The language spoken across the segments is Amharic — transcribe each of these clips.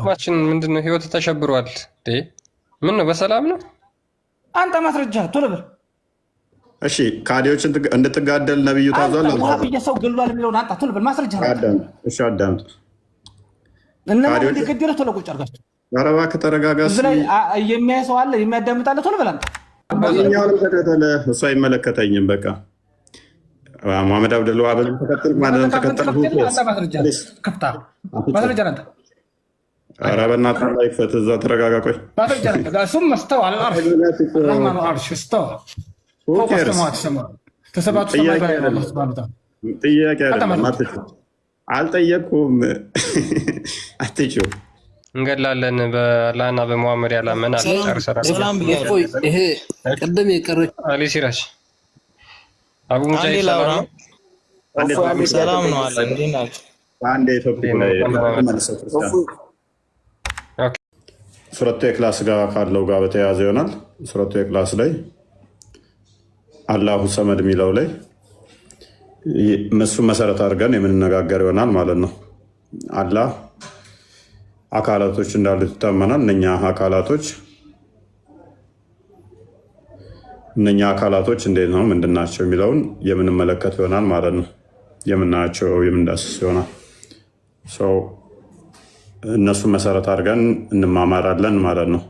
ማችን ምንድነው? ህይወት ተሸብሯል። ምን ነው? በሰላም ነው? አንተ ማስረጃ ቶሎ በል። እሺ ካዲዎችን እንድትጋደል ነብዩ ታዟል። ዋሃብያ ሰው ገሏል የሚለውን አንተ ቶሎ በል ማስረጃ። እሺ አዳምጥ። እነማን እንደገደለ ቶሎ ቁጭ አድርጋችሁ። ኧረ እባክህ ተረጋጋ። እዚህ ላይ የሚያይ ሰው አለ፣ የሚያዳምጥ አለ። ቶሎ በል አንተ። እኛውንም ተከተለ። እሱ አይመለከተኝም። በቃ መሐመድ አብደል ዋሃብን ተከተል ማለት ተከተል። ከፍታ ማስረጃ አንተ። ኧረ በእናትህ ላይ ፈት እዛ ተረጋጋ። ቆይ ማስረጃ አንተ። እሱም መስተዋል አርሽ ረህማኑ አርሽ ስተዋ ጥያቄ አልጠየቅኩም። አትችው እንገላለን በአላህና በሙሐመድ ያላመን አለ። ጨርሰናል። ይሄ ቅድም የቀረች አሊ ሲራጅ አቡ ሙጃሂድ ሰላም ነው አለ። እንዴት ናችሁ? አንድ ኢትዮጵያ ሱረቱ ኢኽላስ ጋር ካለው ጋር በተያያዘ ይሆናል። ሱረቱ ኢኽላስ ላይ አላሁ ሰመድ የሚለው ላይ እሱን መሰረት አድርገን የምንነጋገር ይሆናል ማለት ነው። አላህ አካላቶች እንዳሉት ይታመናል። እነኛ አካላቶች እንዴት ነው ምንድናቸው የሚለውን የምንመለከት ይሆናል ማለት ነው። የምናያቸው የምንዳስስ ይሆናል። እነሱን መሰረት አድርገን እንማማራለን ማለት ነው።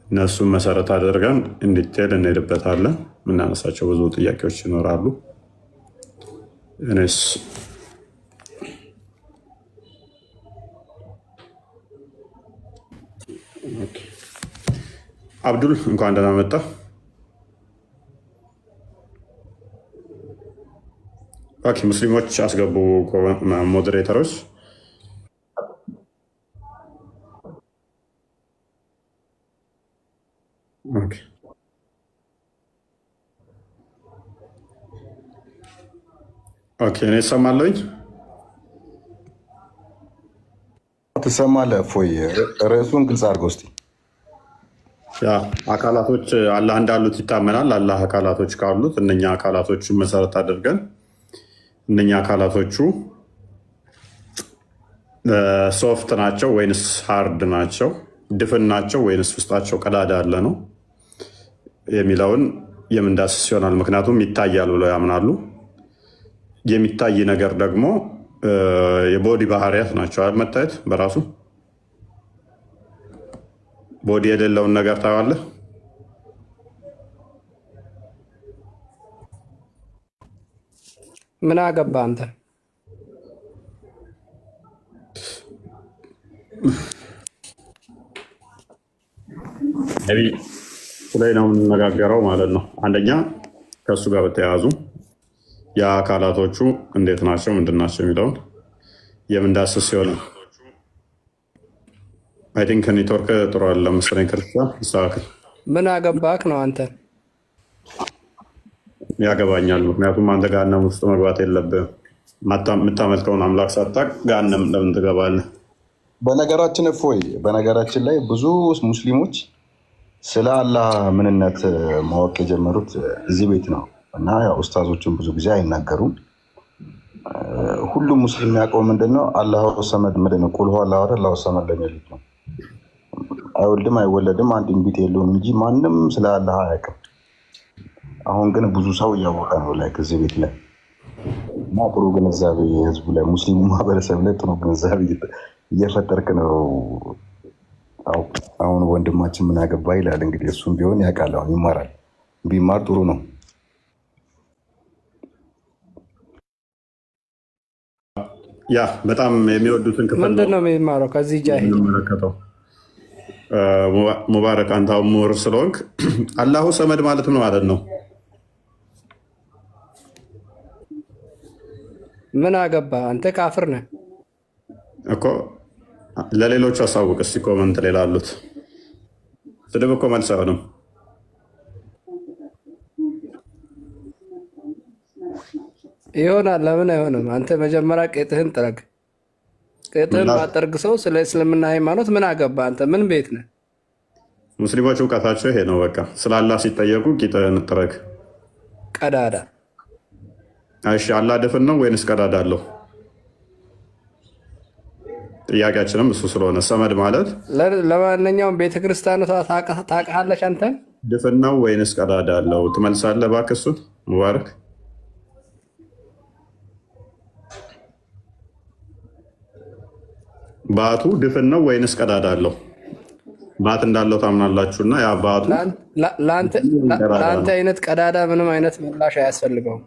እነሱን መሰረት አድርገን እንዲቴል እንሄድበታለን። የምናነሳቸው ብዙ ጥያቄዎች ይኖራሉ። እኔስ አብዱል እንኳን ደህና መጣ። ሙስሊሞች አስገቡ ሞዴሬተሮች። እኔ እሰማለሁኝ። ትሰማለህ? እፎይ ርዕሱን ግልጽ አድርገው እስኪ። አካላቶች አላህ እንዳሉት ይታመናል። አላህ አካላቶች ካሉት እነኛ አካላቶቹን መሰረት አድርገን እነኛ አካላቶቹ ሶፍት ናቸው ወይንስ ሃርድ ናቸው? ድፍን ናቸው ወይንስ ውስጣቸው ቀዳዳ ያለ ነው የሚለውን የምንዳስስ ይሆናል። ምክንያቱም ይታያል ብለው ያምናሉ። የሚታይ ነገር ደግሞ የቦዲ ባህሪያት ናቸው። መታየት በራሱ ቦዲ የሌለውን ነገር ታየዋለህ። ምን አገባ አንተ? ላይ ነው የምንነጋገረው ማለት ነው። አንደኛ ከእሱ ጋር በተያያዙ የአካላቶቹ እንዴት ናቸው ምንድናቸው የሚለውን የምንዳስስ ሲሆን አይ ቲንክ ኔትወርክ ጥሩ አለ መሰለኝ። ክርስቲያን ይስተካከል። ምን አገባክ ነው አንተ? ያገባኛል። ምክንያቱም አንተ ገሃነም ውስጥ መግባት የለብህም። የምታመልከውን አምላክ ሳታውቅ ገሃነም ለምን ትገባለህ? በነገራችን ላይ ብዙ ሙስሊሞች ስለ አላህ ምንነት ማወቅ የጀመሩት እዚህ ቤት ነው እና ኡስታዞችን ብዙ ጊዜ አይናገሩም። ሁሉም ሙስሊም የሚያውቀው ምንድነው? አላሁ ሰመድ ምንድነው? ቁል ሁወ አላሁ አሐድ አላሁ ሰመድ ለሚሉት ነው። አይወልድም አይወለድም አንድም ቢት የለውም እንጂ ማንም ስለ አላህ አያውቅም። አሁን ግን ብዙ ሰው እያወቀ ነው ላይ ከዚህ ቤት ላይ እና ጥሩ ግንዛቤ ህዝቡ ላይ ሙስሊሙ ማህበረሰብ ላይ ጥሩ ግንዛቤ እየፈጠርክ ነው። አሁን ወንድማችን ምን አገባ ይላል። እንግዲህ እሱም ቢሆን ያውቃል። አሁን ይማራል። ቢማር ጥሩ ነው። በጣም የሚወዱትን ክፍል ምንድን ነው የሚማረው ከዚህ ጃሂል መለከተው። ሙባረክ አንተ ምሁር ስለሆንክ አላሁ ሰመድ ማለት ምን ማለት ነው? ምን አገባ አንተ? ካፍር ነህ እኮ። ለሌሎቹ አሳውቅ እስኪ ኮመንት ላይ ላሉት። ስድብ እኮ መልስ አይሆንም። ይሆናል። ለምን አይሆንም? አንተ መጀመሪያ ቄጥህን ጥረግ። ቄጥህን ማጠርግ ሰው ስለ እስልምና ሃይማኖት ምን አገባ አንተ? ምን ቤት ነህ? ሙስሊሞች እውቀታቸው ይሄ ነው። በቃ ስለ አላህ ሲጠየቁ ቂጥህን ጥረግ። ቀዳዳ እሺ አላህ ድፍን ነው ወይንስ ቀዳዳ አለው? ጥያቄያችንም እሱ ስለሆነ ሰመድ ማለት ለማንኛውም ቤተክርስቲያኑ ታውቃለች። አንተ ድፍን ነው ወይንስ ቀዳዳ አለው? ትመልሳለህ እባክህ እሱን ሙባረክ። ባቱ ድፍን ነው ወይንስ ቀዳዳ አለው? ባት እንዳለው ታምናላችሁና ያ ባቱ ለአንተ አይነት ቀዳዳ ምንም አይነት ምላሽ አያስፈልገውም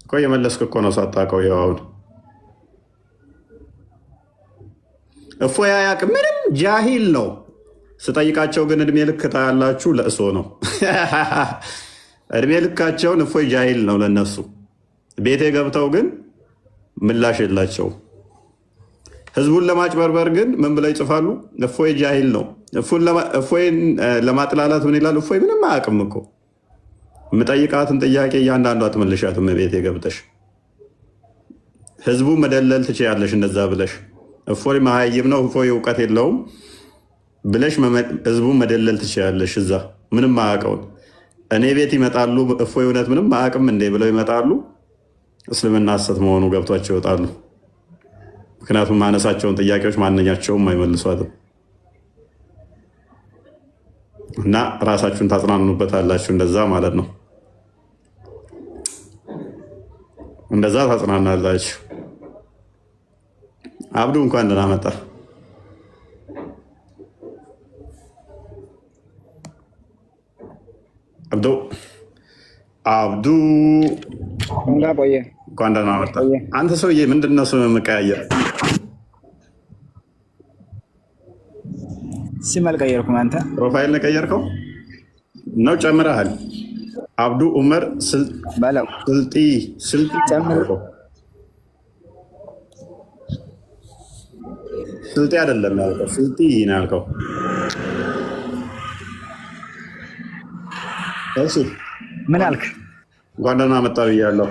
እኮ። የመለስክ እኮ ነው ሳታውቀው። ይኸው አሁን እፎይ አያውቅም፣ ምንም ጃሂል ነው። ስጠይቃቸው ግን እድሜ ልክ ታያላችሁ፣ ለእሶ ነው እድሜ ልካቸውን። እፎይ ጃሂል ነው ለነሱ። ቤቴ ገብተው ግን ምላሽ የላቸውም። ህዝቡን ለማጭበርበር ግን ምን ብለው ይጽፋሉ? እፎይ ጃሂል ነው። እፎይን ለማጥላላት ምን ይላል? እፎይ ምንም አያውቅም እኮ። የምጠይቃትን ጥያቄ እያንዳንዷ ትመልሻትም ቤቴ ገብተሽ። ህዝቡ መደለል ትችያለሽ እንደዛ ብለሽ። እፎይ መሀይም ነው፣ እፎይ እውቀት የለውም ብለሽ ህዝቡ መደለል ትችያለሽ። እዛ ምንም አያውቀውን እኔ ቤት ይመጣሉ። እፎይ እውነት ምንም አያውቅም እንዴ ብለው ይመጣሉ። እስልምና ሐሰት መሆኑ ገብቷቸው ይወጣሉ። ምክንያቱም ማነሳቸውን ጥያቄዎች ማንኛቸውም አይመልሷትም። እና ራሳችሁን ታጽናኑበታላችሁ። እንደዛ ማለት ነው። እንደዛ ታጽናናላችሁ። አብዱ እንኳን ደህና መጣ። አብዱ እንኳን ደህና መጣ። አንተ ሰውዬ ምንድን ነው ስም የምቀያየር? ስም አልቀየርኩም። አንተ ፕሮፋይል ነው የቀየርከው ነው? ጨምረሃል። አብዱ ኡመር ስልጢ ስልጤ አይደለም ያልከው፣ ስልጢ ነው ያልከው። እሺ ምን አልክ? እንኳን ደህና መጣ ብያለሁ።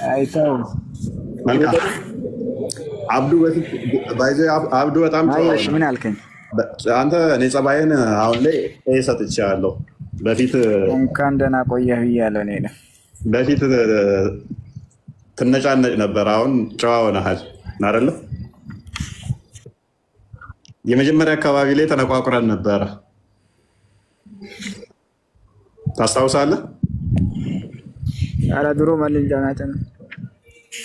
አይተው መልካም አብዱ በፊት አብዱ በጣም ምን አልከኝ አንተ? እኔ ጸባይን አሁን ላይ ሰጥቼሃለሁ። በፊት እንኳን ደህና ቆየህ ብያለሁ። እኔ በፊት ትነጫነጭ ነበር፣ አሁን ጨዋ ሆነሃል አይደለ? የመጀመሪያ አካባቢ ላይ ተነቋቁረን ነበረ፣ ታስታውሳለህ? ኧረ ድሮ መልንጫናጭ ነው።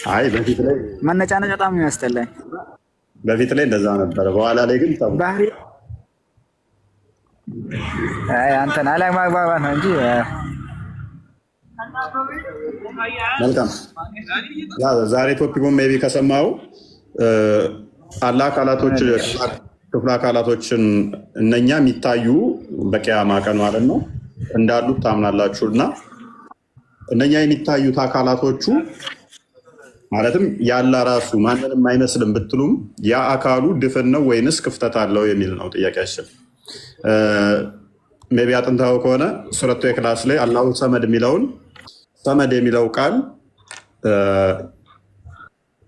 አይ በፊት ላይ መነጫነጭ በጣም የሚያስጠላኝ። በፊት ላይ እንደዛ ነበረ፣ በኋላ ላይ ግን ባህሪ አንተን አለማግባባት ነው እንጂ። መልካም ዛሬ ቶፒኩን ሜይ ቢ ከሰማው አላህ አካላቶች ክፍለ አካላቶችን እነኛ የሚታዩ በቂያማ ቀን ማለት ነው እንዳሉት ታምናላችሁ። እና እነኛ የሚታዩት አካላቶቹ ማለትም ያለ ራሱ ማንንም አይመስልም ብትሉም ያ አካሉ ድፍን ነው ወይንስ ክፍተት አለው የሚል ነው ጥያቄያችን። ሜይ ቢ አጥንታው ከሆነ ሱረቱ ኢኽላስ ላይ አላሁ ሰመድ የሚለውን ሰመድ የሚለው ቃል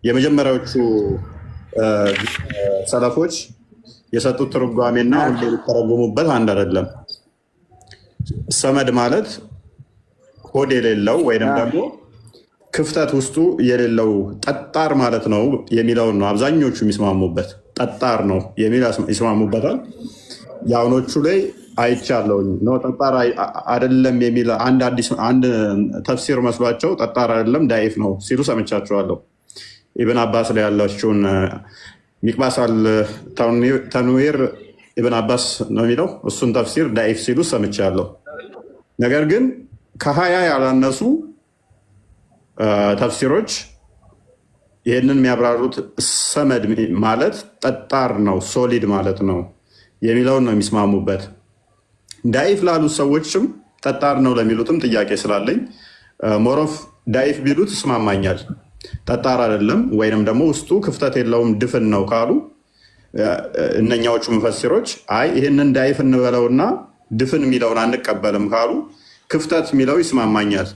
የመጀመሪያዎቹ ሰለፎች የሰጡት ትርጓሜና ሁሌ የሚተረጉሙበት አንድ አይደለም። ሰመድ ማለት ሆድ የሌለው ወይንም ደግሞ ክፍተት ውስጡ የሌለው ጠጣር ማለት ነው የሚለውን ነው አብዛኞቹ የሚስማሙበት። ጠጣር ነው የሚል ይስማሙበታል። የአሁኖቹ ላይ አይቻለሁኝ ነው ጠጣር አይደለም የሚል አንድ ተፍሲር መስሏቸው ጠጣር አይደለም ዳኢፍ ነው ሲሉ ሰምቻቸዋለሁ። ኢብን አባስ ላይ ያላችሁን ሚቅባሳል ተንዊር ኢብን አባስ ነው የሚለው እሱን ተፍሲር ዳኢፍ ሲሉ ሰምቻለሁ። ነገር ግን ከ20 ያላነሱ ተፍሲሮች ይህንን የሚያብራሩት ሰመድ ማለት ጠጣር ነው ሶሊድ ማለት ነው የሚለውን ነው የሚስማሙበት። ዳኢፍ ላሉት ሰዎችም ጠጣር ነው ለሚሉትም ጥያቄ ስላለኝ ሞሮፍ ዳኢፍ ቢሉት እስማማኛል። ጠጣር አይደለም ወይንም ደግሞ ውስጡ ክፍተት የለውም ድፍን ነው ካሉ እነኛዎቹ ሙፈሲሮች አይ ይህንን ዳኢፍ እንበለውና ድፍን የሚለውን አንቀበልም ካሉ ክፍተት የሚለው ይስማማኛል።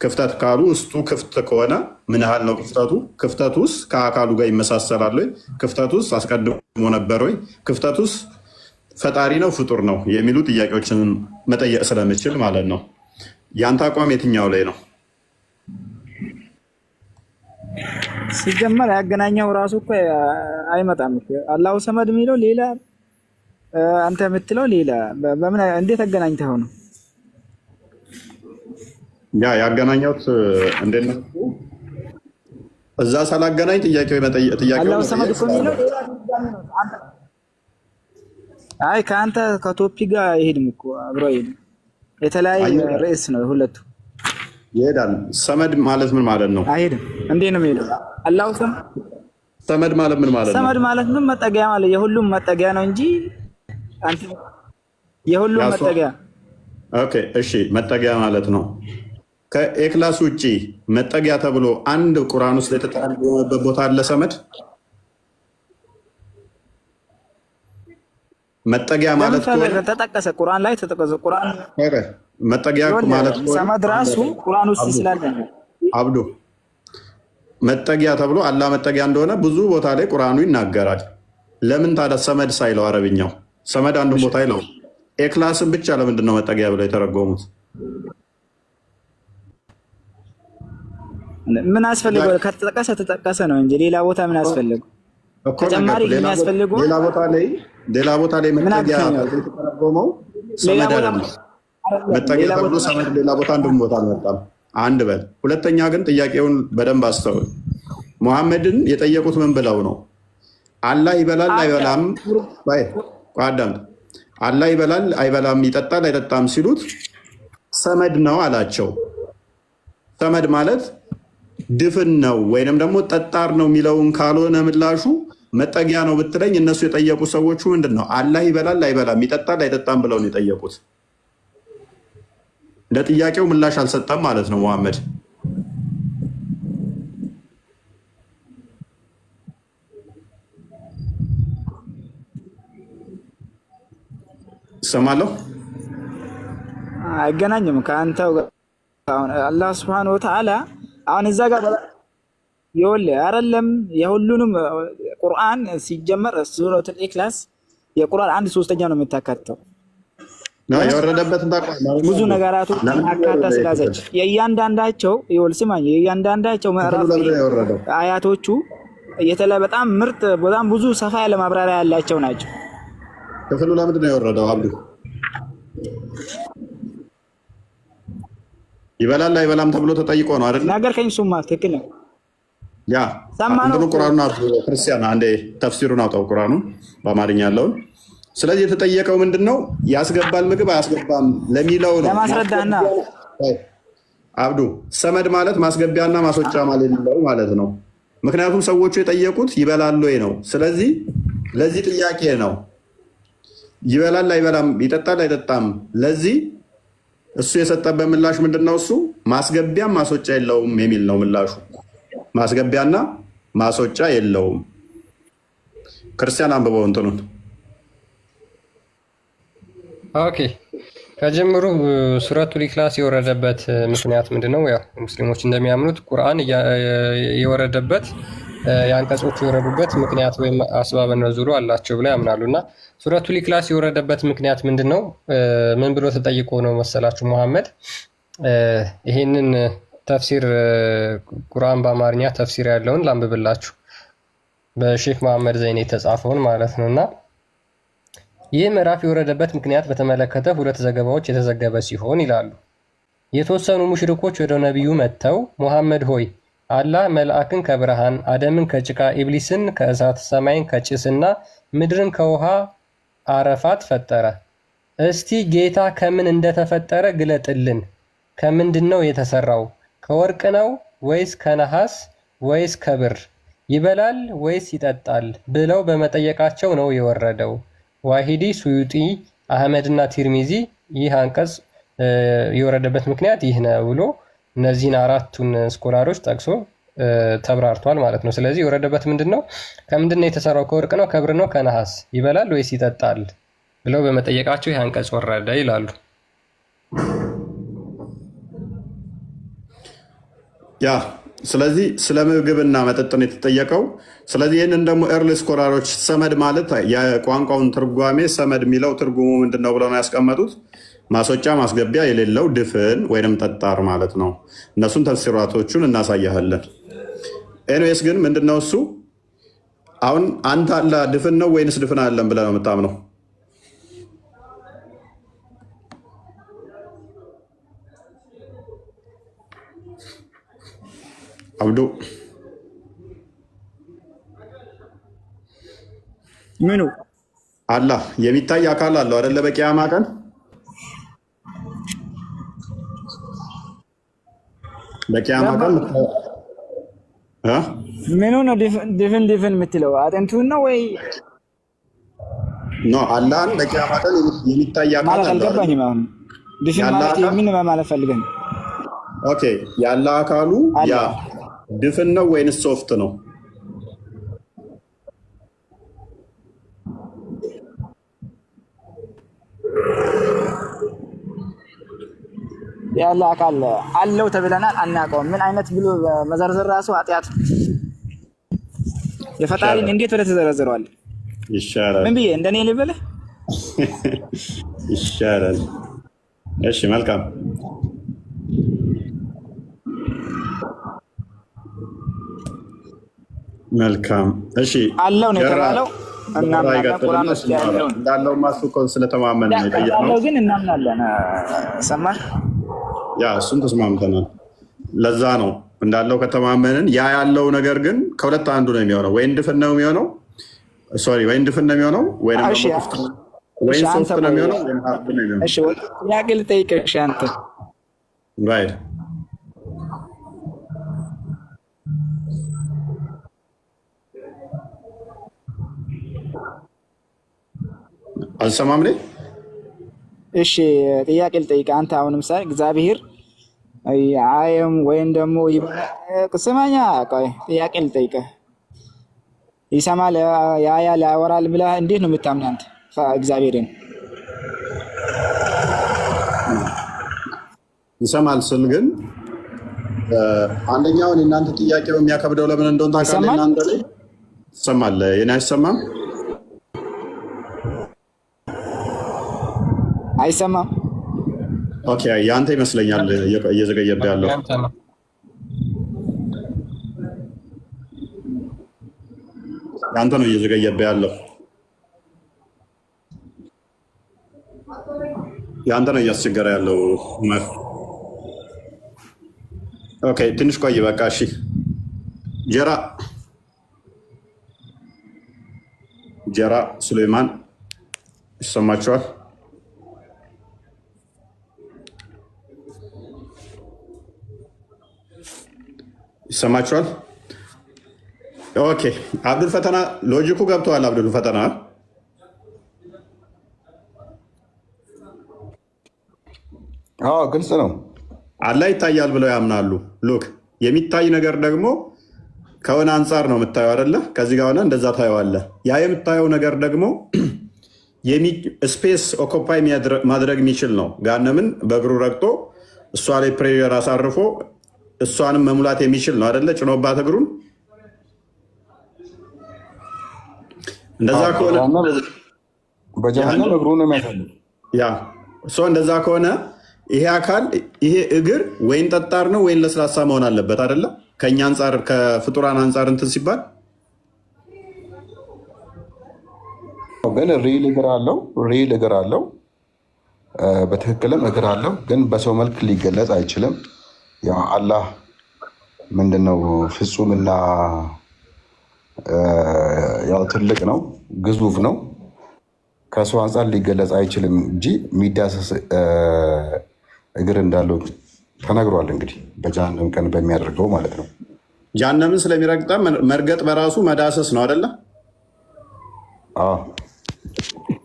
ክፍተት ካሉ ውስጡ ክፍት ከሆነ ምን ያህል ነው ክፍተቱ? ክፍተቱስ ከአካሉ ጋር ይመሳሰላል ወይ? ክፍተቱስ አስቀድሞ ነበር ወይ? ክፍተቱስ ፈጣሪ ነው ፍጡር ነው የሚሉ ጥያቄዎችን መጠየቅ ስለምችል ማለት ነው። ያንተ አቋም የትኛው ላይ ነው? ሲጀመር ያገናኘው ራሱ እኮ አይመጣም። አላሁ ሰመድ የሚለው ሌላ፣ አንተ የምትለው ሌላ። በምን እንዴት አገናኝተው ነው? ያገናኘሁት እንዴት ነው? እዛ ሳላገናኝ ጥያቄው አላሁ ሰመድ እኮ የሚለው ሌላ። አይ ከአንተ ከቶፒክ ጋር አይሄድም እኮ አብሮ አይሄድም። የተለያየ ርዕስ ነው ሁለቱ። ይሄዳል። ሰመድ ማለት ምን ማለት ነው? አይሄድም። እንዴት ነው የሚሄደው? አላሁ ሰመድ ማለት ምን ማለት ነው? ሰመድ ማለት ግን መጠጊያ ማለት የሁሉም መጠጊያ ነው እንጂ አንተ የሁሉም መጠጊያ። ኦኬ እሺ፣ መጠጊያ ማለት ነው። ከኤክላስ ውጪ መጠጊያ ተብሎ አንድ ቁርአን ውስጥ የተጠቀመበት ቦታ አለ? ሰመድ መጠጊያ ማለት ተጠቀሰ፣ ቁርአን ላይ ተጠቀሰ። ቁርአን መጠጊያ ማለት ሰመድ ራሱ ቁርአን ውስጥ ስላለ አብዱ መጠጊያ ተብሎ አላህ መጠጊያ እንደሆነ ብዙ ቦታ ላይ ቁርአኑ ይናገራል። ለምን ታዲያ ሰመድ ሳይለው አረብኛው ሰመድ አንዱ ቦታ ይለው ኤክላስን ብቻ ለምንድን ነው መጠጊያ ብለው የተረጎሙት? ምን አስፈልገው? ከተጠቀሰ ተጠቀሰ ነው እንጂ ሌላ ቦታ ምን አስፈልገው? ተጨማሪ የሚያስፈልገው ሌላ ቦታ ላይ መጠጊያ የተረጎመው ሰመድ አይደለም። መጠጊያ ተብሎ ሰመድ ሌላ ቦታ አንድም ቦታ አልመጣም። አንድ በል። ሁለተኛ ግን ጥያቄውን በደንብ አስተውል። ሙሐመድን የጠየቁት ምን ብለው ነው? አላህ ይበላል አይበላም? አዳምጥ። አላህ ይበላል አይበላም፣ ይጠጣል አይጠጣም ሲሉት ሰመድ ነው አላቸው። ሰመድ ማለት ድፍን ነው ወይንም ደግሞ ጠጣር ነው የሚለውን ካልሆነ ምላሹ መጠጊያ ነው ብትለኝ፣ እነሱ የጠየቁ ሰዎቹ ምንድን ነው? አላህ ይበላል አይበላም፣ ይጠጣል አይጠጣም ብለው ነው የጠየቁት። ለጥያቄው ምላሽ አልሰጠም ማለት ነው ሙሐመድ። ሰማለሁ። አይገናኝም ከአንተው ጋር። አላህ ሱብሓነሁ ወተዓላ አሁን እዛ ጋር ይኸውልህ አይደለም የሁሉንም ቁርአን ሲጀመር ሱረቱል ኢኽላስ የቁርአን 1/3 ነው የምታካትተው። የወረደበት ብዙ ነገራቶች አካታ ስላዘች የእያንዳንዳቸው ይኸውልህ ስማኝ፣ የእያንዳንዳቸው ምዕራፍ አያቶቹ በጣም ምርጥ በጣም ብዙ ሰፋ ያለ ማብራሪያ ያላቸው ናቸው። ክፍሉ ለምንድን ነው የወረደው? አብዱ ይበላል አይበላም ተብሎ ተጠይቆ ነው አይደል? ነገርከኝ። እሱማ ትክክል ነው። ያ አንተኑ ቁርአኑን ክርስቲያን አንዴ ተፍሲሩን አውጣው ቁርአኑን በአማርኛ ያለውን። ስለዚህ የተጠየቀው ምንድነው? ያስገባል ምግብ አያስገባም ለሚለው ነው ለማስረዳና አብዱ ሰመድ ማለት ማስገቢያና ማስወጫ ማለት ነው። ምክንያቱም ሰዎቹ የጠየቁት ይበላል ወይ ነው። ስለዚህ ለዚህ ጥያቄ ነው ይበላል አይበላም፣ ይጠጣል አይጠጣም። ለዚህ እሱ የሰጠበት ምላሽ ምንድነው? እሱ ማስገቢያም ማስወጫ የለውም የሚል ነው ምላሹ። ማስገቢያና ማስወጫ የለውም። ክርስቲያን አንብበው እንትኑን። ኦኬ ከጀምሩ ሱረቱል ኢኽላስ የወረደበት ምክንያት ምንድነው? ያው ሙስሊሞች እንደሚያምኑት ቁርአን የወረደበት የአንቀጾቹ የወረዱበት ምክንያት ወይም አስባበ ነዙሉ አላቸው ብለው ያምናሉ። እና ሱረቱል ኢኽላስ የወረደበት ምክንያት ምንድነው? ምን ብሎ ተጠይቆ ነው መሰላችሁ? ሙሐመድ ይሄንን ተፍሲር ቁርአን በአማርኛ ተፍሲር ያለውን ላንብብላችሁ፣ በሼክ መሐመድ ዘይኔ የተጻፈውን ማለት ነው። እና ይህ ምዕራፍ የወረደበት ምክንያት በተመለከተ 2 ዘገባዎች የተዘገበ ሲሆን ይላሉ። የተወሰኑ ሙሽሪኮች ወደ ነቢዩ መጥተው ሙሐመድ ሆይ አላህ መልአክን ከብርሃን፣ አደምን ከጭቃ፣ ኢብሊስን ከእሳት፣ ሰማይን ከጭስና ምድርን ከውሃ አረፋት ፈጠረ። እስቲ ጌታ ከምን እንደተፈጠረ ግለጥልን። ከምንድን ነው የተሰራው? ከወርቅ ነው ወይስ ከነሐስ ወይስ ከብር? ይበላል ወይስ ይጠጣል? ብለው በመጠየቃቸው ነው የወረደው። ዋሂዲ፣ ሱዩጢ፣ አህመድና ቲርሚዚ ይህ አንቀጽ የወረደበት ምክንያት ይህ ነው ብሎ እነዚህን 4ቱን ስኮላሮች ጠቅሶ ተብራርቷል ማለት ነው። ስለዚህ የወረደበት ምንድን ነው? ከምንድን ነው የተሰራው? ከወርቅ ነው ከብር ነው ከነሐስ? ይበላል ወይስ ይጠጣል? ብለው በመጠየቃቸው ይህ አንቀጽ ወረደ ይላሉ። ያ ስለዚህ ስለ ምግብና መጠጥን የተጠየቀው። ስለዚህ ይህንን ደግሞ ኤርሊ ስኮላሮች ሰመድ ማለት የቋንቋውን ትርጓሜ ሰመድ የሚለው ትርጉሙ ምንድን ነው ብለው ነው ያስቀመጡት። ማስወጫ ማስገቢያ የሌለው ድፍን ወይንም ጠጣር ማለት ነው። እነሱን ተፍሲራቶቹን እናሳያለን። ኤንዌስ ግን ምንድነው እሱ አሁን አንተ አላህ ድፍን ነው ወይንስ ድፍን አይደለም ብለህ ነው የምታምነው? አብዱ ምኑ አላህ የሚታይ አካል አለው አይደለ? በቂያማ ቀን በቂያማ ቀን ምኑ ነው ድፍን የምትለው? አጥንቱን ነው ወይ ኖ? አላህን በቂያማ ቀን የሚታይ አካል ማለት አልገባኝም። አሁን ድፍን ማለት ምን ማለት ፈልገን? ኦኬ ያለ አካሉ ያ ድፍን ነው ወይንስ ሶፍት ነው? ያለ አካል አለው ተብለናል፣ አናውቀውም። ምን አይነት ብሎ መዘርዘር ራሱ ኃጢአት። የፈጣሪን እንዴት ብለህ ተዘረዝረዋል? ይሻላል። ምን ብዬ እንደኔ ልበልህ? ይሻላል። እሺ መልካም። መልካም። እሺ አለው ነው የተባለው እና ቁርአን ውስጥ ያለው እንዳለው ማስኮ ስለተማመን ነው የጠየቅነው። ግን እናምናለን። ሰማህ? ያ እሱን ተስማምተናል። ለዛ ነው እንዳለው ከተማመንን ያ ያለው ነገር ግን ከሁለት አንዱ ነው የሚሆነው። ወይን ድፍን ነው የሚሆነው፣ ሶሪ ወይን ድፍን ነው የሚሆነው ወይን ሶፍት ነው የሚሆነው። እሺ ጥያቄ ልጠይቅህ አንተ ራይት አልሰማም ነኝ። እሺ ጥያቄ ልጠይቅህ አንተ አሁን ምሳሌ እግዚአብሔር አየም ወይም ደግሞ ስማኛ፣ ቆይ ጥያቄ ልጠይቅህ። ይሰማል፣ ያያል፣ ያወራል ብለህ እንዴት ነው የምታምነው አንተ እግዚአብሔርን? ይሰማል ስል ግን አንደኛውን እናንተ ጥያቄው የሚያከብደው ለምን እንደሆነ ታውቃለህ? እናንተ ላይ ትሰማለህ፣ የኔ አይሰማም። አይሰማም። ኦኬ ያንተ ይመስለኛል እየዘገየብህ ያለው። ያንተ ነው እየዘገየብህ ያለው። ያንተ ነው እያስቸገረ ያለው። ኦኬ ትንሽ ቆይ በቃ። እሺ ጀራ ሱሌማን ይሰማችኋል? ይሰማችኋል? ኦኬ አብዱል ፈተና ሎጂኩ ገብተዋል። አብዱል ፈተና ግልጽ ነው። አላህ ይታያል ብለው ያምናሉ። ሉክ የሚታይ ነገር ደግሞ ከሆነ አንጻር ነው የምታየው አይደለ? ከዚህ ጋር ሆነ እንደዛ ታየዋለህ። ያ የምታየው ነገር ደግሞ ስፔስ ኦኮፓይ ማድረግ የሚችል ነው። ጋነምን በእግሩ ረግጦ እሷ ላይ ፕሬር አሳርፎ እሷንም መሙላት የሚችል ነው አይደለ? ጭኖባት እግሩን። እንደዛ ከሆነ በጀሃነም እግሩ ነው የሚያሳልፍ። ያ እንደዛ ከሆነ ይሄ አካል ይሄ እግር ወይን ጠጣር ነው ወይን ለስላሳ መሆን አለበት አይደለ? ከኛ አንጻር ከፍጡራን አንጻር እንትን ሲባል ግን ሪል እግር አለው፣ በትክክልም እግር አለው። ግን በሰው መልክ ሊገለጽ አይችልም። ያው አላህ ምንድነው ፍጹምና ያው ትልቅ ነው፣ ግዙፍ ነው። ከሰው አንጻር ሊገለጽ አይችልም እንጂ የሚዳሰስ እግር እንዳለው ተነግሯል። እንግዲህ በጀሃነም ቀን በሚያደርገው ማለት ነው። ጀሃነምን ስለሚረግጣ መርገጥ በራሱ መዳሰስ ነው አይደለ?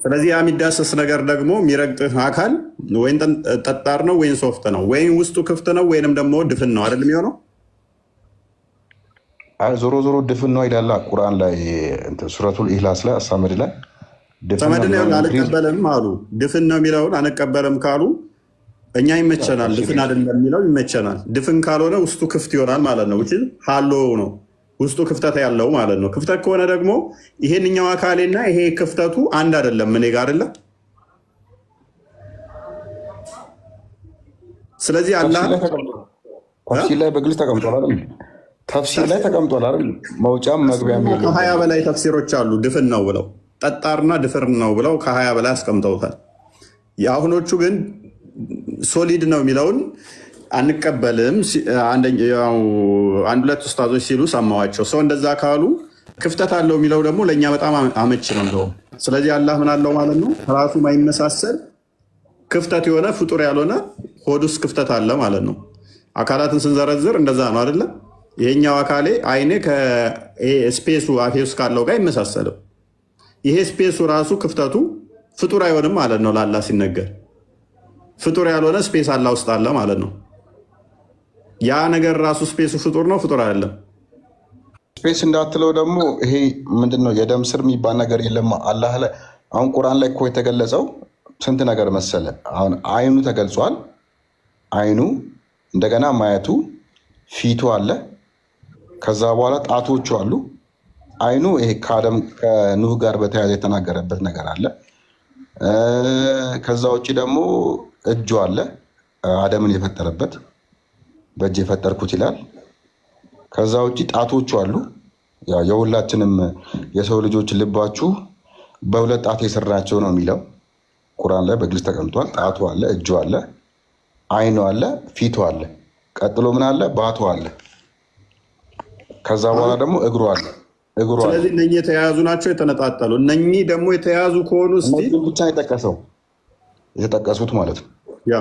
ስለዚህ ያ የሚዳሰስ ነገር ደግሞ የሚረግጥህ አካል ወይን ጠጣር ነው ወይን ሶፍት ነው ወይም ውስጡ ክፍት ነው ወይንም ደግሞ ድፍን ነው አይደል የሚሆነው? ዞሮ ድፍን ነው ይላል ቁርአን ላይ ሱረቱል ኢኽላስ ላይ ሰመድ ላይ ሰመድን አልቀበልም አሉ። ድፍን ነው የሚለውን አንቀበልም ካሉ እኛ ይመቸናል። ድፍን አይደለም የሚለው ይመቸናል። ድፍን ካልሆነ ውስጡ ክፍት ይሆናል ማለት ነው። ሀሎ ነው ውስጡ ክፍተት ያለው ማለት ነው። ክፍተት ከሆነ ደግሞ ይሄንኛው አካሌና ይሄ ክፍተቱ አንድ አይደለም። እኔ ጋር አይደለ። ስለዚህ አላህ ተፍሲር ላይ በግልጽ ተቀምጧል። ተፍሲር ላይ ተቀምጧል አይደል? መውጫም መግቢያም የለም። ከ20 በላይ ተፍሲሮች አሉ። ድፍን ነው ብለው ጠጣርና ድፍር ነው ብለው ከ20 በላይ አስቀምጠውታል። የአሁኖቹ ግን ሶሊድ ነው የሚለውን አንቀበልም። አንድ ሁለት ኡስታዞች ሲሉ ሰማዋቸው። ሰው እንደዛ ካሉ ክፍተት አለው የሚለው ደግሞ ለእኛ በጣም አመች ነው እንደውም። ስለዚህ አላህ ምን አለው ማለት ነው? ራሱ ማይመሳሰል ክፍተት የሆነ ፍጡር ያልሆነ ሆድ ውስጥ ክፍተት አለ ማለት ነው። አካላትን ስንዘረዝር እንደዛ ነው አይደለም? ይሄኛው አካሌ አይኔ ከስፔሱ አፌ ውስጥ ካለው ጋር አይመሳሰልም። ይሄ ስፔሱ ራሱ ክፍተቱ ፍጡር አይሆንም ማለት ነው። ለአላህ ሲነገር ፍጡር ያልሆነ ስፔስ አላህ ውስጥ አለ ማለት ነው። ያ ነገር ራሱ ስፔሱ ፍጡር ነው፣ ፍጡር አይደለም። ስፔስ እንዳትለው ደግሞ ይሄ ምንድነው? የደም ስር የሚባል ነገር የለም አላህ ላይ። አሁን ቁርአን ላይ እኮ የተገለጸው ስንት ነገር መሰለ። አሁን አይኑ ተገልጿል። አይኑ እንደገና ማየቱ፣ ፊቱ አለ። ከዛ በኋላ ጣቶቹ አሉ። አይኑ ይሄ ከአደም ከኑህ ጋር በተያያዘ የተናገረበት ነገር አለ። ከዛ ውጭ ደግሞ እጁ አለ፣ አደምን የፈጠረበት በእጅ የፈጠርኩት ይላል። ከዛ ውጭ ጣቶቹ አሉ። የሁላችንም የሰው ልጆች ልባችሁ በሁለት ጣት የሰራቸው ነው የሚለው ቁርአን ላይ በግልጽ ተቀምጧል። ጣቱ አለ፣ እጁ አለ፣ አይኑ አለ፣ ፊቱ አለ። ቀጥሎ ምን አለ? ባቱ አለ። ከዛ በኋላ ደግሞ እግሩ አለ። ስለዚህ እነኚህ የተያያዙ ናቸው፣ የተነጣጠሉ። እነኚህ ደግሞ የተያያዙ ከሆኑ ብቻ የጠቀሰው የተጠቀሱት ማለት ነው። ያ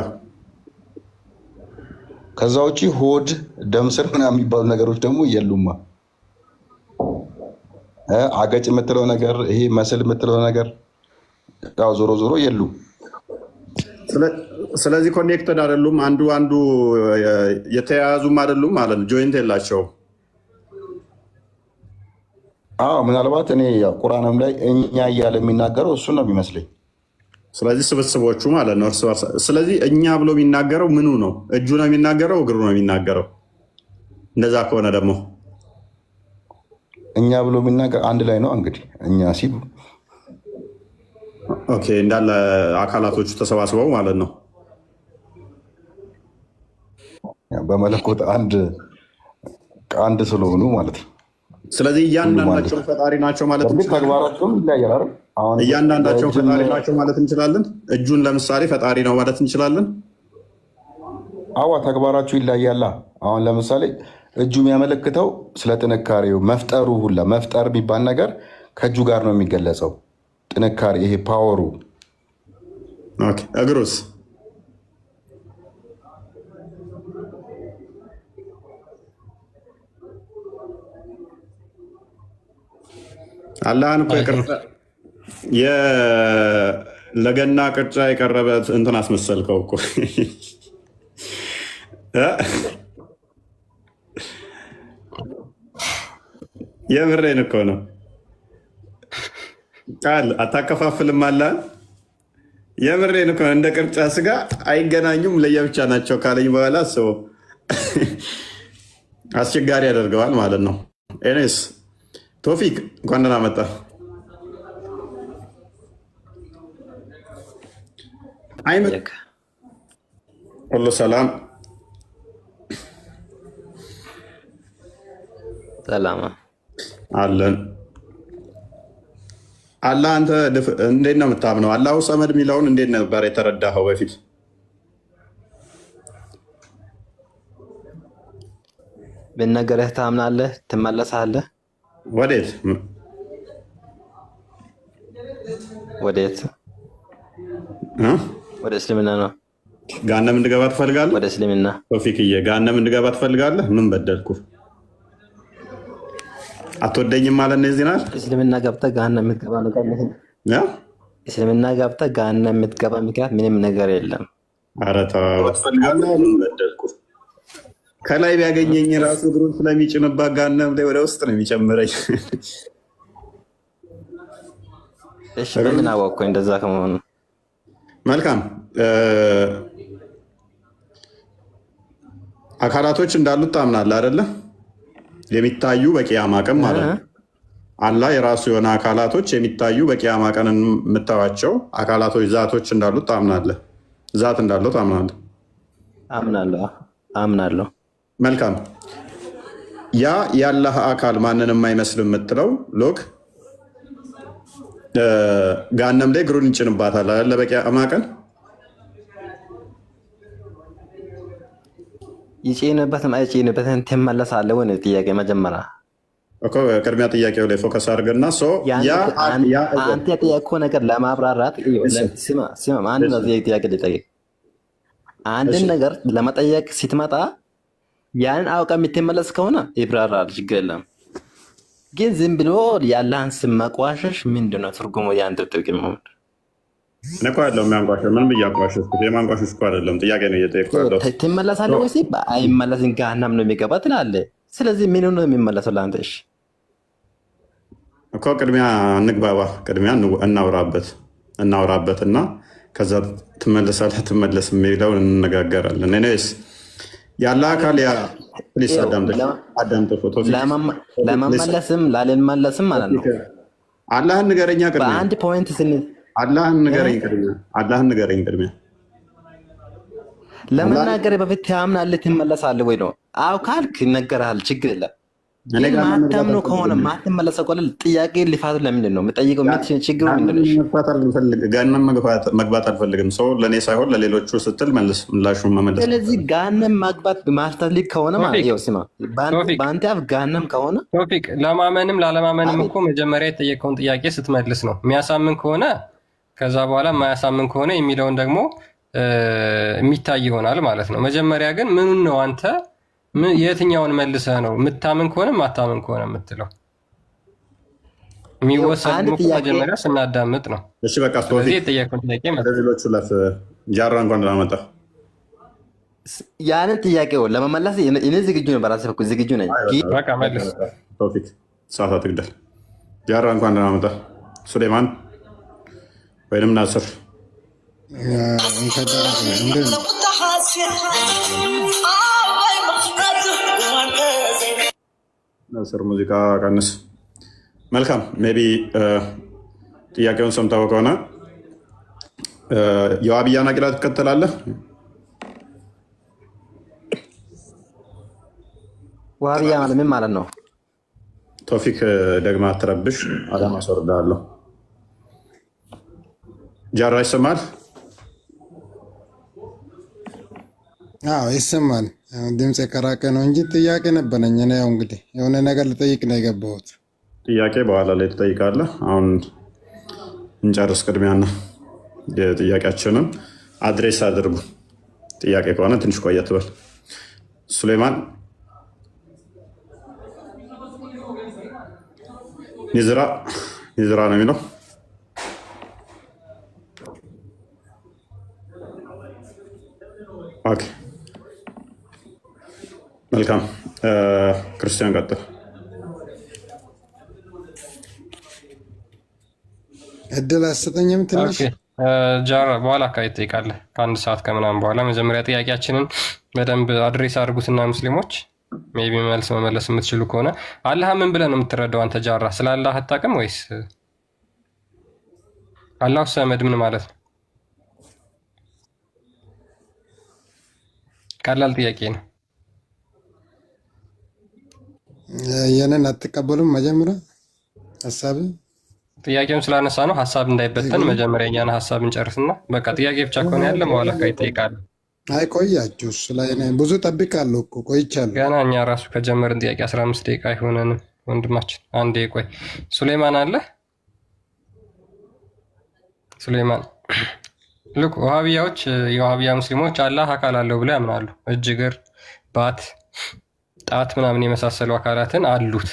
ከዛ ውጭ ሆድ፣ ደም ስር ምናምን የሚባሉ ነገሮች ደግሞ የሉማ። አገጭ የምትለው ነገር ይሄ መስል የምትለው ነገር ያው ዞሮ ዞሮ የሉም። ስለዚህ ኮኔክተድ አይደሉም፣ አንዱ የተያያዙም አይደሉም ማለት ነው። ጆይንት የላቸውም። ምናልባት እኔ ቁርአንም ላይ እኛ እያለ የሚናገረው እሱ ነው የሚመስለኝ። ስለዚህ ስብስቦቹ ማለት ነው እርስ በርስ። ስለዚህ እኛ ብሎ የሚናገረው ምኑ ነው? እጁ ነው የሚናገረው? እግሩ ነው የሚናገረው? እንደዛ ከሆነ ደግሞ እኛ ብሎ የሚናገር አንድ ላይ ነው እንግዲህ። እኛ ሲሉ ኦኬ፣ እንዳለ አካላቶቹ ተሰባስበው ማለት ነው በመለኮት አንድ ስለሆኑ ማለት ነው። ስለዚህ እያንዳንዳቸው ፈጣሪ ናቸው ማለት እንችላለን። ተግባራቸውም ይለያያል። እያንዳንዳቸው ፈጣሪ ናቸው ማለት እንችላለን። እጁን ለምሳሌ ፈጣሪ ነው ማለት እንችላለን። ተግባራቸው ይለያያል። አሁን ለምሳሌ እጁ የሚያመለክተው ስለ ጥንካሬው መፍጠሩ ሁላ መፍጠር የሚባል ነገር ከእጁ ጋር ነው የሚገለጸው። ጥንካሬ ይሄ ፓወሩ። እግሩስ? አላህን እኮ ለገና ቅርጫ የቀረበ እንትን አስመሰልከው እኮ። የምሬን እኮ ነው። ቃል አታከፋፍልም አላህን። የምሬን እኮ ነው። እንደ ቅርጫ ስጋ አይገናኙም፣ ለየብቻ ናቸው ካለኝ በኋላ ሰው አስቸጋሪ ያደርገዋል ማለት ነው። ኤኔስ ቶፊክ እንኳን ደህና መጣ። ሁሉ ሰላም አለን። አላህ አንተ እንዴት ነው የምታምነው? አላሁ ሰመድ የሚለውን እንዴት ነበር የተረዳኸው በፊት? ብነገርህ ታምናለህ? ትመለሳለህ? ወዴት ወዴት? ወደ እስልምና ነው። ገሃነም እንድገባ ትፈልጋለህ? ወደ እስልምና ቶፊክዬ፣ ገሃነም እንድገባ ትፈልጋለህ? ምን በደልኩ? አትወደኝም ማለት ነው? እዚህ ናት። እስልምና ገብተህ ገሃነም የምትገባ ነገር እስልምና ገብተህ ገሃነም የምትገባ ምክንያት ምንም ነገር የለም። ኧረ ተው፣ ምን በደልኩ? ከላይ ቢያገኘኝ ራሱ እግሩን ስለሚጭንባት ገሃነም ላይ ወደ ውስጥ ነው የሚጨምረኝ። እሺ፣ በምን አወቅኩኝ እንደዛ ከመሆኑ? መልካም አካላቶች እንዳሉት ታምናለህ አይደለ? የሚታዩ በቂያማ ቀን ማለት ነው። አላህ የራሱ የሆነ አካላቶች የሚታዩ በቂያማ ቀን የምታዩዋቸው አካላቶች ዛቶች እንዳሉት ታምናለህ? ዛት እንዳለው ታምናለህ? አምናለሁ። መልካም ያ ያላህ አካል ማንንም አይመስልም የምትለው ሎክ ገሃነም ላይ እግሩን እንጭንባታል አለ በቂያማ ቀን ይጭንበትም አይጭንበትም ትመለሳለህ ወይ? ጥያቄ መጀመሪያ እኮ ቅድሚያ ጥያቄው ላይ ፎከስ አድርገና አንተ የጠየቅከው ነገር ለማብራራት ስማ፣ አንድ ነው ጥያቄ ልጠይቅ። አንድን ነገር ለመጠየቅ ስትመጣ ያንን አውቀ የምትመለስ ከሆነ ይብራራል፣ ችግር የለም። ግን ዝም ብሎ ያለህን ስም መቋሸሽ ምንድን ነው ትርጉሙ? የአንተ ጥቅም መሆን እኔ እኮ ያለው የሚያንቋሸሽ ምን ብያቋሸሽኩት? የማንቋሸሽ እኮ አይደለም፣ ጥያቄ ነው እየጠየቅኩ ያለው። ትመለሳለህ ወይስ አይመለስም? ገሃነም ነው የሚገባ ትላለህ። ስለዚህ ምን ነው የሚመለሰው ለአንተ? እሺ እኮ ቅድሚያ እንግባባ፣ ቅድሚያ እናውራበት እና ከዛ ትመለሳለህ ትመለስ የሚለውን እንነጋገራለን። እኔስ ያለ አካል አዳምጥ ፎቶ ለመመለስም ላለመመለስም ማለት ነው። አላህን ንገረኛ ቅድሚያ በአንድ ፖይንት አላህን ንገረኝ ቅድሚያ ለመናገር በፊት ታምናለህ ትመለሳለህ ወይ ነው? አዎ ካልክ ይነገርሃል፣ ችግር የለም። ግን ማታምነው ከሆነ ማትመለሰው ከሆነ ጥያቄ ልፋት ለምንድን ነው የምጠይቀው? ችግሩ ምንድን ነው? ገሃነም መግባት አልፈልግም። ሰው ለእኔ ሳይሆን ለሌሎቹ ስትል ምላሹን መመለስ። ስለዚህ ገሃነም ማግባት ማልፈልግ ከሆነ ስማ፣ በአንተ አፍ ገሃነም ከሆነ ቶፊቅ፣ ለማመንም ላለማመንም እኮ መጀመሪያ የጠየቀውን ጥያቄ ስትመልስ ነው። የሚያሳምን ከሆነ ከዛ በኋላ የማያሳምን ከሆነ የሚለውን ደግሞ የሚታይ ይሆናል ማለት ነው። መጀመሪያ ግን ምኑን ነው አንተ የትኛውን መልሰህ ነው የምታምን ከሆነ ማታምን ከሆነ የምትለው? የሚወሰድ መጀመሪያ ስናዳምጥ ነው። እሺ በቃ ስለዚህ የጠየቀውን ጥያቄ ሌሎቹ ጃራ እንኳን ላመጣ ያንን ጥያቄው ለመመለስ እኔ ዝግጁ ነው፣ በራሴ በኩል ዝግጁ ነኝ። በቃ መልስ። ቶፊቅ ሰዓት አትግደል። ጃራ እንኳን ላመጣ ሱሌማን ወይንም ናስር ናስር ሙዚቃ ቀንስ። መልካም ሜይ ቢ ጥያቄውን ሰምተው ከሆነ የዋህብያን አቂዳ ትከተላለህ? ዋህብያ ማለት ምን ማለት ነው? ቶፊክ ደግማ አትረብሽ፣ አዳማ አስወርዳለሁ። ጃራ ይሰማል? አዎ ይሰማል። ድምፅ የቀራቀ ነው እንጂ ጥያቄ ነበረኝ። እኔ ያው እንግዲህ የሆነ ነገር ልጠይቅ ነው የገባሁት። ጥያቄ በኋላ ላይ ትጠይቃለህ። አሁን እንጨርስ ቅድሚያና የጥያቄያችንን አድሬስ አድርጉ። ጥያቄ ከሆነ ትንሽ ቆየት በል። ሱሌማን ኒዝራ ነው የሚለው። ኦኬ መልካም ክርስቲያን ቀጥል። እድል አሰጠኝም ትንሽ ጃራ በኋላ አካባቢ ትጠይቃለህ፣ ከአንድ ሰዓት ከምናምን በኋላ። መጀመሪያ ጥያቄያችንን በደንብ አድሬስ አድርጉትና ሙስሊሞች ሜይ ቢ መልስ መመለስ የምትችሉ ከሆነ አላህ ምን ብለህ ነው የምትረዳው አንተ ጃራ? ስለ አላህ አታውቅም ወይስ? አላሁ ሰመድ ምን ማለት ነው? ቀላል ጥያቄ ነው። የነን አትቀበሉም? መጀመሪያ ሀሳብ ጥያቄውን ስላነሳ ነው ሀሳብ እንዳይበተን መጀመሪያ እኛን ሀሳብ እንጨርስና በቃ ጥያቄ ብቻ ከሆነ ያለ በኋላ አካባቢ ይጠይቃል። አይ ቆያችሁ፣ ብዙ ጠብቃለሁ እኮ ቆይቻለሁ። ገና እኛ ራሱ ከጀመርን ጥያቄ 15 ደቂቃ አይሆነንም ወንድማችን። አንዴ ቆይ። ሱሌማን አለ? ሱሌማን ልክ ዋሃቢያዎች፣ የዋሃቢያ ሙስሊሞች አላህ አካል አለው ብለው ያምናሉ። እጅ፣ እግር፣ ባት፣ ጣት ምናምን የመሳሰሉ አካላትን አሉት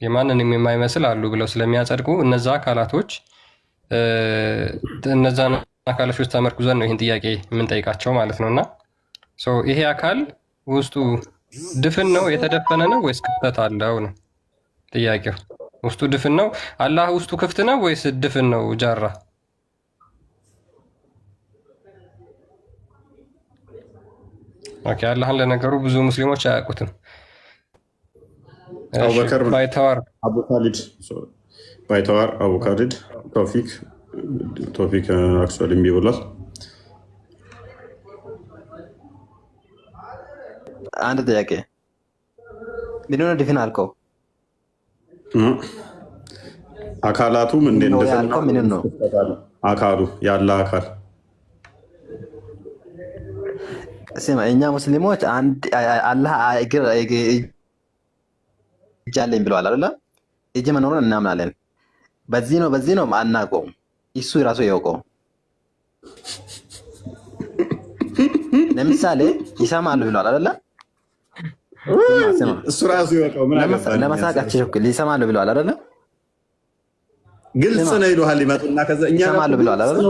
የማንንም የማይመስል አሉ ብለው ስለሚያጸድቁ እነዛ አካላቶች እነዛን አካላቶች ተመርኩዘን ነው ይህን ጥያቄ የምንጠይቃቸው ማለት ነው። እና ይሄ አካል ውስጡ ድፍን ነው የተደፈነ ነው ወይስ ክፍተት አለው ነው ጥያቄው። ውስጡ ድፍን ነው አላህ ውስጡ ክፍት ነው ወይስ ድፍን ነው? ጃራ ኦኬ። አላህን ለነገሩ ብዙ ሙስሊሞች አያውቁትም። አቡበከር ባይተዋር አቡ ካሊድ ባይተዋር አቡ ካሊድ ቶፊክ አክቹዋሊ እምቢ ብሏል። አንድ ጥያቄ ምን ነው ድፍን አልከው? አካላቱም እንደ ያልከው ምን ነው? አካሉ ያለ አካል ስማ፣ እኛ ሙስሊሞች አንድ አላህ እግር እጅ አለኝ ብለዋል አይደለ? እጅ መኖሩን እናምናለን። በዚህ ነው አናውቀውም። እሱ ራሱ ያውቀው። ለምሳሌ ይሰማሉ ብለዋል አይደለ? እሱ ራሱ ያውቀው። ምን አገባኝ? ለማሳቃቸው ይሰማሉ ብለዋል አይደለ? ግልጽ ነው ይሉሃል። ይመጡና ከዛ እኛ ይሰማሉ ብለዋል አይደለ?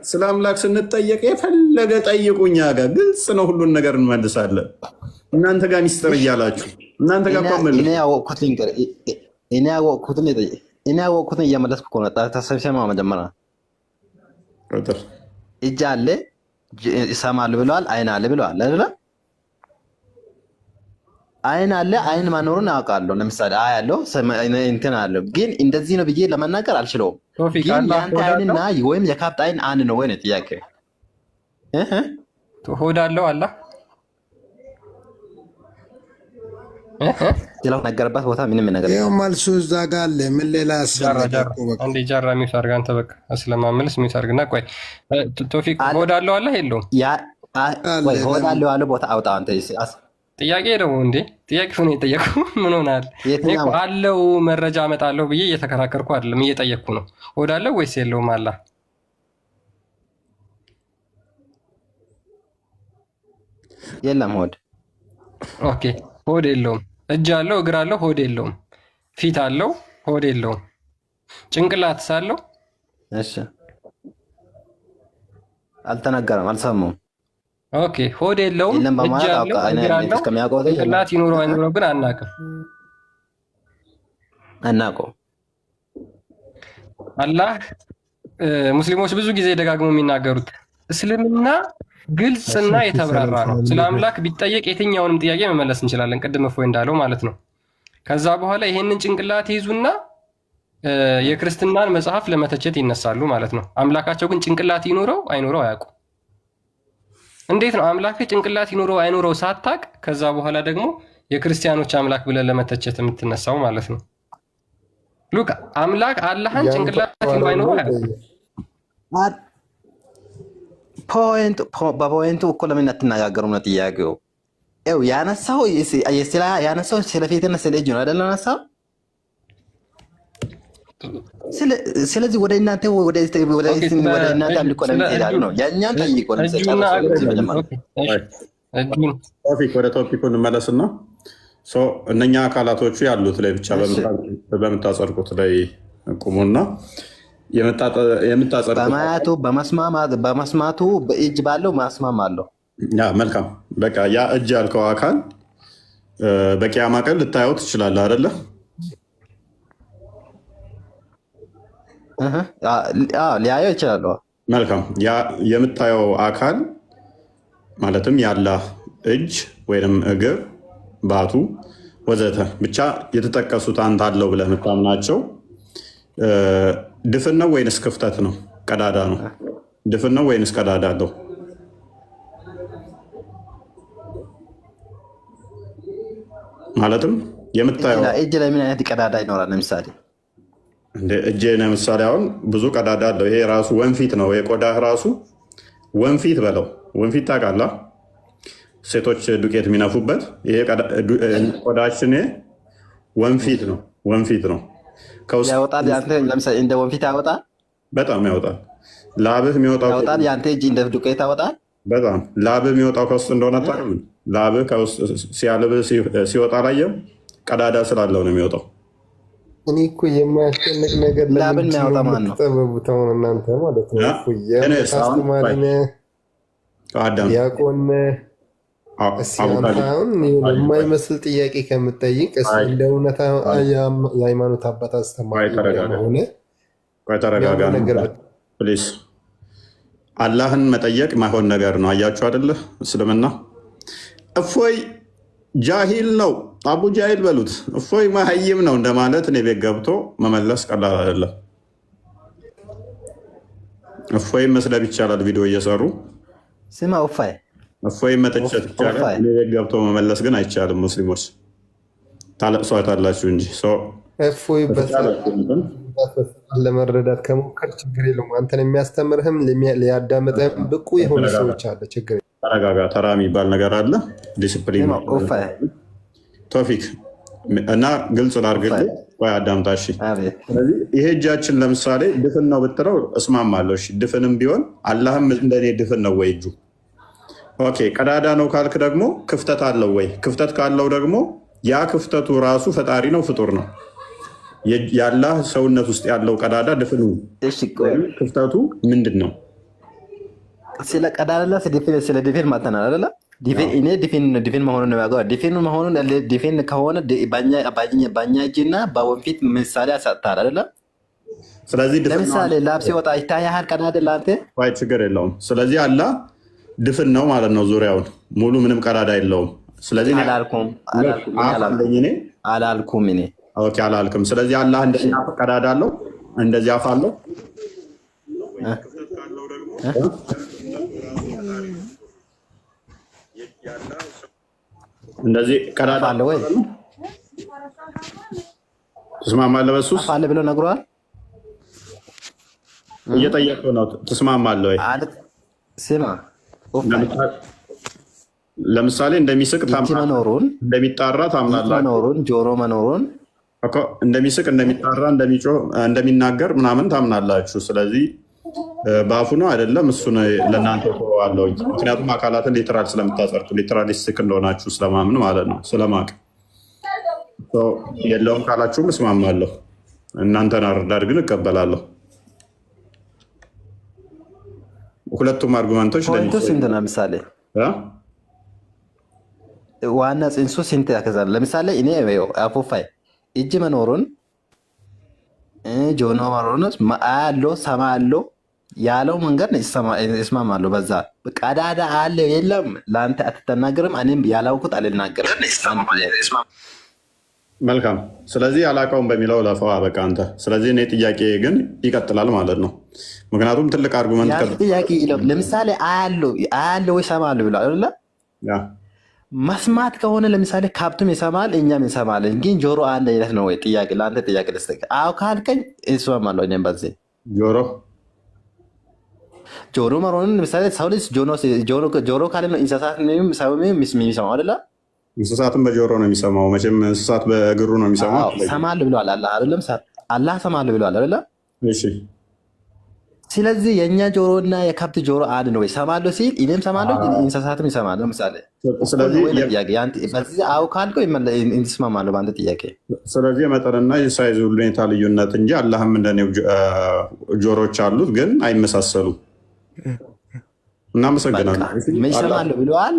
ስለ አምላክ ስንጠየቅ የፈለገ ጠይቁ፣ እኛ ጋር ግልጽ ነው፣ ሁሉን ነገር እንመልሳለን። እናንተ ጋር ሚስጥር እያላችሁ እናንተ ጋር እኔ ያወቅኩትን እየመለስኩ እኮ ነው። ተሰብሰማ መጀመሪያ እጅ አለ ይሰማሉ ብለዋል። አይን አለ ብለዋል አይደለ? አይን አለ። አይን ማኖሩን አውቃለሁ። ለምሳሌ አያለሁ እንትን አለው፣ ግን እንደዚህ ነው ብዬ ለመናገር አልችለውም። ግን የአንተ አይንና ወይም የካብት አይን አንድ ነው ወይ ነው ጥያቄ? ሆድ አለው አላህ ነገርባት ቦታ ምንም ነገር ይኸው መልሱ እዛ ጋ አለ። ምን ሌላ አንዴ ጃራ ሚውት አድርግ አንተ። በቃ ስለማመልስ ሚውት አድርግና ቆይ። ቶፊቅ ሆድ አለው አላህ የለውም? ሆድ አለው ያለ ቦታ አውጣ አንተ። ጥያቄ ነው እንዴ? ጥያቄ ሆነ የጠየቁ ምን ሆናል? አለው መረጃ አመጣለሁ ብዬ እየተከራከርኩ አይደለም፣ እየጠየቅኩ ነው። ሆድ አለው ወይስ የለውም አላህ? የለም ሆድ። ኦኬ ሆድ የለውም። እጅ አለው፣ እግር አለው፣ ሆድ የለውም። ፊት አለው፣ ሆድ የለውም። ጭንቅላትስ አለው? እሺ አልተናገረም፣ አልሰማሁም። ኦኬ ሆድ የለውም፣ እጅ አለው፣ እግር አለው። ጭንቅላት ይኑረው አይኑረው ግን አናውቅም። አላህ ሙስሊሞች ብዙ ጊዜ ደጋግሞ የሚናገሩት እስልምና ግልጽና የተብራራ ነው። ስለ አምላክ ቢጠየቅ የትኛውንም ጥያቄ መመለስ እንችላለን፣ ቅድም እፎይ እንዳለው ማለት ነው። ከዛ በኋላ ይሄንን ጭንቅላት ይይዙና የክርስትናን መጽሐፍ ለመተቸት ይነሳሉ ማለት ነው። አምላካቸው ግን ጭንቅላት ይኑረው አይኑረው አያውቁ። እንዴት ነው አምላክ ጭንቅላት ይኑረው አይኑረው ሳታቅ ከዛ በኋላ ደግሞ የክርስቲያኖች አምላክ ብለን ለመተቸት የምትነሳው ማለት ነው? ሉክ አምላክ አላህን ጭንቅላት ይኑረው አይኑረው አያውቁ። በፖይንቱ እኮ ለምን አትነጋገሩም ነው ጥያቄው። ያነሳው ስለፊትና ስለ እጅ ነው አይደለ? ያነሳው ስለዚህ ወደ እናንተ አምልኮ ለምን ትሄዳሉ ነው? የእኛን ጠይቆ ወደ ቶፒኩ እንመለስና እነኛ አካላቶቹ ያሉት ላይ ብቻ በምታጸድቁት ላይ ቁሙና በማያቱ በመስማቱ በእጅ ባለው ማስማም አለው። መልካም በቃ ያ እጅ ያልከው አካል በቂያማ ቀን ልታየው ትችላለህ አይደለ? ሊያየው ይችላሉ። መልካም ያ የምታየው አካል ማለትም የአላህ እጅ ወይም እግር፣ ባቱ ወዘተ ብቻ የተጠቀሱት አንተ አለው ብለህ የምታምናቸው ድፍን ነው ወይንስ ክፍተት ነው? ቀዳዳ ነው? ድፍን ነው ወይንስ ቀዳዳ አለው? ማለትም የምታየው እጅ ላይ ምን አይነት ቀዳዳ ይኖራል? ለምሳሌ እጅ ለምሳሌ አሁን ብዙ ቀዳዳ አለው። ይሄ ራሱ ወንፊት ነው። የቆዳህ ራሱ ወንፊት በለው። ወንፊት ታውቃለህ? ሴቶች ዱቄት የሚነፉበት ይሄ ቆዳችን ወንፊት ነው። ወንፊት ነው። ያወጣል። ለምሳሌ እንደ ወንፊት ያወጣል። በጣም ያወጣል። ላብህ የሚወጣው ያወጣል። ያንተ እጅ እንደ ዱቄት ያወጣል። በጣም ላብህ የሚወጣው ከውስጥ እንደሆነ ታውቃለህ። ላብህ ከውስጥ ሲያልብህ ሲወጣ ላየው ቀዳዳ ስላለው ነው የሚወጣው። እኔ እኮ የማያስጨንቅ ነገር ላብን የሚያወጣ ማን ነው? ጠበቡታውን እናንተ ማለት ነው። አስተማሪነ ዲያቆን እስኪሁን የማይመስል ጥያቄ ከምጠይቅ እንደ እውነታ የሃይማኖት አባት አስተማሪ ሆነ ተረጋጋ። ፕሊዝ አላህን መጠየቅ ማይሆን ነገር ነው። አያችሁ አይደለ? እስልምና እፎይ ጃሂል ነው አቡ ጃሂል በሉት፣ እፎይ መሀይም ነው እንደማለት እኔ ቤት ገብቶ መመለስ ቀላል አይደለም። እፎይ መስደብ ይቻላል፣ ቪዲዮ እየሰሩ ስማ እፎይ መተቸት ይቻላል። እኔ ቤት ገብቶ መመለስ ግን አይቻልም። ሙስሊሞች ታለቅሷታላችሁ እንጂ እፎይ ለመረዳት ከሞከር ችግር የለውም። አንተን የሚያስተምርህም ሊያዳምጥህም ብቁ የሆነ ሰዎች አለ። ችግር ተረጋጋ። ተራ የሚባል ነገር አለ። ዲስፕሊን ቶፊክ እና ግልጽ ላድርግልህ። ቆይ አዳምጣ። እሺ፣ ስለዚህ ይሄ እጃችን ለምሳሌ ድፍን ነው ብትለው እስማማለሁ። እሺ፣ ድፍንም ቢሆን አላህም እንደኔ ድፍን ነው ወይ እጁ? ኦኬ። ቀዳዳ ነው ካልክ ደግሞ ክፍተት አለው ወይ? ክፍተት ካለው ደግሞ ያ ክፍተቱ ራሱ ፈጣሪ ነው ፍጡር ነው? የአላህ ሰውነት ውስጥ ያለው ቀዳዳ ድፍኑ ክፍተቱ ምንድን ነው? ስለ ቀዳዳ ስለ ዲፌን ማተናል አይደለ? እኔ ዲፌን መሆኑን ነው ያውቀው። ዲፌን መሆኑን ዲፌን ከሆነ በኛ እጅና በወንፊት ምሳሌ ያሳጣል አይደለ? ስለዚህ ለምሳሌ ላብሲ ወጣ ይታያል ቀዳዳ ለአንተ ወይ ችግር የለውም። ስለዚህ አላህ ድፍን ነው ማለት ነው። ዙሪያውን ሙሉ ምንም ቀዳዳ የለውም። ስለዚህ አላልኩም እኔ ኦኬ፣ አላልክም። ስለዚህ አላህ እንደዚህ ቀዳዳ አለው፣ እንደዚህ አፍ አለው። እንደዚህ ቀዳዳ አለ ወይ? ትስማማለህ? በሱ አፍ አለ ብሎ ነግሯል። እየጠየቅኩህ ነው። ትስማማለህ ወይ? ስማ፣ ለምሳሌ እንደሚስቅ መኖሩን እንደሚጣራ ታምናለህ? መኖሩን ጆሮ መኖሩን እንደሚስቅ እንደሚጣራ እንደሚጮህ እንደሚናገር ምናምን ታምናላችሁ። ስለዚህ በአፉ ነው አይደለም፣ እሱን ለእናንተ ተዋለው። ምክንያቱም አካላትን ሊትራል ስለምታጸርቱ ሊትራሊስቲክ እንደሆናችሁ ስለማምን ማለት ነው፣ ስለማቅ የለውም ካላችሁም እስማማለሁ። እናንተን አረዳድ ግን እቀበላለሁ። ሁለቱም አርጉመንቶች ስንት ነው? ለምሳሌ ዋና ጽንሱ ስንት ያከዛል? ለምሳሌ እኔ አፎፋይ እጅ መኖሩን ጆኖ መኖሩን አያለው ሰማ አለው ያለው መንገድ እስማማለሁ። በዛ ቀዳዳ አለ የለም ለአንተ አትተናገርም፣ እኔም ያላውኩት አልናገርም። መልካም። ስለዚህ አላውቀውም በሚለው ለፈዋ በቃ አንተ። ስለዚህ እኔ ጥያቄ ግን ይቀጥላል ማለት ነው። ምክንያቱም ትልቅ አርጉመንት ጥያቄ ለምሳሌ አያለው ወይ ሰማለሁ ብሏል አይደለ? መስማት ከሆነ ለምሳሌ ካብቱም ይሰማል እኛም እንሰማለን፣ ግን ጆሮ አንድ አይነት ነው ወይ? ጥያቄ ለአንተ ጥያቄ ልስጥህ። አዎ ካልከኝ እስማማለሁ። እኔም በዚህ ጆሮ መሆኑን ለምሳሌ ሰው ልጅ ጆሮ ካለ ነው እንስሳት ሰው የሚሰማው አይደለ? እንስሳትም በጆሮ ነው የሚሰማው። መቼም እንስሳት በእግሩ ነው የሚሰማው። ሰማለሁ ብለዋል አይደለም? አላህ ሰማለሁ ብለዋል አይደለ? እሺ። ስለዚህ የእኛ ጆሮ እና የከብት ጆሮ አንድ ነው ወይ? ሰማለሁ ሲል እኔም ሰማለሁ እንስሳትም ይሰማል። ለምሳሌ በዚህ አው ካልከው እንስማማለሁ በአንተ ጥያቄ። ስለዚህ የመጠንና የሳይዝ ሁኔታ ልዩነት እንጂ አላህም እንደኔው ጆሮች አሉት ግን አይመሳሰሉም። እናመሰግናለን። ይሰማለሁ ብለዋል።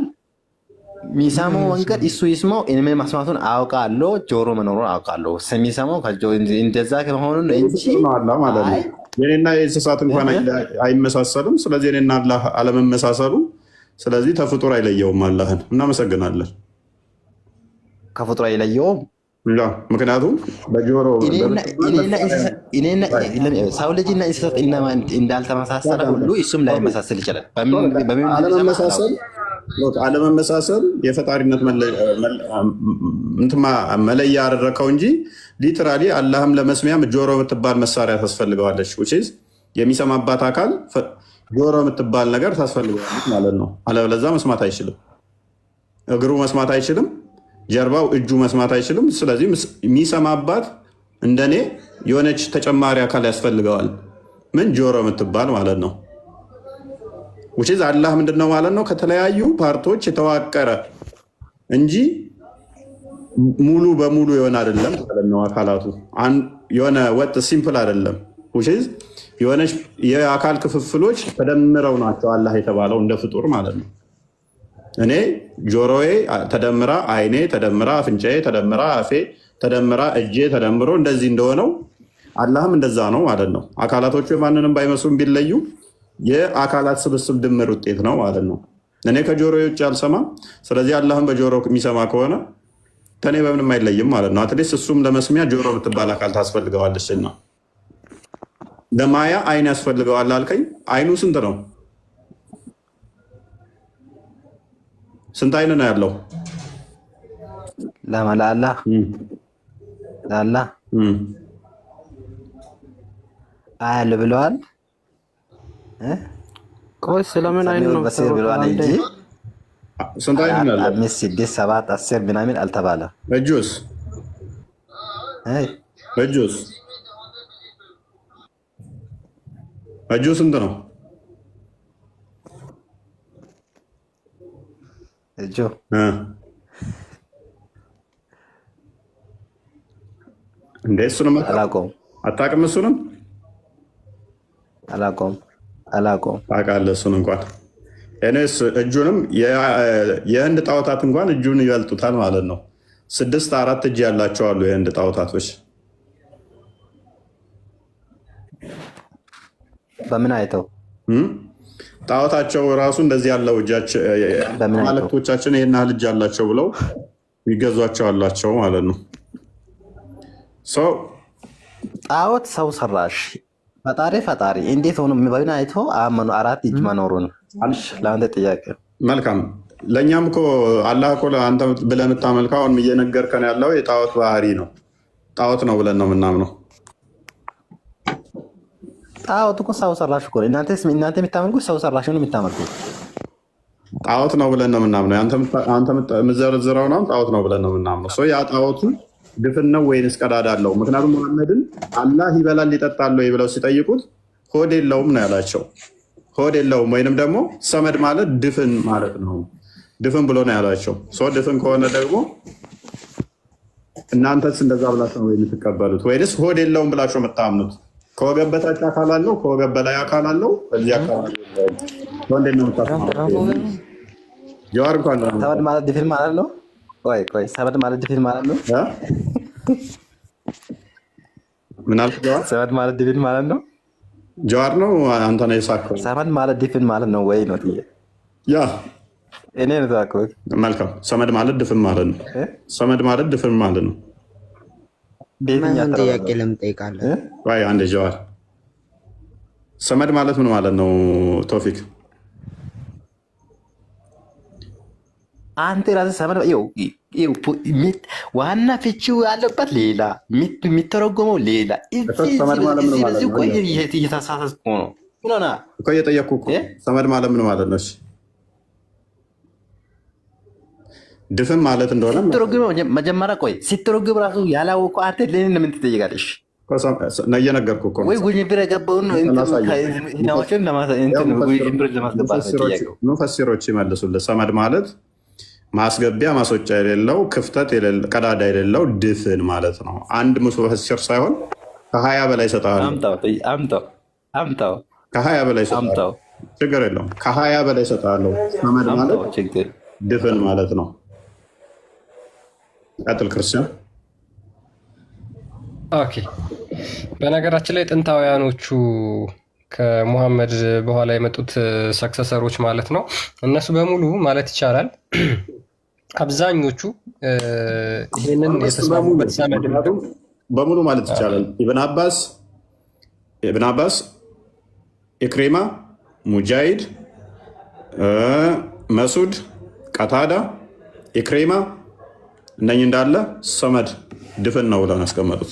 የሚሰማው መንገድ እሱ ይስማው፣ እኔ መስማቱን አውቃለሁ፣ ጆሮ መኖሩን አውቃለሁ። የሚሰማው እንደዛ ከመሆኑን እንጂ ማለት ነው። የኔና የእንስሳት እንኳን አይመሳሰልም። ስለዚህ የኔና አላህ አለመመሳሰሉ ስለዚህ ተፍጡር አይለየውም አላህን። እናመሰግናለን። ከፍጡር አይለየውም። ምክንያቱም በጆሮ ሰው ልጅና እንስሳት እንዳልተመሳሰለ ሁሉ እሱም ላይመሳሰል ይችላል። አለመመሳሰል የፈጣሪነት መለያ ያደረከው እንጂ ሊትራሊ አላህም ለመስሚያም ጆሮ የምትባል መሳሪያ ታስፈልገዋለች። የሚሰማባት አካል ጆሮ የምትባል ነገር ታስፈልገዋለች ማለት ነው። አለበለዚያ መስማት አይችልም። እግሩ መስማት አይችልም። ጀርባው እጁ መስማት አይችልም። ስለዚህ የሚሰማባት እንደኔ የሆነች ተጨማሪ አካል ያስፈልገዋል። ምን ጆሮ የምትባል ማለት ነው። ውጪ አላህ ምንድነው ማለት ነው? ከተለያዩ ፓርቶች የተዋቀረ እንጂ ሙሉ በሙሉ የሆነ አይደለም ማለት ነው። አካላቱ የሆነ ወጥ ሲምፕል አይደለም። ውጪ የሆነች የአካል ክፍፍሎች ተደምረው ናቸው አላህ የተባለው እንደ ፍጡር ማለት ነው። እኔ ጆሮዬ ተደምራ፣ አይኔ ተደምራ፣ አፍንጫዬ ተደምራ፣ አፌ ተደምራ፣ እጄ ተደምሮ እንደዚህ እንደሆነው አላህም እንደዛ ነው ማለት ነው። አካላቶቹ የማንንም ባይመስሉም ቢለዩ የአካላት ስብስብ ድምር ውጤት ነው ማለት ነው። እኔ ከጆሮ ውጭ አልሰማም። ስለዚህ አላህም በጆሮ የሚሰማ ከሆነ ከኔ በምንም አይለይም ማለት ነው። አትሊስት እሱም ለመስሚያ ጆሮ ብትባል አካል ታስፈልገዋለችና ለማያ አይን ያስፈልገዋል አልከኝ። አይኑ ስንት ነው? ስንት አይን ነው ያለው? ለአላህ አያል ብለዋል። ቆይ ስለምን አይን ነው በሲር ብለዋል እንጂ ስንት አይን አለ? 5 6 7 10 ምናምን አልተባለም። እጁስ እጁ ስንት ነው? እጁ እንደ እሱንም አላውቀውም። አታውቅም? እሱንም አላውቀውም። ታውቃለህ? እሱን እንኳን እኔስ እጁንም የህንድ ጣዖታት እንኳን እጁን ይበልጡታል ማለት ነው። 6 4 እጅ ያላቸው አሉ የህንድ ጣዖታቶች። በምን አይተው ጣዖታቸው ራሱ እንደዚህ ያለው እጃቸው ማለክቶቻችን ይሄን ያህል እጅ አላቸው ብለው ይገዟቸው አላቸው ማለት ነው። ጣዖት ሰው ሰራሽ ፈጣሪ እንዴት ሆኖ በምን አይቶ አመኑ 4 እጅ መኖሩን? ለአንተ ጥያቄ መልካም። ለእኛም እኮ አላህ እኮ አንተ ብለህ የምታመልከው አሁን እየነገርከን ያለው የጣዖት ባህሪ ነው። ጣዖት ነው ብለን ነው የምናምነው። ጣዖት እኮ ሰው ሰራሽ እኮ እናንተ የምታመልኩት ሰው ሰራሽ ነው የምታመልኩት። ጣዖት ነው ብለን ነው የምናምነው። አንተ የምዘረዝረው ነው ጣዖት ነው ብለን ነው የምናምነው። ያ ጣዖቱ ድፍን ነው ወይንስ ቀዳዳ አለው? ምክንያቱም መሐመድን አላህ ይበላል ይጠጣል ወይ ብለው ሲጠይቁት ሆድ የለውም ነው ያላቸው። ሆድ የለውም ወይንም ደግሞ ሰመድ ማለት ድፍን ማለት ነው። ድፍን ብሎ ነው ያላቸው። ድፍን ከሆነ ደግሞ እናንተስ እንደዛ ብላችሁ ነው የምትቀበሉት ወይንስ ሆድ የለውም ብላችሁ የምታምኑት? ከወገብ በታች አካል አለው፣ ከወገብ በላይ አካል አለው። በዚህ አካባቢ ወንዴት ነው የምታምኑት? ጀዋር እንኳን ሰመድ ማለት ድፍን ማለት ነው። ቆይ ሰመድ ማለት ድፍን ማለት ነው። ምን አልክ ጀዋር? ሰመድ ማለት ድፍን ማለት ነው። ጀዋር ነው አንተ ነው የሳከው። ሰመድ ማለት ድፍን ማለት ነው ወይ ነው? ያ እኔ ነው ታውቁት። መልካም። ሰመድ ማለት ድፍን ማለት ነው። ሰመድ ማለት ድፍን ማለት ነው። በየትኛው ጥያቄ ለምን ጠይቃለህ? ወይ አንዴ ጀዋር ሰመድ ማለት ምን ማለት ነው? ቶፊክ አንተ ራስህ ሰመድ ዋና ፍቺው ያለበት ሌላ የሚተረጎመው ሌላ። እዚህ እኮ እየተሳሳትኩ ነው እኮ እየጠየቅኩህ እኮ። ሰመድ ማለት ምን ማለት ነው? ድፍን ማለት እንደሆነ መጀመሪያ ቆይ ሲተረጉም ራሱ ያላወቀው አንተ ለምን ምን ትጠይቃለሽ? እየነገርኩህ እኮ ውዥንብር የገባውን ሙፈሲሮች ይመልሱልህ። ሰመድ ማለት ማስገቢያ ማስወጫ የሌለው ክፍተት ቀዳዳ የሌለው ድፍን ማለት ነው። አንድ ሙፈሲር ሳይሆን ከ20 በላይ ይሰጣል። ከ20 በላይ ይሰጣል። ችግር የለውም። ከ20 በላይ ይሰጣል። ሰመድ ማለት ድፍን ማለት ነው። ቀጥል ክርስቲያን። ኦኬ። በነገራችን ላይ ጥንታውያኖቹ ከሙሐመድ በኋላ የመጡት ሰክሰሰሮች ማለት ነው እነሱ በሙሉ ማለት ይቻላል አብዛኞቹ ይህንን የተስማሙበት ሰመድ በሙሉ ማለት ይቻላል። ኢብን አባስ፣ ኢክሪማ፣ ሙጃሂድ፣ መሱድ፣ ቀታዳ፣ ኢክሪማ እነኝህ እንዳለ ሰመድ ድፍን ነው ብለው ያስቀመጡት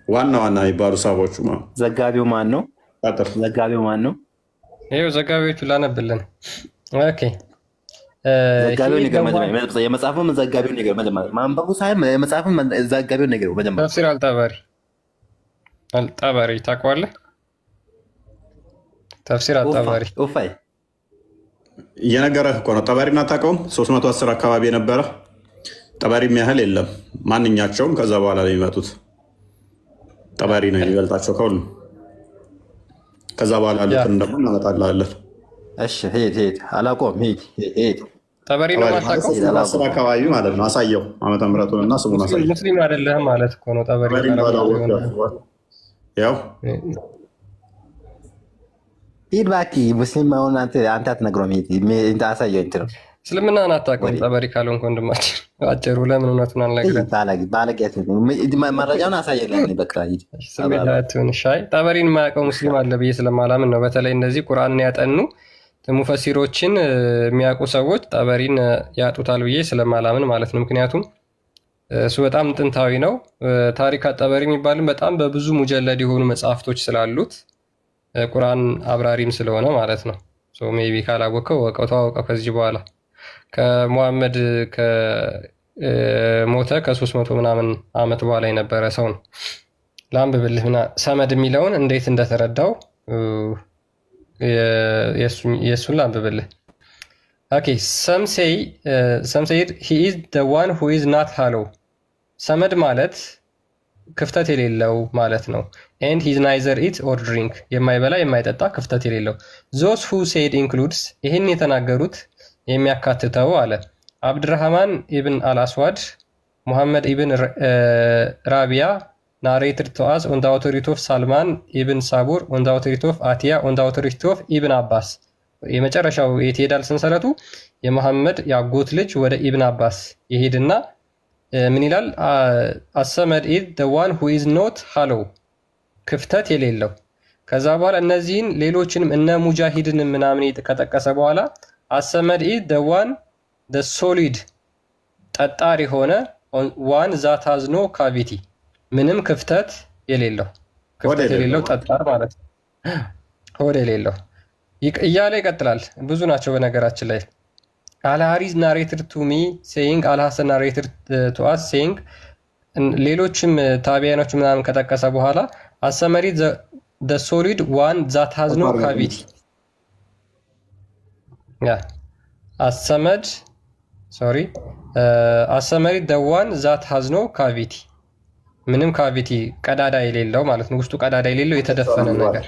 ዋና የሚባሉ ሳቦቹ። ዘጋቢው ማን ነው? ይኸው ዘጋቢዎቹ ላነብልን። ኦኬ የመጽሐፉን ዘጋቢውን ነገር መጀመሪያ ማንበቡ ሳይሆን የመጽሐፉን ዘጋቢውን ነገር መጀመሪያ። ተፍሲር አልጠበሪ ታውቀዋለህ? ተፍሲር አልጠበሪ ኡፋይ እየነገረህ እኮ ነው። ጠበሪን አታውቀውም? 310 አካባቢ የነበረ ጠበሪም ያህል የለም ማንኛቸውም። ከዛ በኋላ ነው የሚመጡት። ጠበሪ ነው የሚበልጣቸው ከሁሉም። ከዛ በኋላ ያሉትን ደግሞ እናመጣላለን። እሺ ሄድ አላውቀውም። ሄድ ጠበሪ ነው የማታውቀው? 10 አካባቢ ማለት ነው። አሳየው ዓመተ ምሕረቱን እና ስሙን አሳየው። ሙስሊም አይደለህም ማለት እኮ ነው። ጠበሪ ያው ሂድ እባክህ። ሙስሊም አሁን አንተ አትነግረውም። ሂድ አሳየው። እንትን ነው እስልምናን አታውቀውም። ጠበሪ ካልሆንክ ወንድማችን አጭሩ ለምን እውነቱን አልነግረህም? መረጃውን አሳየን። በቃ ስሜታችሁን ሻይ። ጠበሪን የማያውቀው ሙስሊም አለ ብዬ ስለማላምን ነው። በተለይ እነዚህ ቁርአንን ያጠኑ ሙፈሲሮችን የሚያውቁ ሰዎች ጠበሪን ያጡታል ብዬ ስለማላምን ማለት ነው። ምክንያቱም እሱ በጣም ጥንታዊ ነው። ታሪክ አጠበሪ የሚባልም በጣም በብዙ ሙጀለድ የሆኑ መጽሐፍቶች ስላሉት ቁርአን አብራሪም ስለሆነ ማለት ነው። ሜይ ቢ ካላወቀው ወቀው ተዋወቀው። ከዚህ በኋላ ከሙሐመድ ሞተ ከ300 ምናምን ዓመት በኋላ የነበረ ሰው ነው። ላንብብልህ ሰመድ የሚለውን እንዴት እንደተረዳው የእሱን ላንብብልህ። ኦኬ some say he is the one who is not hollow። ሰመድ ማለት ክፍተት የሌለው ማለት ነው። and he is neither eat or drink የማይበላ የማይጠጣ ክፍተት የሌለው። those who said includes ይህን የተናገሩት የሚያካትተው አለ አብድራህማን ኢብን አልአስዋድ ሙሐመድ ኢብን ራቢያ narrated to us on the authority of Salman ibn Sabur on the authority of Atiyah on the authority of Ibn Abbas። የመጨረሻው የት ይሄዳል ሰንሰለቱ? የመሐመድ ያጎት ልጅ ወደ ኢብን አባስ ይሄድና ምን ይላል? አሰመድ ኢዝ the one who is not hollow ክፍተት የሌለው። ከዛ በኋላ እነዚህን ሌሎችንም እነ ሙጃሂድን ምናምን ከጠቀሰ በኋላ አሰመድ ኢዝ the one the solid ጠጣር የሆነ one that has no cavity ምንም ክፍተት የሌለው ጠጣር ማለት ነው። ሆድ የሌለው እያለ ይቀጥላል። ብዙ ናቸው በነገራችን ላይ። አልሃሪዝ ናሬትድ ቱ ሚ ሴይንግ አልሐሰን ናሬትድ ቱ አስ ሴይንግ ሌሎችም ታቢያኖች ምናምን ከጠቀሰ በኋላ አሰመሪ the solid one that has no cavity አሰመሪ the one that has no cavity ምንም ካቪቲ ቀዳዳ የሌለው ማለት ነው። ውስጡ ቀዳዳ የሌለው የተደፈነ ነገር።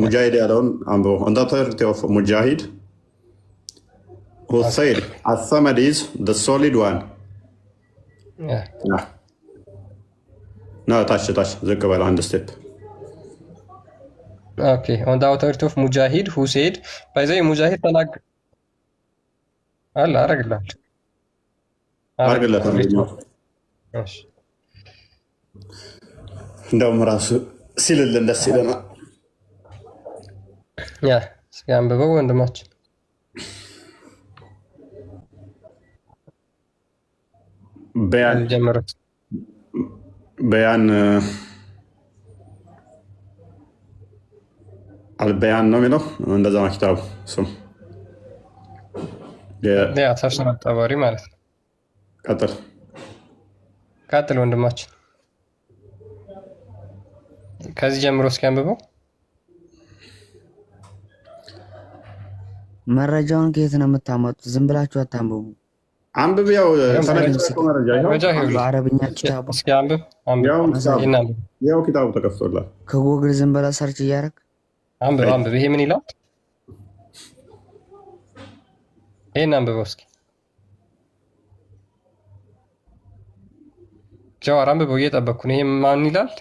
ሙጃሂድ ያለውን አንብቦ on the authority of ሙጃሂድ who said as-samad is the solid one ታች ዝቅ በለው አንድ ስቴፕ። ኦኬ on the authority of ሙጃሂድ who said ባይዘይ ሙጃሂድ ተናገ አለ አረግላችሁ እሺ እንደውም ራሱ ሲልልን ደስ ይለናል። እስኪ አንብበው ወንድማችን። በያን አልበያን ነው የሚለው እንደዛ ነው ኪታቡ ስም ተፍሲር ጠበሪ ማለት ነው። ቀጥል ወንድማችን ከዚህ ጀምሮ እስኪ አንብበው። መረጃውን ከየት ነው የምታመጡት? ዝም ብላችሁ አታንብቡ። አንብብ። ያው በአረብኛ ኪታቡ እስኪ አንብብ። ያው ኪታቡ ተከፍቶላል። ከጉግል ዝም ብለህ ሰርች እያደረግ አንብብ። ይሄ ምን ይላል? ይሄን አንብበው እስኪ ጀዋር አንብበው። እየጠበቅኩ ነው። ይሄ ማን ይላል?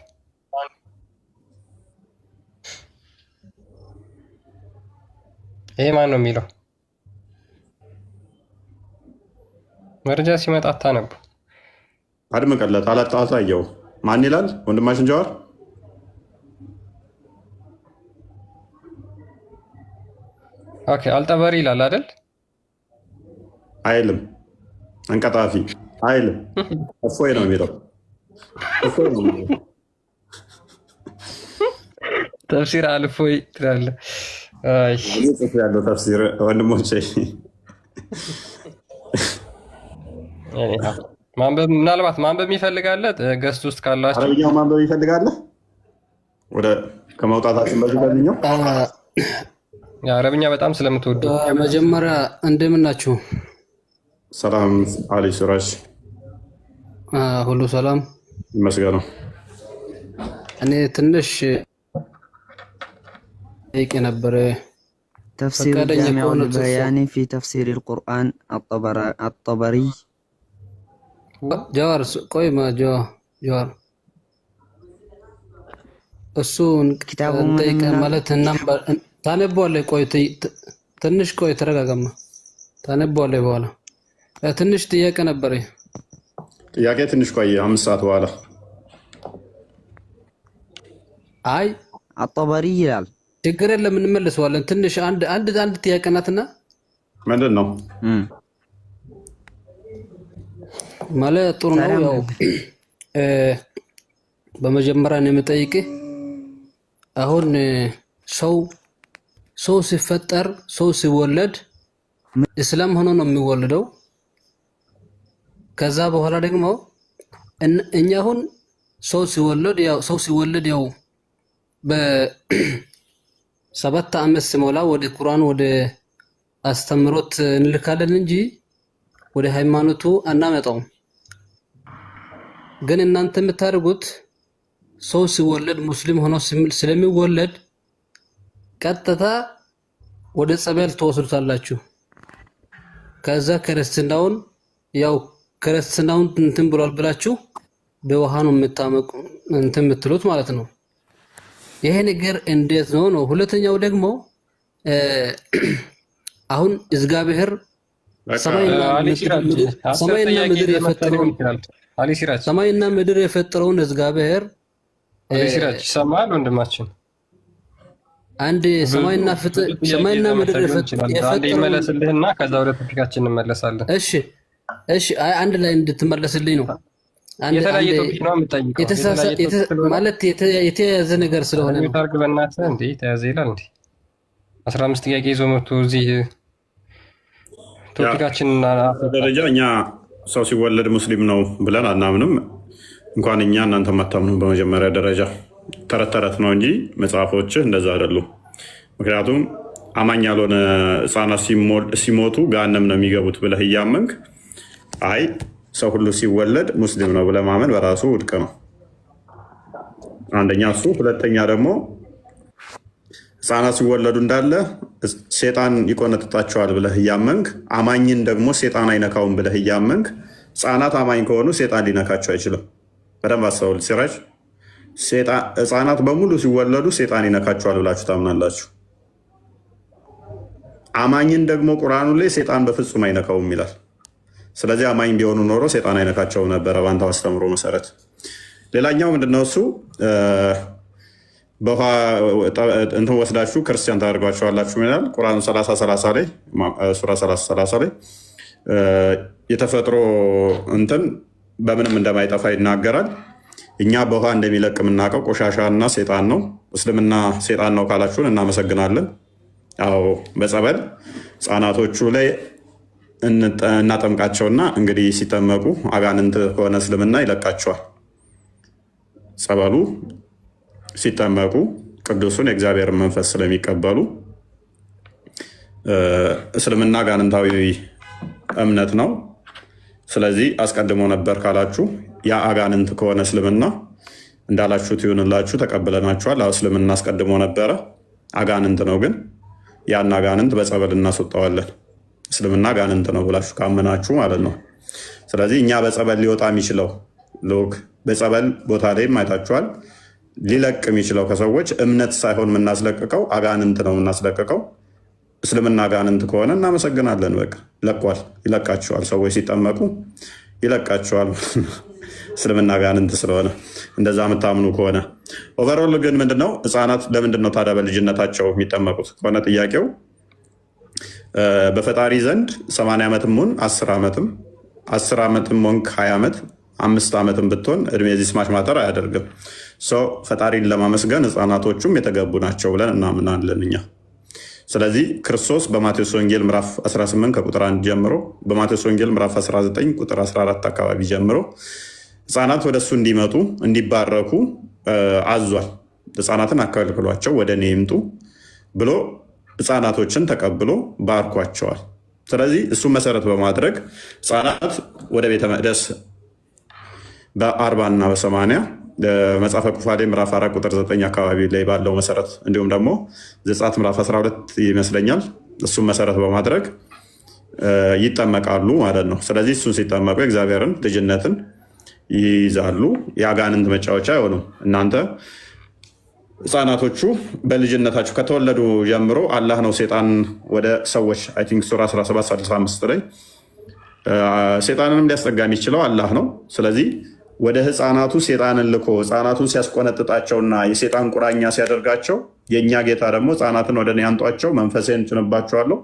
ይሄ ማን ነው የሚለው? መረጃ ሲመጣ አታነቡ። አድምቀለት አላየው። ማን ይላል? ወንድማችን ጀዋር ኦኬ። አልጠበሪ ይላል አይደል? አይልም። አንቀጣፊ አይልም። እፎይ ነው የሚለው። ተፍሲር አልፎይ ትላለህ። ጽፍ ያለው ተፍሲር ወንድሞቼ ምናልባት ማንበብ ይፈልጋለ ገስት ውስጥ ካላችሁ አረብኛው ማንበብ ይፈልጋለ ወደ ከመውጣታችን በፊት ለኛው አረብኛ በጣም ስለምትወዱ መጀመሪያ እንደምን ናችሁ? ሰላም አሊ ሱራጅ ሁሉ ሰላም ይመስገነው። እኔ ትንሽ هيك نبرة تفسير الجامع البياني في تفسير القرآن الطبري جوار قوي ما جوار السون كتاب مالت النمبر تانبوا اللي قوي تنش قوي ترجع جمع تانبوا اللي بوالا تنش تيجي كنبرة تيجي تنش قوي 5 ساعات بوالا أي الطبري يال ችግር የለም እንመልሰዋለን። ትንሽ አንድ ጥያቄ ናትና ምንድን ነው ማለት ጥሩ ነው። ያው በመጀመሪያ ነው የምጠይቅህ አሁን ሰው ሲፈጠር ሰው ሲወለድ እስላም ሆኖ ነው የሚወለደው። ከዛ በኋላ ደግሞ እኛ አሁን ሰው ሲወለድ ያው በ7 ዓመት ሲሞላ ወደ ቁርአን ወደ አስተምሮት እንልካለን እንጂ ወደ ሃይማኖቱ አናመጣውም። ግን እናንተ የምታደርጉት ሰው ሲወለድ ሙስሊም ሆኖ ስለሚወለድ ቀጥታ ወደ ጸበል ተወስዱታላችሁ። ከዛ ክርስትናውን ያው ክርስትናውን እንትን ብሏል ብላችሁ በውሃ ነው የምታመቁ እንትን የምትሉት ማለት ነው። ይሄ ነገር እንዴት ነው ነው? ሁለተኛው ደግሞ አሁን እግዚአብሔር ሰማይና ምድር የፈጠረውን እግዚአብሔር ሲራጅ ይሰማል ወንድማችን። አንድ ሰማይና ምድር የፈጠረውን ይመለስልህና ከዛ ወደ ቶፒካችን እንመለሳለን። እሺ አንድ ላይ እንድትመለስልኝ ነው። የተለያየ ቶፒክ ነው የምጠይቀው ማለት የተያዘ ነገር ስለሆነ ነው። ታርግ በእናትህ እንዴ ተያዘ ይላል እንዴ 15 ጥያቄ ይዞ መጥቶ እዚህ ቶፒካችን ደረጃ እኛ ሰው ሲወለድ ሙስሊም ነው ብለን አናምንም። እንኳን እኛ እናንተ ማታምኑ። በመጀመሪያ ደረጃ ተረት ነው እንጂ መጽሐፎችህ እንደዛ አይደሉም። ምክንያቱም አማኝ ያልሆነ ህፃናት ሲሞቱ ገሃነም ነው የሚገቡት ብለህ እያመንክ አይ ሰው ሁሉ ሲወለድ ሙስሊም ነው ብለህ ማመን በራሱ ውድቅ ነው። አንደኛ እሱ። ሁለተኛ ደግሞ ህፃናት ሲወለዱ እንዳለ ሴጣን ይቆነጥጣቸዋል ብለህ እያመንክ አማኝን ደግሞ ሴጣን አይነካውም ብለህ እያመንክ ህፃናት አማኝ ከሆኑ ሴጣን ሊነካቸው አይችልም። በደንብ አስተውል ሲራጅ። ህፃናት በሙሉ ሲወለዱ ሴጣን ይነካቸዋል ብላችሁ ታምናላችሁ። አማኝን ደግሞ ቁርአኑ ላይ ሴጣን በፍጹም አይነካውም ይላል። ስለዚህ አማኝ ቢሆኑ ኖሮ ሴጣን አይነካቸው ነበረ በአንተ አስተምሮ መሰረት። ሌላኛው ምንድነው እሱ በውሃ እንትን ወስዳችሁ ክርስቲያን ታደርጓቸዋላችሁ ይላል ቁርአን 30 ላይ ሱራ 30 ላይ የተፈጥሮ እንትን በምንም እንደማይጠፋ ይናገራል። እኛ በውሃ እንደሚለቅ የምናውቀው ቆሻሻና ሴጣን ነው። እስልምና ሴጣን ነው ካላችሁን እናመሰግናለን። አዎ በጸበል ህፃናቶቹ ላይ እናጠምቃቸውና እንግዲህ ሲጠመቁ አጋንንት ከሆነ እስልምና ይለቃቸዋል። ጸበሉ ሲጠመቁ ቅዱሱን የእግዚአብሔርን መንፈስ ስለሚቀበሉ እስልምና አጋንንታዊ እምነት ነው። ስለዚህ አስቀድሞ ነበር ካላችሁ ያ አጋንንት ከሆነ እስልምና እንዳላችሁት ይሁንላችሁ፣ ተቀብለናችኋል። እስልምና አስቀድሞ ነበረ፣ አጋንንት ነው። ግን ያን አጋንንት በጸበል እናስወጣዋለን። እስልምና አጋንንት ነው ብላችሁ ካመናችሁ ማለት ነው። ስለዚህ እኛ በጸበል ሊወጣ የሚችለው ሎክ በጸበል ቦታ ላይም አይታችኋል። ሊለቅ የሚችለው ከሰዎች እምነት ሳይሆን የምናስለቅቀው አጋንንት ነው የምናስለቅቀው። እስልምና አጋንንት ከሆነ እናመሰግናለን። በቃ ለቋል፣ ይለቃቸዋል። ሰዎች ሲጠመቁ ይለቃቸዋል። እስልምና አጋንንት ስለሆነ እንደዛ የምታምኑ ከሆነ ኦቨርኦል ግን ምንድነው ህፃናት ለምንድነው ታዲያ በልጅነታቸው የሚጠመቁት ከሆነ ጥያቄው በፈጣሪ ዘንድ 80 ዓመትም ሆን 10 ዓመትም ሆን 20 ዓመት 5 ዓመትም ብትሆን እድሜ እዚህ ስማች ማተር አያደርግም። ፈጣሪን ለማመስገን ህፃናቶቹም የተገቡ ናቸው ብለን እናምናለን እኛ። ስለዚህ ክርስቶስ በማቴዎስ ወንጌል ምዕራፍ 18 ከቁጥር 1 ጀምሮ በማቴዎስ ወንጌል ምዕራፍ 19 ቁጥር 14 አካባቢ ጀምሮ ህፃናት ወደሱ እንዲመጡ እንዲባረኩ አዟል። ህፃናትን አከልክሏቸው ወደ እኔ ይምጡ ብሎ ህፃናቶችን ተቀብሎ ባርኳቸዋል። ስለዚህ እሱን መሰረት በማድረግ ህፃናት ወደ ቤተ መቅደስ በ40 እና በ80 መጽሐፈ ኩፋሌ ምዕራፍ 4 ቁጥር 9 አካባቢ ላይ ባለው መሰረት እንዲሁም ደግሞ ዘጸአት ምዕራፍ 12 ይመስለኛል እሱን መሰረት በማድረግ ይጠመቃሉ ማለት ነው። ስለዚህ እሱን ሲጠመቁ የእግዚአብሔርን ልጅነትን ይይዛሉ። የአጋንንት መጫወቻ አይሆኑም። እናንተ ህፃናቶቹ በልጅነታቸው ከተወለዱ ጀምሮ አላህ ነው ሴጣን ወደ ሰዎች አይ ቲንክ ሱራ 17:35 ላይ ሴጣንንም ሊያስጠጋ የሚችለው አላህ ነው። ስለዚህ ወደ ህፃናቱ ሴጣንን ልኮ ህፃናቱን ሲያስቆነጥጣቸውና የሴጣን ቁራኛ ሲያደርጋቸው የእኛ ጌታ ደግሞ ህፃናትን ወደ እኔ ያምጧቸው መንፈሴን እጭንባቸዋለሁ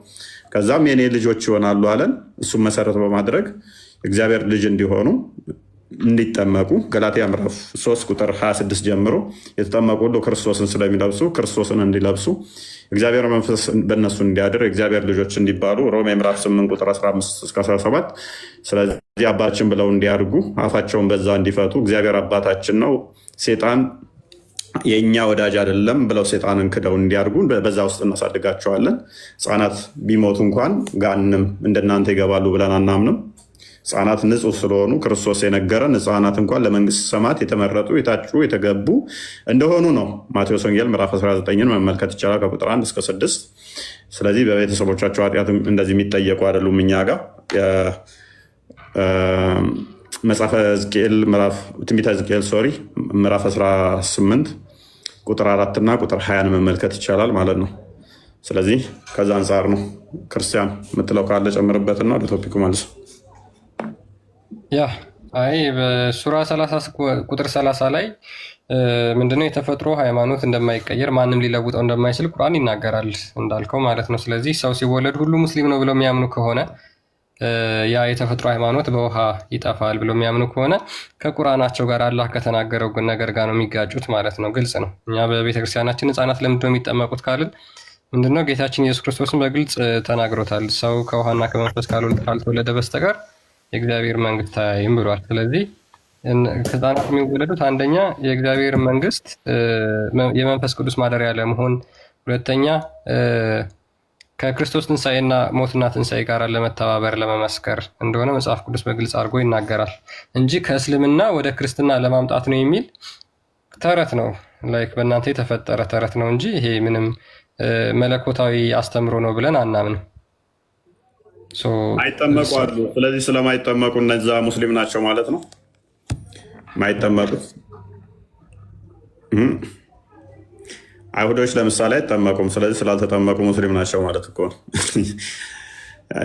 ከዛም የኔ ልጆች ይሆናሉ አለን። እሱም መሰረት በማድረግ እግዚአብሔር ልጅ እንዲሆኑ እንዲጠመቁ ገላትያ ምዕራፍ 3 ቁጥር 26 ጀምሮ የተጠመቁ ሁሉ ክርስቶስን ስለሚለብሱ ክርስቶስን እንዲለብሱ እግዚአብሔር መንፈስ በእነሱ እንዲያድር እግዚአብሔር ልጆች እንዲባሉ ሮሜ ምዕራፍ 8 ቁጥር 15-17 ስለዚህ አባታችን ብለው እንዲያድጉ አፋቸውን በዛ እንዲፈቱ እግዚአብሔር አባታችን ነው፣ ሴጣን የእኛ ወዳጅ አይደለም ብለው ሴጣንን ክደው እንዲያድጉ በዛ ውስጥ እናሳድጋቸዋለን። ሕፃናት ቢሞቱ እንኳን ገሃነም እንደናንተ ይገባሉ ብለን አናምንም። ሕፃናት ንጹህ ስለሆኑ ክርስቶስ የነገረን ሕፃናት እንኳን ለመንግስት ሰማያት የተመረጡ የታጩ የተገቡ እንደሆኑ ነው። ማቴዎስ ወንጌል ምዕራፍ 19ን መመልከት ይቻላል ከቁጥር 1 እስከ 6። ስለዚህ በቤተሰቦቻቸው ኃጢአት እንደዚህ የሚጠየቁ አይደሉም። እኛ ጋር መጽሐፈ ሕዝቅኤል ትንቢተ ሕዝቅኤል ምዕራፍ 18 ቁጥር 4 እና ቁጥር 20ን መመልከት ይቻላል ማለት ነው። ስለዚህ ከዛ አንጻር ነው። ክርስቲያን የምትለው ካለ ጨምርበትና ወደ ቶፒኩ መልስ። ያ አይ በሱራ 30 ቁጥር 30 ላይ ምንድነው የተፈጥሮ ሃይማኖት እንደማይቀየር ማንም ሊለውጠው እንደማይችል ቁርአን ይናገራል እንዳልከው ማለት ነው። ስለዚህ ሰው ሲወለድ ሁሉ ሙስሊም ነው ብለው የሚያምኑ ከሆነ ያ የተፈጥሮ ሃይማኖት በውሃ ይጠፋል ብለው የሚያምኑ ከሆነ ከቁርአናቸው ጋር አላህ ከተናገረው ነገር ጋር ነው የሚጋጩት ማለት ነው። ግልጽ ነው። እኛ በቤተክርስቲያናችን ሕፃናት ለምንድነው የሚጠመቁት ካልን ምንድነው ጌታችን ኢየሱስ ክርስቶስን በግልጽ ተናግሮታል። ሰው ከውሃና ከመንፈስ ካልተወለደ በስተቀር የእግዚአብሔር መንግስት አያይም ብሏል። ስለዚህ ሕፃናት የሚወለዱት አንደኛ የእግዚአብሔር መንግስት የመንፈስ ቅዱስ ማደሪያ ለመሆን፣ ሁለተኛ ከክርስቶስ ትንሣኤና ሞትና ትንሣኤ ጋር ለመተባበር ለመመስከር እንደሆነ መጽሐፍ ቅዱስ በግልጽ አድርጎ ይናገራል እንጂ ከእስልምና ወደ ክርስትና ለማምጣት ነው የሚል ተረት ነው። ላይክ በእናንተ የተፈጠረ ተረት ነው እንጂ ይሄ ምንም መለኮታዊ አስተምሮ ነው ብለን አናምን። አይጠመቁ አሉ። ስለዚህ ስለማይጠመቁ እነዛ ሙስሊም ናቸው ማለት ነው። ማይጠመቁት አይሁዶች ለምሳሌ አይጠመቁም። ስለዚህ ስላልተጠመቁ ሙስሊም ናቸው ማለት እኮ ነው።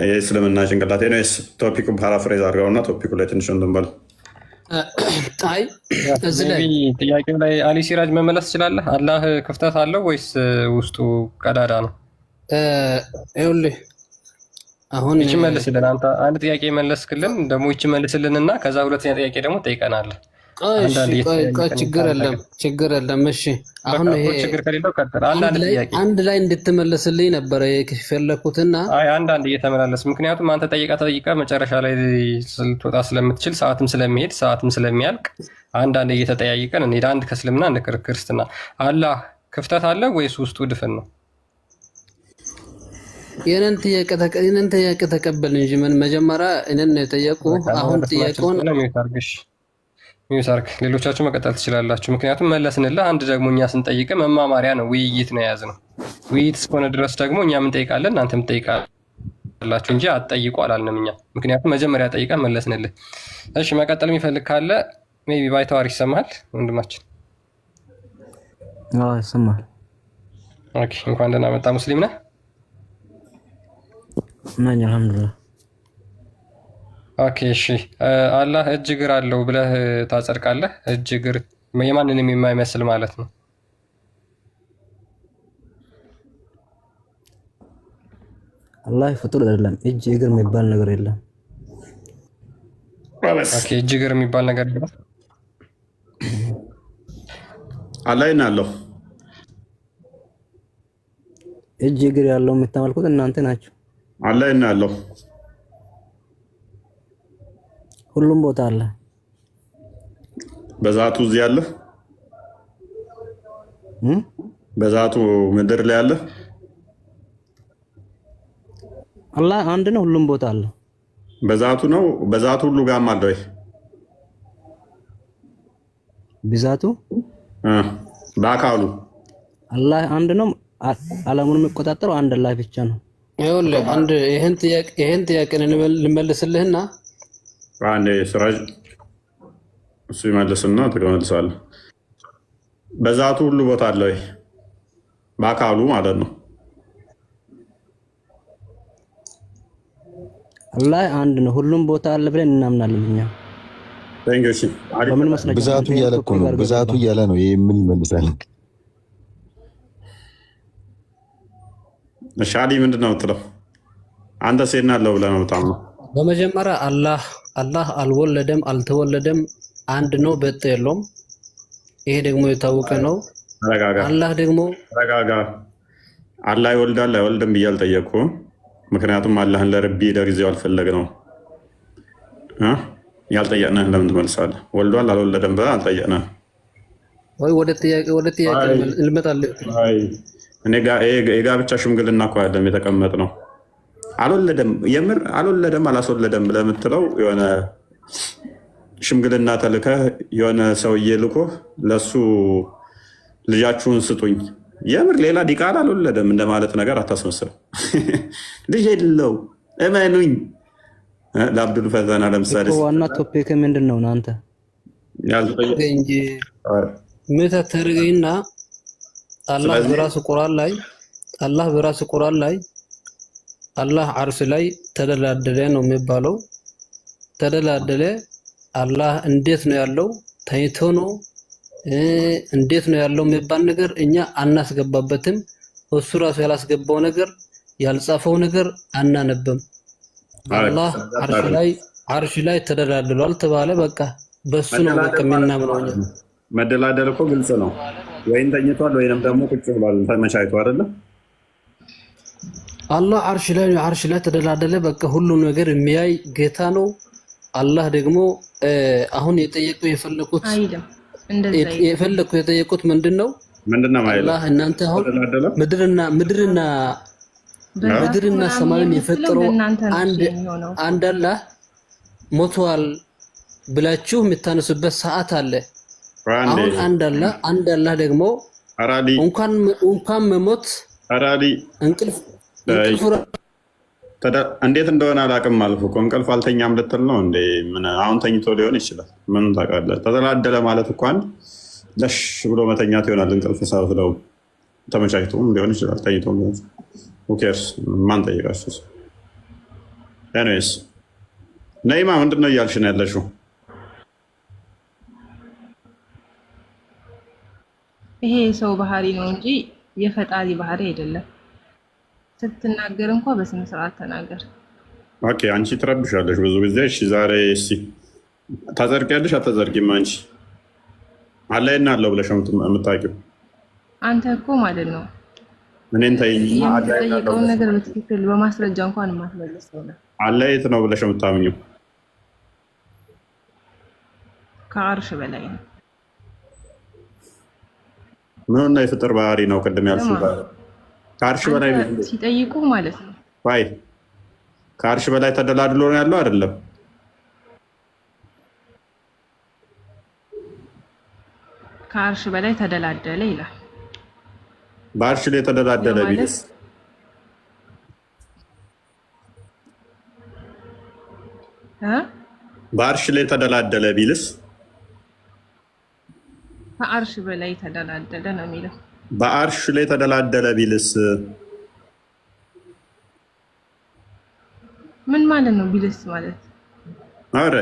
የእስልምና ጭንቅላቴ ነው። ቶፒኩ ፓራፍሬዝ አድርገውና ቶፒኩ ላይ ትንሽ እንትን በል። አይ እዚህ ላይ ጥያቄው ላይ አሊ ሲራጅ መመለስ ትችላለህ። አላህ ክፍተት አለው ወይስ ውስጡ ቀዳዳ ነው? ይኸውልህ አሁን ይቺ መልስልን። አንተ አንድ ጥያቄ መለስክልን፣ ደግሞ ይቺ መልስልንና ከዛ ሁለተኛ ጥያቄ ደግሞ ጠይቀናለህ። ችግር የለም። እሺ አሁን ይሄ ችግር ከሌለው ቀጥል። አንድ ላይ እንድትመለስልኝ ነበረ የፈለኩትና አንዳንድ እየተመላለስ ምክንያቱም አንተ ጠይቀ መጨረሻ ላይ ልትወጣ ስለምትችል ሰዓትም ስለሚሄድ ሰዓትም ስለሚያልቅ አንዳንድ እየተጠያይቀን እንሂድ። አንድ ከእስልምና አንድ ክርስትና። አላህ ክፍተት አለ ወይስ ውስጡ ድፍን ነው? የነን ጥያቄ ተቀበል እንጂ ምን መጀመሪያ እነን ነው የጠየቁ። አሁን ጥያቄውን ሚውሳርክ ሌሎቻችሁ መቀጠል ትችላላችሁ። ምክንያቱም መለስንልህ። አንድ ደግሞ እኛ ስንጠይቅ መማማሪያ ነው፣ ውይይት ነው የያዝነው። ውይይት እስከሆነ ድረስ ደግሞ እኛም እንጠይቃለን እናንተም ትጠይቃላችሁ እንጂ አትጠይቁ አላልንም እኛ። ምክንያቱም መጀመሪያ ጠይቀን መለስንልህ። እሺ መቀጠል የሚፈልግ ካለ ሜይ ቢ ባይተዋር ይሰማሃል ወንድማችን? ይሰማል። ኦኬ እንኳን ደህና መጣ። ሙስሊም ነህ? ነኝ አልሐምዱሊላህ። ኦኬ እሺ አላህ እጅ እግር አለው ብለህ ታጸድቃለህ? እጅ እግር የማንንም የማይመስል ማለት ነው። አላህ ፍጡር አይደለም። እጅ እግር የሚባል ነገር የለም። ኦኬ እጅ እግር የሚባል ነገር የለም። አላህ ይናለው እጅ እግር ያለው የምታመልኩት እናንተ ናችሁ። አላህ ይናለው ሁሉም ቦታ አለ። በዛቱ እዚህ አለ። በዛቱ ምድር ላይ አለ። አላህ አንድ ነው፣ ሁሉም ቦታ አለ። በዛቱ ነው። በዛቱ ሁሉ ጋርም አለ ወይ? ብዛቱ በአካሉ አላህ አንድ ነው። ዓለሙን የሚቆጣጠረው አንድ አላህ ብቻ ነው። ይኸውልህ አንድ ይሄን ጥያቄ ልመልስልህና አንዴ ስራጅ እሱ ይመልስና ትመልሳለህ። በዛቱ ሁሉ ቦታ አለ ወይ? በአካሉ ማለት ነው። አላህ አንድ ነው፣ ሁሉም ቦታ አለ ብለን እናምናለን እኛ። ብዛቱ እያለ እኮ ነው። ብዛቱ እያለ ነው። ይሄ ምን ይመልሳል? ሻሊ ምንድን ነው የምትለው? አንተ ሴና አለው ብለህ ነው የምታምነው? በመጀመሪያ አላህ አልወለደም አልተወለደም አንድ ነው፣ በጥ የለውም። ይሄ ደግሞ የታወቀ ነው። አላህ ደግሞ ተረጋጋ። አላህ ይወልዳል አይወልድም ብዬ አልጠየቅኩም። ምክንያቱም አላህን ለርቢ ለጊዜው አልፈለግ ነው ያልጠየቅንህ ለምን ትመልሳለህ? ወልዷል አልወለደም ብለህ አልጠየቅንህ ወይ? ወደ ጥያቄ ልመጣልህ። እኔ የጋብቻ ሽምግልና እኮ አይደለም የተቀመጥ ነው። አልወለደም የምር አልወለደም አላስወለደም ብለህ የምትለው የሆነ ሽምግልና ተልከህ የሆነ ሰውዬ ልኮህ ለሱ ልጃችሁን ስጡኝ የምር ሌላ ዲቃላ አልወለደም እንደማለት ነገር አታስመስለው። ልጅ የለው እመኑኝ። ለአብዱል ፈዛና ለምሳሌ ዋና ቶፒክ ምንድን ነው? አንተ እንጂ ምታተርገኝና አላህ በራሱ ቁርአን ላይ አላህ አርሽ ላይ ተደላደለ ነው የሚባለው። ተደላደለ አላህ እንዴት ነው ያለው? ተኝቶ ነው እንዴት ነው ያለው የሚባል ነገር እኛ አናስገባበትም። እሱ ራሱ ያላስገባው ነገር ያልጻፈው ነገር አናነብም። አላህ አርሽ ላይ ተደላድሏል ተባለ፣ በቃ በሱ ነው በቃ የምናምነው እኛ። መደላደል እኮ ግልጽ ነው። ወይም ተኝቷል ወይንም ደግሞ ቁጭ ብሏል ተመቻችቶ አይደለም። አላህ አርሽ ላይ ተደላደለ፣ በቃ ሁሉ ነገር የሚያይ ጌታ ነው። አላህ ደግሞ አሁን የጠየቁት ምንድነው ማለት አላህ እናንተ አሁን ምድርና ሰማይን የፈጠረው አንድ አላህ ሞቷል ብላችሁ የምታነሱበት ሰዓት አለ። አሁን አንድ አላህ ደግሞ እንኳን መሞት እንቅልፍ እንዴት እንደሆነ አላውቅም አልኩ እኮ። እንቅልፍ አልተኛም ልትል ነው እንዴ? አሁን ተኝቶ ሊሆን ይችላል። ምን ታውቃለህ? ተደላደለ ማለት እኮ አንድ ለሽ ብሎ መተኛት ይሆናል። እንቅልፍ ሳይወስደው ተመቻችቶም ሊሆን ይችላል፣ ተኝቶም ሊሆን ይችላል። ኬርስ ማን ጠይቃችሁ? ኤኒዌይስ ነይማ ምንድን ነው እያልሽ ነው ያለሽው? ይሄ የሰው ባህሪ ነው እንጂ የፈጣሪ ባህሪ አይደለም። ስትናገር እንኳ በስነ ስርዓት ተናገር። ኦኬ አንቺ ትረብሻለሽ ብዙ ጊዜ። እሺ ዛሬ እስቲ ታጸድቂያለሽ አታጸድቂም? አንቺ አላይና አለው ብለሽ የምታውቂው አንተ እኮ ማለት ነው እኔን ተይኝ። የምትጠይቀውን ነገር በትክክል በማስረጃ እንኳን የማትመልስ ነው። አላየት ነው ብለሽ የምታምኚው ከአርሽ በላይ ነው። ምንና የፍጥር ባህሪ ነው? ቅድም ያልሽው ከአርሽ በላይ ሲጠይቁ ማለት ነው። ዋይ ከአርሽ በላይ ተደላድሎ ነው ያለው አይደለም? ከአርሽ በላይ ተደላደለ ይላል። በአርሽ ላይ ተደላደለ ቢልስ? በአርሽ ላይ ተደላደለ ቢልስ? ከአርሽ በላይ ተደላደለ ነው የሚለው። በአርሽ ላይ ተደላደለ ቢልስ? ምን ማለት ነው ቢልስ ማለት? አረ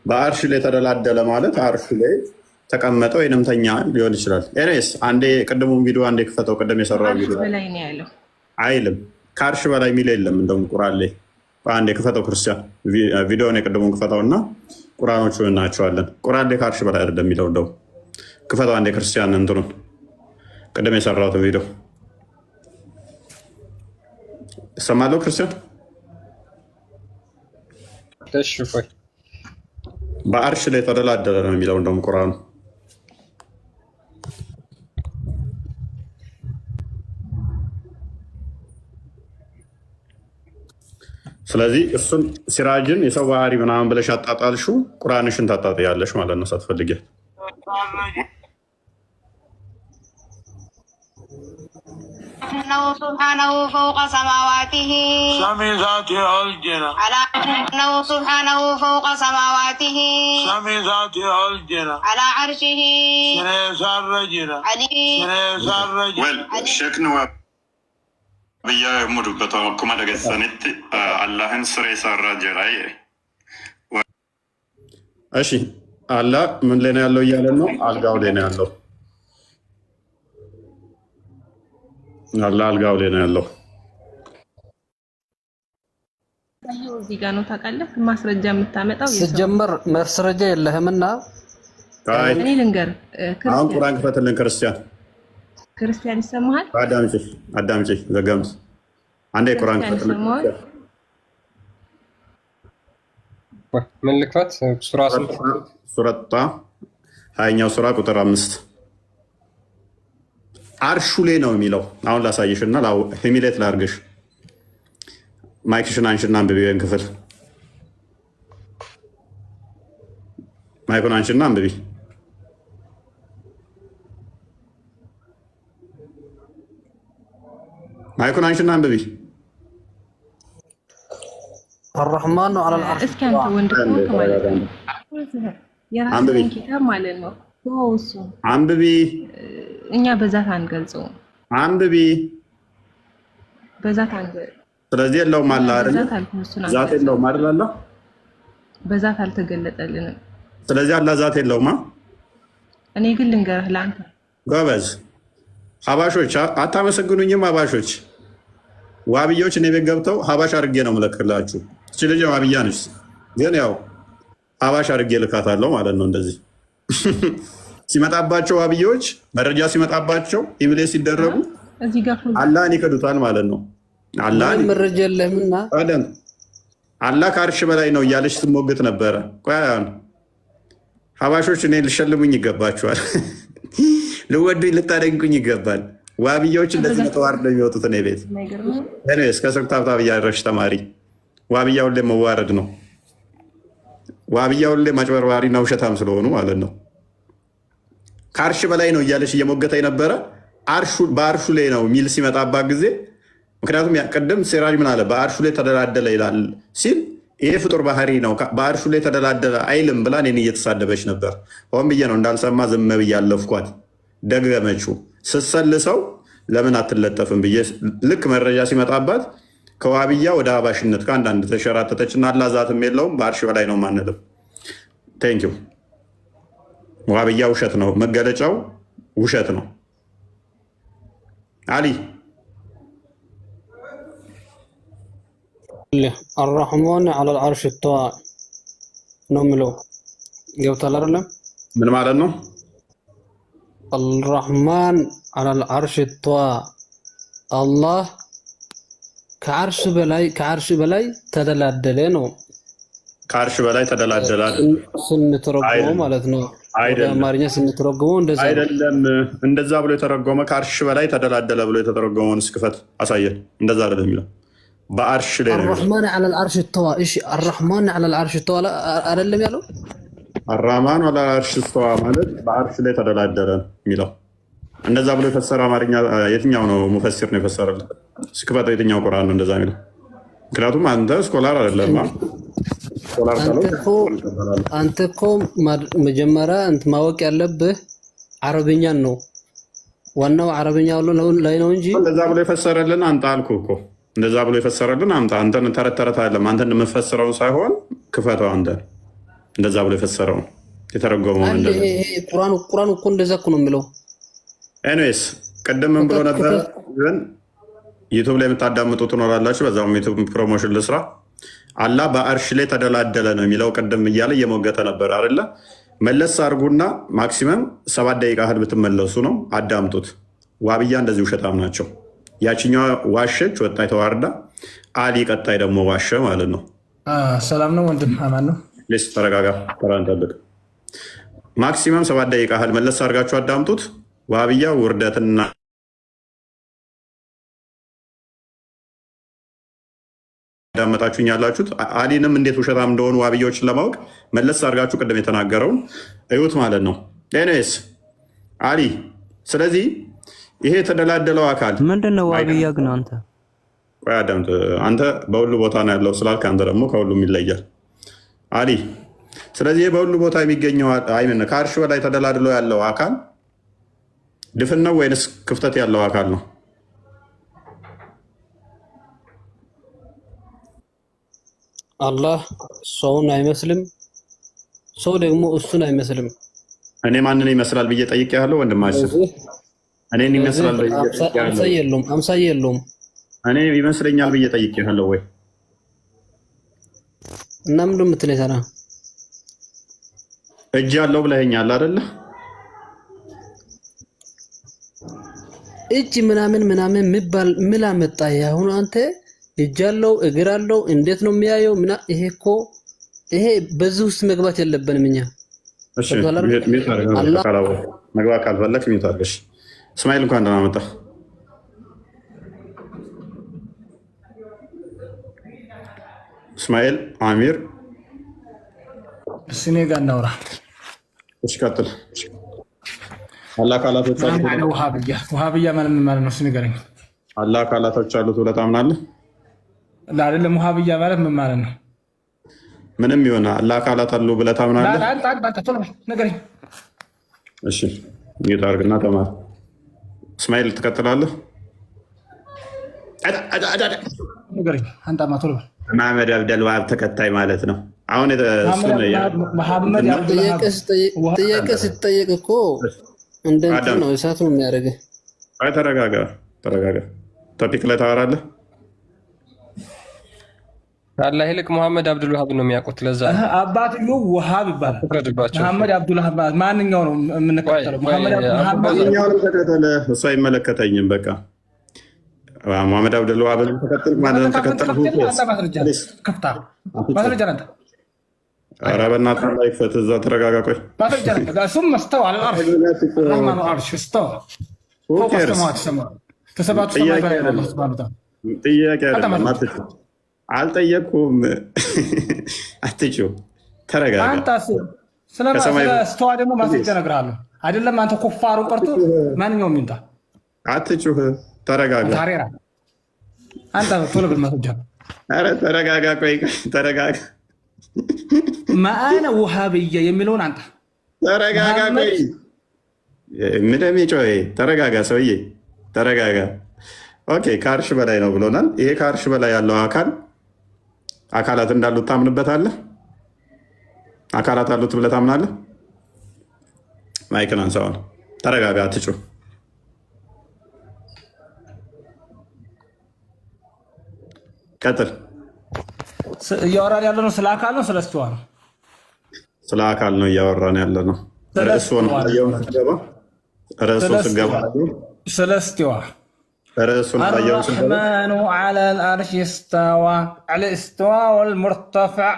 በአርሽ ላይ ተደላደለ ማለት አርሽ ላይ ተቀመጠ ወይንም ተኛ ሊሆን ይችላል። ኤሬስ አንዴ ቅድሙን ቪዲዮ አንዴ ክፈተው። ቅድም የሰራው ቪዲዮ በላይ ነው ያለው አይልም። ከአርሽ በላይ የሚል የለም። እንደውም ቁርአን ላይ አንዴ ክፈተው። ክርስቲያን ቪዲዮውን የቅድሙን ክፈተውና ቁርአኖቹን እናያቸዋለን። ቁርአን ላይ ከአርሽ በላይ አይደለም የሚለው። እንደው ክፈተው አንዴ ክርስቲያን እንትኑን ቅድም የሰራሁትን ቪዲዮ እሰማለሁ። ክርስቲያን እሺ ቆይ በአርሽ ላይ ተደላደለ ነው የሚለው እንደውም ቁርአኑ። ስለዚህ እሱን ሲራጅን የሰው ባህሪ ምናምን ብለሽ አጣጣልሹ ቁርአንሽን ታጣጥያለሽ ማለት ነው ሳትፈልጊ። أنه سبحانه فوق سماواته سمي ذاته الجنة على أنه سبحانه فوق سماواته سمي ذاته الجنة على عرشه سنيسار رجنا علي سنيسار رجنا شكنا بيا مدبتا كما دغسنت اللهن سريسار رجراي እሺ አላህ ምን ላይ ነው ያለው እያለን ነው? አልጋው ላይ ነው ያለው። አላህ አልጋው ላይ ነው ያለው። እዚህ ጋር ነው ታውቃለህ። ማስረጃ የምታመጣው ሲጀመር ማስረጃ የለህምና እኔ ልንገር። አሁን ቁርአን ክፈትልን። ክርስቲያን ይሰማሃል? አዳምጪ ዘገምት አንዴ ቁርአን ክፈትልን። ምን ልክፈት? ሱራ ሀያኛው ሱራ ቁጥር 5 አርሹ ላይ ነው የሚለው። አሁን ላሳይሽና ሂሚሌት ላርግሽ። ማይክሽን አንሽና አንብቢ። ወይም ክፍል ማይኩን አንሽና አንብቢ። ማይኩን አንሽና አንብቢ። الرحمن على العرش እስኪ አንተ ወንድ ኮንክ ማለት ነው የራስህን ኪታብ ማለት ነው ወውሱ አንብቢ። እኛ በዛት አንገልጸው። አንብቢ በዛት አንገልጸው። ስለዚህ የለውም አለ አይደል? ዛት የለውም አይደል? አለ በዛት አልተገለጠልንም። ስለዚህ አለ ዛት የለውም። እኔ ግን ልንገርህ ለአንተ ጎበዝ ሀባሾች አታመሰግኑኝም? ሀባሾች ዋብያዎች እኔ ቤት ገብተው ሀባሽ አድርጌ ነው የምለክላችሁ። እቺ ልጅ ዋብያ ነች፣ ግን ያው ሀባሽ አድርጌ ልካታለሁ ማለት ነው። እንደዚህ ሲመጣባቸው ዋብያዎች መረጃ ሲመጣባቸው ኢብሌስ ሲደረጉ አላህን ይከዱታል ማለት ነው። አላህን መረጃ የለህምና አላህ ከአርሽ በላይ ነው እያለች ትሞግት ነበረ። ሀባሾች እኔ ልሸልሙኝ ይገባችኋል። ልወዱኝ ልታደንቁኝ ይገባል። ዋብያዎች እንደዚህ ተዋርድ ነው የሚወጡት እኔ ቤት። እኔ እስከ ስርታብታ ብያረሽ ተማሪ ዋብያ ሁሌ መዋረድ ነው። ዋብያ ሁሌ ማጭበርባሪ ነው ውሸታም ስለሆኑ ማለት ነው። ከአርሽ በላይ ነው እያለች እየሞገተ ነበረ። በአርሹ ላይ ነው ሚል ሲመጣባት ጊዜ ምክንያቱም ቅድም ሲራጅ ምን አለ? በአርሹ ላይ ተደላደለ ይላል ሲል ይሄ ፍጡር ባህሪ ነው በአርሹ ላይ ተደላደለ አይልም ብላ እኔን እየተሳደበች ነበር። ሆን ብዬ ነው እንዳልሰማ ዝም ብዬ አለፍኳት። ደገመችው። ስትሰልሰው ለምን አትለጠፍም ብዬ ልክ መረጃ ሲመጣባት ከዋብያ ወደ አባሽነት ከአንዳንድ ተሸራተተችና አላዛትም የለውም በአርሽ በላይ ነው ማንልም። ቴንኪው። ዋብያ ውሸት ነው መገለጫው፣ ውሸት ነው። አሊ الرحمن على العرش استوى ነው የሚለው ገብቷል አይደለም? ምን ማለት ነው? الرحمن على العرش استوى الله ከዓርሽ በላይ ተደላደለ ነው። ከዓርሽ በላይ ተደላደለ ስንተረጎመው ማለት ነው። ወደ አማርኛ ስንተረጎመው እንደዛ አይደለም። እንደዛ ብሎ የተረጎመ ከዓርሽ በላይ ተደላደለ ብሎ የተረጎመውን እስክፈት አሳየን። እንደዛ አይደለም የሚለው በዓርሽ ላይ ነው። الرحمن على العرش استوى እሺ الرحمن على العرش استوى አይደለም ያለው? الرحمن على العرش استوى ማለት በዓርሽ ላይ ተደላደለ የሚለው እንደዛ ብሎ የፈሰረ አማርኛ የትኛው ነው? ሙፈሲር ነው የፈሰረልህ? እስክፈት የትኛው ቁርአን ነው እንደዛ የሚለው? ምክንያቱም አንተ ስኮላር አይደለም። አንተ እኮ መጀመሪያ ማወቅ ያለብህ አረብኛን ነው። ዋናው አረብኛው ላይ ነው እንጂ እንደዛ ብሎ የፈሰረልን አንተ አልኩህ እኮ እንደዛ ብሎ የፈሰረልን አንተ አንተን ተረት ተረት አይደለም። አንተን የምፈስረውን ሳይሆን ክፈተው። አንተ እንደዛ ብሎ የፈሰረውን የተረጎመው እንደዛ ቁርአን እኮ እንደዛ እኮ ነው የሚለው። ኤኒዌይስ ቅድም ምን ብሎ ነበር? ግን ዩቱብ ላይ የምታዳምጡ ትኖራላችሁ። በዛውም ዩቱብ ፕሮሞሽን ልስራ። አላህ በአርሽ ላይ ተደላደለ ነው የሚለው ቅድም እያለ እየሞገተ ነበር አይደለ? መለስ አድርጉና ማክሲመም 7 ደቂቃ ያህል ብትመለሱ ነው። አዳምጡት። ዋብያ እንደዚህ ውሸታም ናቸው። ያችኛዋ ዋሸች፣ ወጣ ተዋርዳ። አሊ ቀጣይ ደግሞ ዋሸ ማለት ነው። ሰላም ነው ወንድም አማን ነው። ሌስ ተረጋጋ፣ ተራን ጠብቅ። ማክሲመም 7 ደቂቃ ያህል መለስ አድርጋችሁ አዳምጡት። ዋብያ ውርደትና ዳመጣችሁኝ ያላችሁት አሊንም እንዴት ውሸታም እንደሆኑ ዋብያዎችን ለማወቅ መለስ አድርጋችሁ ቅድም የተናገረውን እዩት ማለት ነው። ኤኒዌይስ አሊ፣ ስለዚህ ይሄ የተደላደለው አካል ምንድነው? ዋብያ ግን አንተ በሁሉ ቦታ ነው ያለው ስላልክ አንተ ደግሞ ከሁሉም ይለያል አሊ። ስለዚህ በሁሉ ቦታ የሚገኘው አይምን ከአርሽ በላይ ተደላድሎ ያለው አካል ድፍን ነው ወይንስ ክፍተት ያለው አካል ነው? አላህ ሰውን አይመስልም፣ ሰው ደግሞ እሱን አይመስልም። እኔ ማንን ይመስላል ብዬ ጠይቄያለሁ ወንድማችን። እኔን ይመስላል ብዬ አምሳያ የለውም። እኔ ይመስለኛል ብዬ ጠይቄያለሁ ወይ? እና ምንድን ነው የምትለኝ ታዲያ? እጅ ያለው ብለኸኛል አይደለ? እጅ ምናምን የሚባል ምን አመጣ? አሁን አንተ እጅ አለው እግር አለው እንዴት ነው የሚያየው? ይሄ እኮ ይሄ በዚህ ውስጥ መግባት የለብንም እኛ። እሺ መግባት ካልፈለክ ሚዩት አድርገሽ። እስማኤል እንኳን ደህና መጣ። እስማኤል አሚር እኔ ጋር እናውራ። እሺ ቀጥል። አላህ አካላቶች አሉት። ውሃብያ ማለት ምን ማለት ነው? እስኪ ንገረኝ። አላህ አካላቶች አሉት ብለህ ታምናለህ? አይደለም። ውሃብያ ማለት ምን ማለት ነው? ምንም ይሆን አላህ አካላት አሉ ብለህ ታምናለህ? ንገረኝ። እሺ ሚዩት አድርግና ተማር። እስማኤል ትቀጥላለህ። ንገረኝ። አንጣማ ቶሎ በል። መሐመድ አብደል ወሃብ ተከታይ ማለት ነው። አሁን ጥያቄ ስትጠየቅ እኮ እንደ እንትን ነው እሳት ነው የሚያደርግህ። አይ ተረጋጋ። ቶፒክ ላይ ታወራለህ። አላህ ይልቅ መሐመድ አብዱል ወሃብ ነው የሚያውቁት። ለዛ አባትዮ ወሃብ ይባላል። መሐመድ አብዱል ወሃብ ማንኛው ነው የምንከተለው? ማንኛውንም ተከተለ፣ እሱ አይመለከተኝም። በቃ መሐመድ አብዱል ወሃብ ተከተል ማንንም ተከተል። ማስረጃ ነህ። ኧረ በእናትህ ላይ ፈት እዛ ተረጋጋ። ቆይ ማስረጃ ነህ። እሱም መስተው አለ አርሽ ረህማኑ አርሽ ስተው ፎቅ ሰማት ሰማ ተሰባቱ ሰማይ ባይ አላህ ሱብሃነሁ ወተዓላ ጥያቄ አይደለም። አልጠየቅኩም። አትጩህ፣ ተረጋጋ። አንተ ስለስተዋ ደግሞ ማስረጃ እነግርሃለሁ። አይደለም አንተ ኩፋሩ ቀርቶ ማንኛውም ይምጣ። አትጩህ፣ ተረጋጋ። ታሬራ አንተ ቶሎ ብል ማስረጃ። ኧረ ተረጋጋ። ቆይ ተረጋጋ። ማአነ ውሃብያ የሚለውን አንተ ተረጋጋ። ቆይ ምንም ጮኸ። ተረጋጋ ሰውዬ፣ ተረጋጋ። ኦኬ ከአርሽ በላይ ነው ብሎናል። ይሄ ከአርሽ በላይ ያለው አካላት እንዳሉት ታምንበታለህ? አካላት አሉት ብለህ ታምናለህ? ማይክን አንሳውን። ተረጋጋ፣ አትጩህ። ቀጥል። እያወራን ያለ ነው ስለ አካል ነው ስለ እስትዋ ነው? ስለ አካል ነው እያወራን ያለ ነው። ርዕሱን ስገባ ስለ እስትዋ ርዕሱን الرحمن على العرش استوى على الاستواء والمرتفع።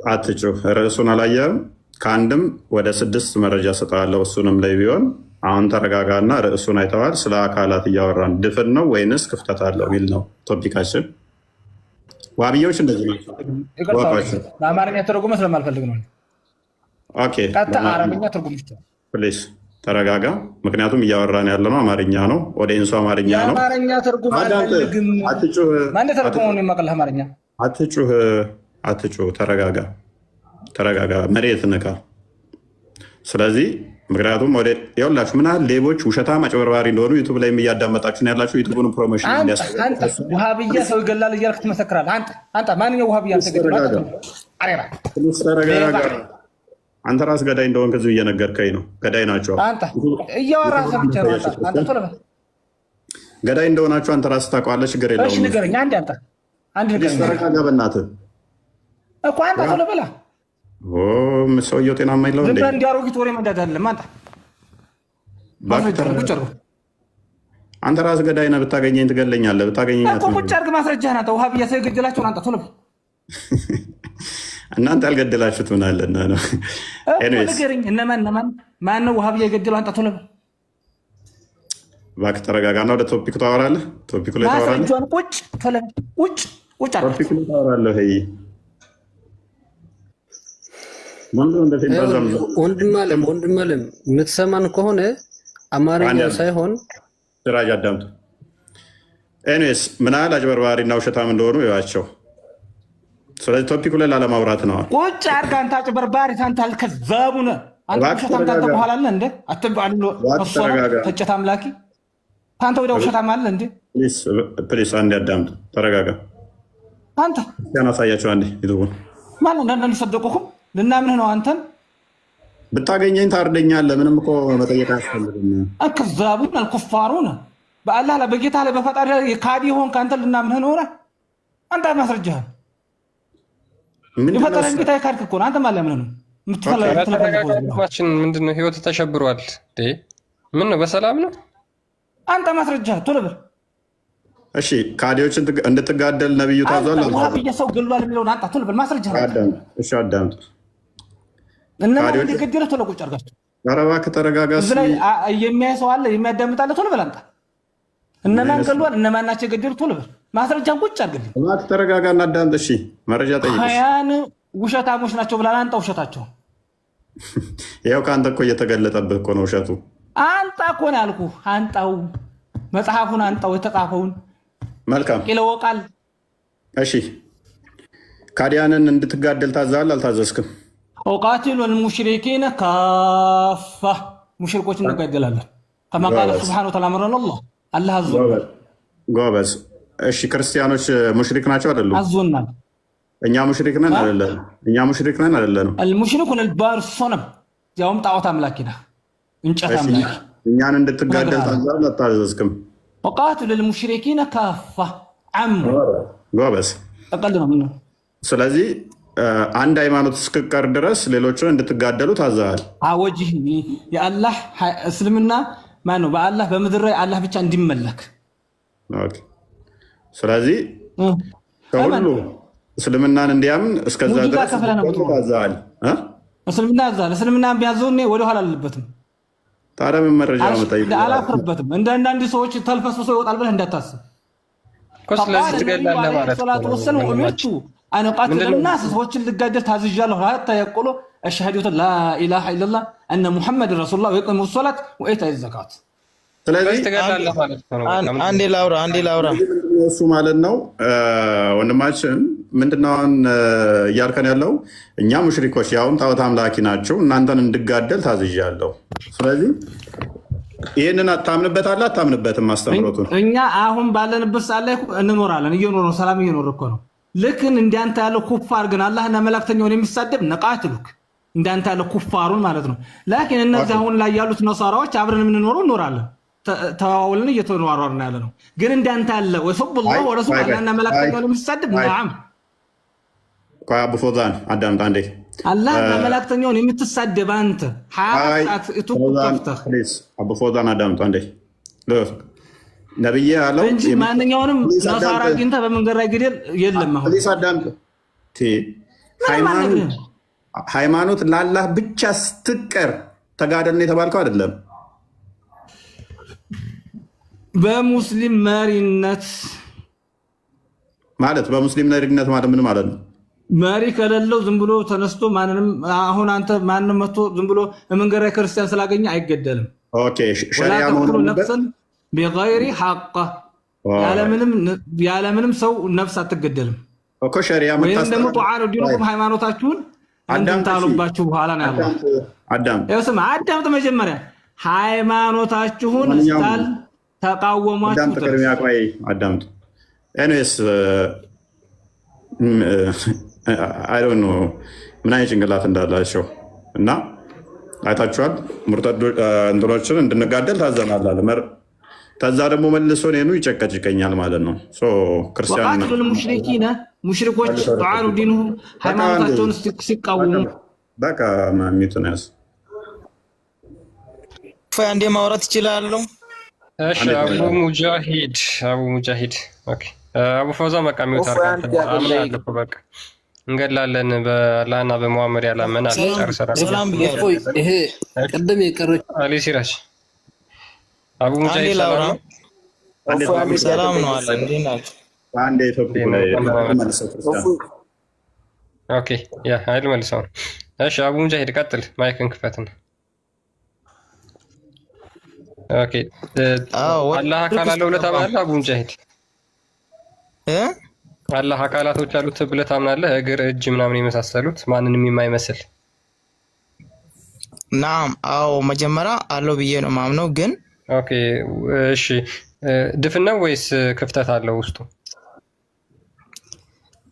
አትጩህ። ርዕሱን አላየህም? ከአንድም ወደ 6 መረጃ ሰጠዋለሁ። እሱንም ላይ ቢሆን አሁን ተረጋጋና ርዕሱን አይተዋል። ስለ አካላት እያወራን ድፍን ነው ወይንስ ክፍተት አለው የሚል ነው ቶፒካችን። ዋብያዎች እንደዚህ ናቸው። በአማርኛ ተረጉመ ስለማልፈልግ ነው። ቀጥታ አረብኛ ተርጉም ፕሊዝ ተረጋጋ። ምክንያቱም እያወራን ያለ ነው አማርኛ ነው። ኦዲየንሱ አማርኛ ነው። አማርኛ ተርጉም አልፈልግም። አትጩህ። ማን ተርጉመው የማቀል አማርኛ? አትጩህ። ተረጋጋ። መሬት ንካ። ስለዚህ ምክንያቱም ይኸውላችሁ ምን ያህል ሌቦች፣ ውሸታም፣ አጭበርባሪ እንደሆኑ ዩቱብ ላይ እያዳመጣችሁ ነው ያላችሁ። ዩቱቡን ፕሮሞሽን አንተ ውሃብያ ሰው ይገላል እያልክ ትመሰክራለህ። አንተ ማንኛው ውሃብያ ተረጋጋ። አንተ ራስ ገዳይ እንደሆን ከዚህ እየነገርከኝ ነው። ገዳይ ናቸው። አንተ እያወራህ ሰምቼ ነው። አንተ ቶሎ በል። ገዳይ እንደሆናችሁ አንተ ራስህ ታውቀዋለህ። ችግር የለውም። እሺ ንገረኝ። አንድ ንገረኝ። ተረጋጋ በእናትህ እኮ አንተ ቶሎ በላ። ሰውየው ጤናማ የለውም እንዴ? እንዲያሮጊት ወሬ መንዳት አይደለም። አንተ ራስህ ገዳይ ነህ። ብታገኘኝ ትገለኛለህ። ብታገኘኝ እኮ ቁጭ አድርግ ማስረጃህን። አንተ ውሃብያ ሰው የገደላቸውን አንተ ቶሎ በል። እናንተ ያልገደላችሁት ምን አለና ነው? ንገረኝ። ማነው ውሃብያ የገደለው? አንተ ቶሎ በል እባክህ ተረጋጋና ወደ ቶፒኩ ታወራለህ። ቶፒኩ ላይ ታወራለህ። ቶፒኩ ላይ ታወራለህ። ወንድም አለም የምትሰማን ከሆነ አማርኛ ሳይሆን ስራጅ አዳምጡ። ኤኒዌይስ ምን ያህል አጭበርባሪና ውሸታም እንደሆኑ ይዋቸው። ስለዚህ ቶፒኩ ላይ ላለማውራት ነው። ቁጭ አድርግ። አንተ አጭበርባሪ፣ አንተ አልከዛቡ ነህ። አንተ ውሸታም ታንተ በኋላ አለ እንደ ተጨት አምላኪ ታንተ ወደ ውሸታም አለ እንደ ፕሊስ አንዴ አዳምጡ። ተረጋጋ። አንተ ያናሳያቸው አንዴ ይዱን ማን እንደሰደቁኩም ልናምንህ ነው። አንተን ብታገኘኝ ታርደኛለህ። ምንም እኮ መጠየቅ አያስፈልግም። አከዛቡን አልኩፋሩን በአላህ ላይ በጌታ ላይ በፈጣሪ ላይ ካዲ ሆንክ። አንተን ልናምንህ ነው። አንተ ማስረጃህን የፈጠረን ጌታ ካድክ እኮ ነው። አንተ ማለት ነው የምትፈልገው ምንድን ነው? ህይወት ተሸብሯል። ምን ነው? በሰላም ነው? አንተ ማስረጃ ቶሎ በል። እሺ ካዲዎች እንድትጋደል ነብዩ ታዟል። ዋሃብያ ሰው ገሏል የሚለውን አንተ ቶሎ በል ማስረጃ። እሺ አዳምጡ። እነማን እንደገደለ ቶሎ ቁጭ አድርጋችሁ። ኧረ እባክህ ተረጋጋ። እዚህ ላይ የሚያይ ሰው አለ፣ የሚያዳምጥ አለ። ቶሎ በል አንተ። እነማን ገሏል፣ እነማን ናቸው የገደሉት? ቶሎ በል ማስረጃን ቁጭ አድርግልኝ። እባክህ ተረጋጋ እና አዳምጥ። እሺ መረጃ ጠይቅ። ሀያን ውሸታሞች ናቸው ብላል። አንተ ውሸታቸው ይኸው ከአንተ እኮ እየተገለጠብህ እኮ ነው ውሸቱ። አንተ እኮ ነው ያልኩህ። አንጣው መጽሐፉን አንጣው የተጻፈውን። መልካም ይለወቃል። እሺ ካዲያንን እንድትጋደል ታዛል አልታዘዝክም? ወቃቲሉ المشركين كافة ሙሽሪኮች እንጋደላለን። كما قال سبحانه وتعالى امرنا الله الله አዞ ጎበዝ። እሺ ክርስቲያኖች ሙሽሪክ ናቸው አይደሉም? አዞናል። እኛ ሙሽሪክ ነን አይደለም? እኛ ሙሽሪክ ነን አይደለም? المشرك البار الصنم ያውም ጣዖት አምላኪ ነው፣ እንጨት አምላኪ። እኛን እንድትጋደል ታዛል አልታዘዝክም? وقاتل المشركين كافة عم ጎበዝ። ተቀልድ ነው። ስለዚህ አንድ ሃይማኖት እስክቀር ድረስ ሌሎችን እንድትጋደሉ ታዛል። አወጅህ የአላህ እስልምና ማን ነው? በአላህ በምድር ላይ አላህ ብቻ እንዲመለክ። ኦኬ ስለዚህ ከሁሉ እስልምናን እንዲያምን እስከዛ ድረስ ታዛል። እስልምና ያዛል። እስልምና ቢያዘው እኔ ወደ ኋላ አልልበትም። ታዲያ ምን መረጃ ነው የምጠይቀው? አላፍርበትም። እንደ አንዳንድ ሰዎች ተልፈስፍሶ ይወጣል ብለህ እንዳታስብ። ስለዚህ ትገላለህ ማለት ነው። أنا قاتل الناس سوتش اللي قادر تهزج له حتى يقولوا أشهد أن لا إله إلا الله أن محمد رسول الله ويقيم الصلاة وإيتاء الزكاة. عندي لاورا እሱ ማለት ነው ወንድማችን ምንድነው እያልከን ያለው? እኛ ሙሽሪኮች ያውም ጣዖት አምላኪ ናቸው እናንተን እንድጋደል ታዝዣለሁ። ስለዚህ ይሄንን አታምንበታለህ አታምንበትም? አስተምሮቱን እኛ አሁን ባለንበት ሰዓት ላይ እንኖራለን፣ እየኖር ነው፣ ሰላም እየኖር እኮ ነው። ልክን እንዳንተ ያለው ኩፋር ግን አላህና መላእክተኛውን የሚሳደብ ነቃትሉክ እንዳንተ ያለው ኩፋሩን ማለት ነው። ላኪን እነዚህ አሁን ላይ ያሉት ነሳራዎች አብረን የምንኖረው እንኖራለን፣ ተዋውልን እየተኗሯርን ያለ ነው። ግን እንዳንተ ያለ ወሰብላሁ ወረሱሉ አላህና መላእክተኛውን የሚሳደብ ነዓም። አቡ ፎዛን አዳምጥ አንዴ። አላህና መላእክተኛውን የምትሳደብ አንተ ሐያት እቱከፍተህ አቡ ፎዛን አዳምጥ አንዴ። ነብይ ያለው እንጂ ማንኛውንም ነሳራ አግኝተህ በመንገድ ላይ ግደል የለም። አሁን አዳምጥ። ሃይማኖት ለአላህ ብቻ ስትቀር ተጋደል ነው የተባልከው አይደለም? በሙስሊም መሪነት ማለት በሙስሊም መሪነት ማለት ምን ማለት ነው? መሪ ከሌለው ዝም ብሎ ተነስቶ ማንንም አሁን አንተ ማንንም መጥቶ ዝም ብሎ በመንገድ ላይ ክርስቲያን ስላገኘ አይገደልም። ኦኬ ሸሪዓ ነፍስን ቢገይሪ ሐቅ ያለምንም ሰው ነፍስ አትገደልም እኮ ሸሪዓ ወይም ደግሞ ጧዓኑ ዲኑኩም ሃይማኖታችሁን እንድታሉባችሁ በኋላ ነው ያለው። አዳምጥ መጀመሪያ ሃይማኖታችሁን ስታል ተቃወሟችሁ። አዳምጥ ኤኒዌይስ አይ ዶንት ኖ ምን አይነት ጭንቅላት እንዳላቸው እና አይታችኋል። ሙርተዶች እንትኖችን እንድንጋደል ታዘናል። ከዛ ደግሞ መልሶ እኔኑ ይጨቀጭቀኛል ማለት ነው። ክርስቲያን ሙሽሪኮች ጧዓኑ ዲኑሁም ሃይማኖታቸውን ሲቃወሙ በቃ ሚቱን ያዝ አንዴ ማውራት ይችላሉ። እሺ አቡ ሙጃሂድ ኦኬ። አቡ ፈውዛ በቃ ሚውት አድርጋለሁ። አምናለሁ በቃ እንገድላለን በአላህና በመሐመድ ያላመን አለ ጨርሰናል። ይሄ ቅድም የቀረች አሊ ሲራጅ አቡ ሙጃሂድ ሰላም ነው አለ እንዴናችሁ? አንዴ ኢትዮጵያ ላይ ኦኬ ያ ኃይል መልሰው። እሺ አቡ ሙጃሂድ ቀጥል፣ ማይክን ክፈትና ኦኬ። አላህ አካል አለው ብለህ ታምናለህ አቡ ሙጃሂድ? አላህ አካላቶች አሉት ብለህ ታምናለህ? እግር፣ እጅ ምናምን የመሳሰሉት ማንንም የማይመስል ናም። አዎ መጀመሪያ አለው ብዬ ነው ማምነው። ግን ኦኬ እሺ ድፍን ነው ወይስ ክፍተት አለው ውስጡ?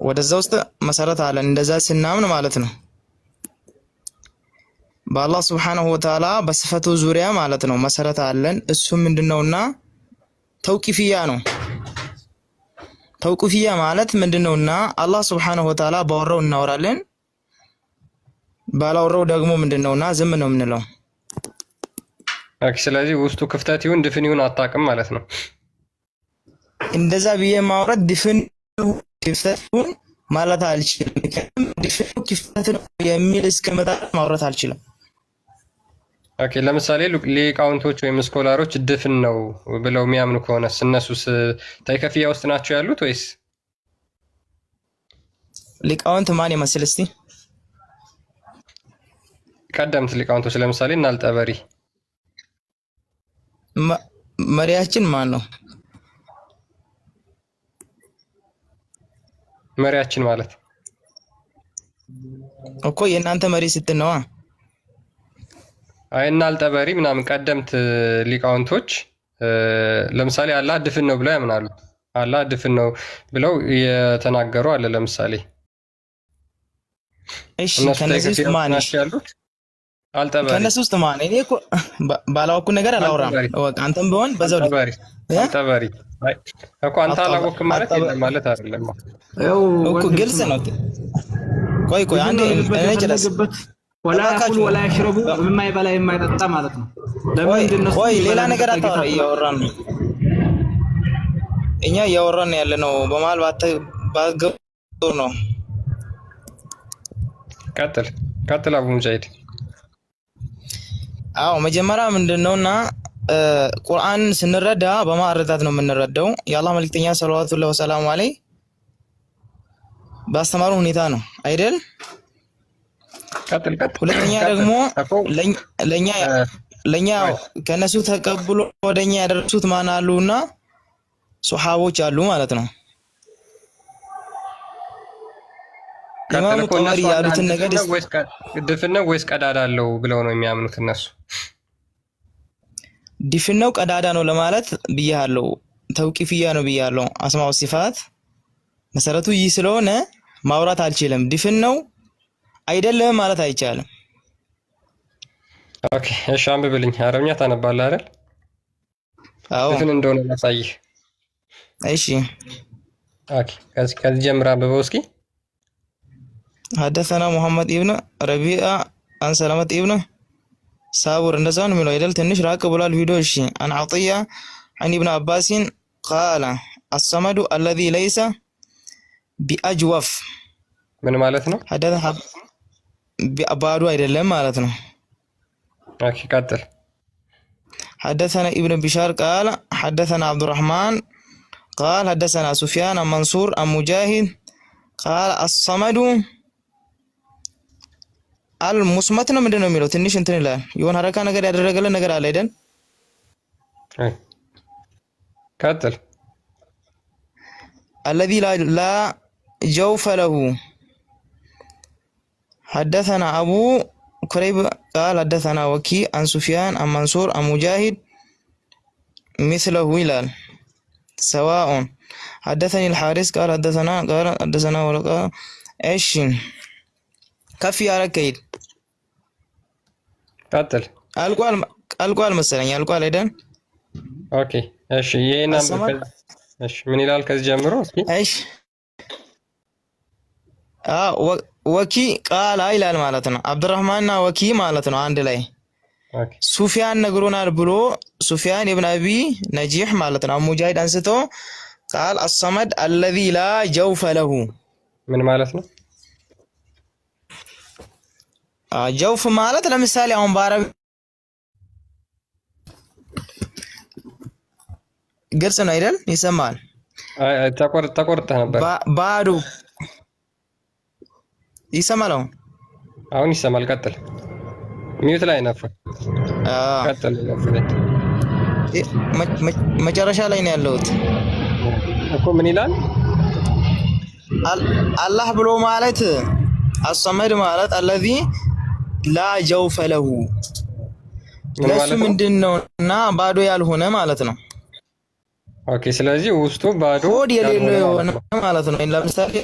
ወደዛ ውስጥ መሰረት አለን። እንደዛ ስናምን ማለት ነው በአላህ Subhanahu Wa Ta'ala በስፈቱ ዙሪያ ማለት ነው መሰረት አለን። እሱ ምንድነውና ተውቂፊያ ነው። ተውቂፍያ ማለት ምንድነውና አላህ Subhanahu Wa Ta'ala ባወራው እናወራለን ባላወራው ደግሞ ምንድነውና ዝም ነው የምንለው። ስለዚህ ውስጡ ክፍተት ይሁን ድፍን ይሁን አታውቅም ማለት ነው። እንደዛ ብዬ ማውራት ድፍን ክፍተት ይሁን ማለት አልችልም። ድፍን ክፍተት ነው የሚል እስከመጣ ማውራት አልችልም። ለምሳሌ ሊቃውንቶች ወይም ስኮላሮች ድፍን ነው ብለው የሚያምኑ ከሆነስ እነሱስ ተይከፊያ ውስጥ ናቸው ያሉት ወይስ? ሊቃውንት ማን ይመስል እስቲ? ቀደምት ሊቃውንቶች ለምሳሌ እና አልጠበሪ። መሪያችን ማን ነው? መሪያችን ማለት እኮ የእናንተ መሪ ስትነዋ አይና አልጠበሪ ምናምን ቀደምት ሊቃውንቶች ለምሳሌ አላህ ድፍን ነው ብለው ያምናሉ። አላህ ድፍን ነው ብለው የተናገሩ አለ። ለምሳሌ እሺ ከነዚህ ውስጥ ማን ያሉት? አልጠበሪ ከነዚህ ውስጥ ማን? እኔ እኮ ባላወኩ ነገር አላወራም። አንተም ቢሆን በዛው አልጠበሪ እኮ አንተ አላወቅም ማለት የለም ማለት አይደለም እኮ ግልጽ ነው። ቆይ አንዴ እኔ ጨረስ ወላ ያኩል ወላ ይሽረቡ የማይበላ የማይጠጣ ማለት ነው። ለምን ቆይ ሌላ ነገር አታወራ። እያወራን ነው እኛ እያወራን ያለ ነው። በመሀል ባገቡ ነው። ቀጥል አቡ ሙጃሂድ። አዎ መጀመሪያ ምንድነውና ቁርአን ስንረዳ በማረዳት ነው የምንረዳው። የአላህ መልእክተኛ ሰለላሁ ዐለይሂ ወሰለም ባስተማሩ ሁኔታ ነው አይደል? ቀጥል። ሁለተኛ ደግሞ ለኛ ከነሱ ተቀብሎ ወደኛ ያደረሱት ማን አሉና ሱሐቦች አሉ ማለት ነው። ኢማሙ ጠበሪ ያሉትን ነገር ድፍን ነው ወይስ ቀዳዳ አለው ብለው ነው የሚያምኑት እነሱ? ድፍን ነው ቀዳዳ ነው ለማለት ብያለሁ። ተውቂፍያ ነው ብያለሁ። አስማው ሲፋት መሰረቱ ይህ ስለሆነ ማውራት አልችልም። ድፍን ነው አይደለም ማለት አይቻልም። ኦኬ እሺ አንብብልኝ። አረብኛ ታነባለህ አይደል? አዎ ድፍን እንደሆነ ላሳይህ። እሺ ኦኬ ከዚህ ጀምራ አንብበው እስኪ። حدثنا محمد ابن ربيعة عن سلامة ابن صابر እንደዛው ነው የሚለው አይደል? ትንሽ ራቅ ብሏል ቪዲዮ። እሺ عن عطية عن ابن عباس قال الصمد الذي ليس بأجوف ምን ማለት ነው? ባዶ አይደለም ማለት ነው። ኦኬ ቀጥል። حدثنا ابن بشار قال حدثنا عبد الرحمن قال حدثنا سفيان عن منصور عن مجاهد قال الصمد المصمت ነው ምንድነው የሚለው? ትንሽ እንትን ይላል። የሆነ ሐረካ ነገር ያደረገልን ነገር አለ አይደል? ቀጥል። الذي لا جوف له حدثنا أبو كريب قال حدثنا وكي عن سفيان عن منصور عن مجاهد مثله هلال سواء حدثني الحارس قال حدثنا ورقة ايش كفي على كيد ቀጥል። አልቋል መሰለኝ አልቋል አይደል? ኦኬ እሺ ይሄና እሺ ምን ይላል ከዚህ ጀምሮ እስኪ? እሺ ወኪ ቃላ ይላል ማለት ነው። አብዱራህማንና ወኪ ማለት ነው አንድ ላይ። ሱፊያን ነግሮናል ብሎ ሱፊያን ኢብኑ አቢ ነጂህ ማለት ነው ሙጃሂድ አንስቶ ቃል አሰመድ الذي لا جوف له ምን ማለት ነው? ጀውፍ ማለት ለምሳሌ አሁን በአረብ ግልጽ ነው አይደል? ይሰማል? ተቆርጠህ ነበር። ባዶ ይሰማል? አሁን ይሰማል። ቀጥል። ሚዩት ላይ ነበር። ቀጥል። መጨረሻ ላይ ነው ያለሁት እኮ ምን ይላል? አላህ ብሎ ማለት አሰመድ ማለት الذي لا جوف له ለሱ ምንድነውና ባዶ ያልሆነ ማለት ነው። ኦኬ ስለዚህ ውስጡ ባዶ ሆድ የሌለው የሆነ ማለት ነው። ለምሳሌ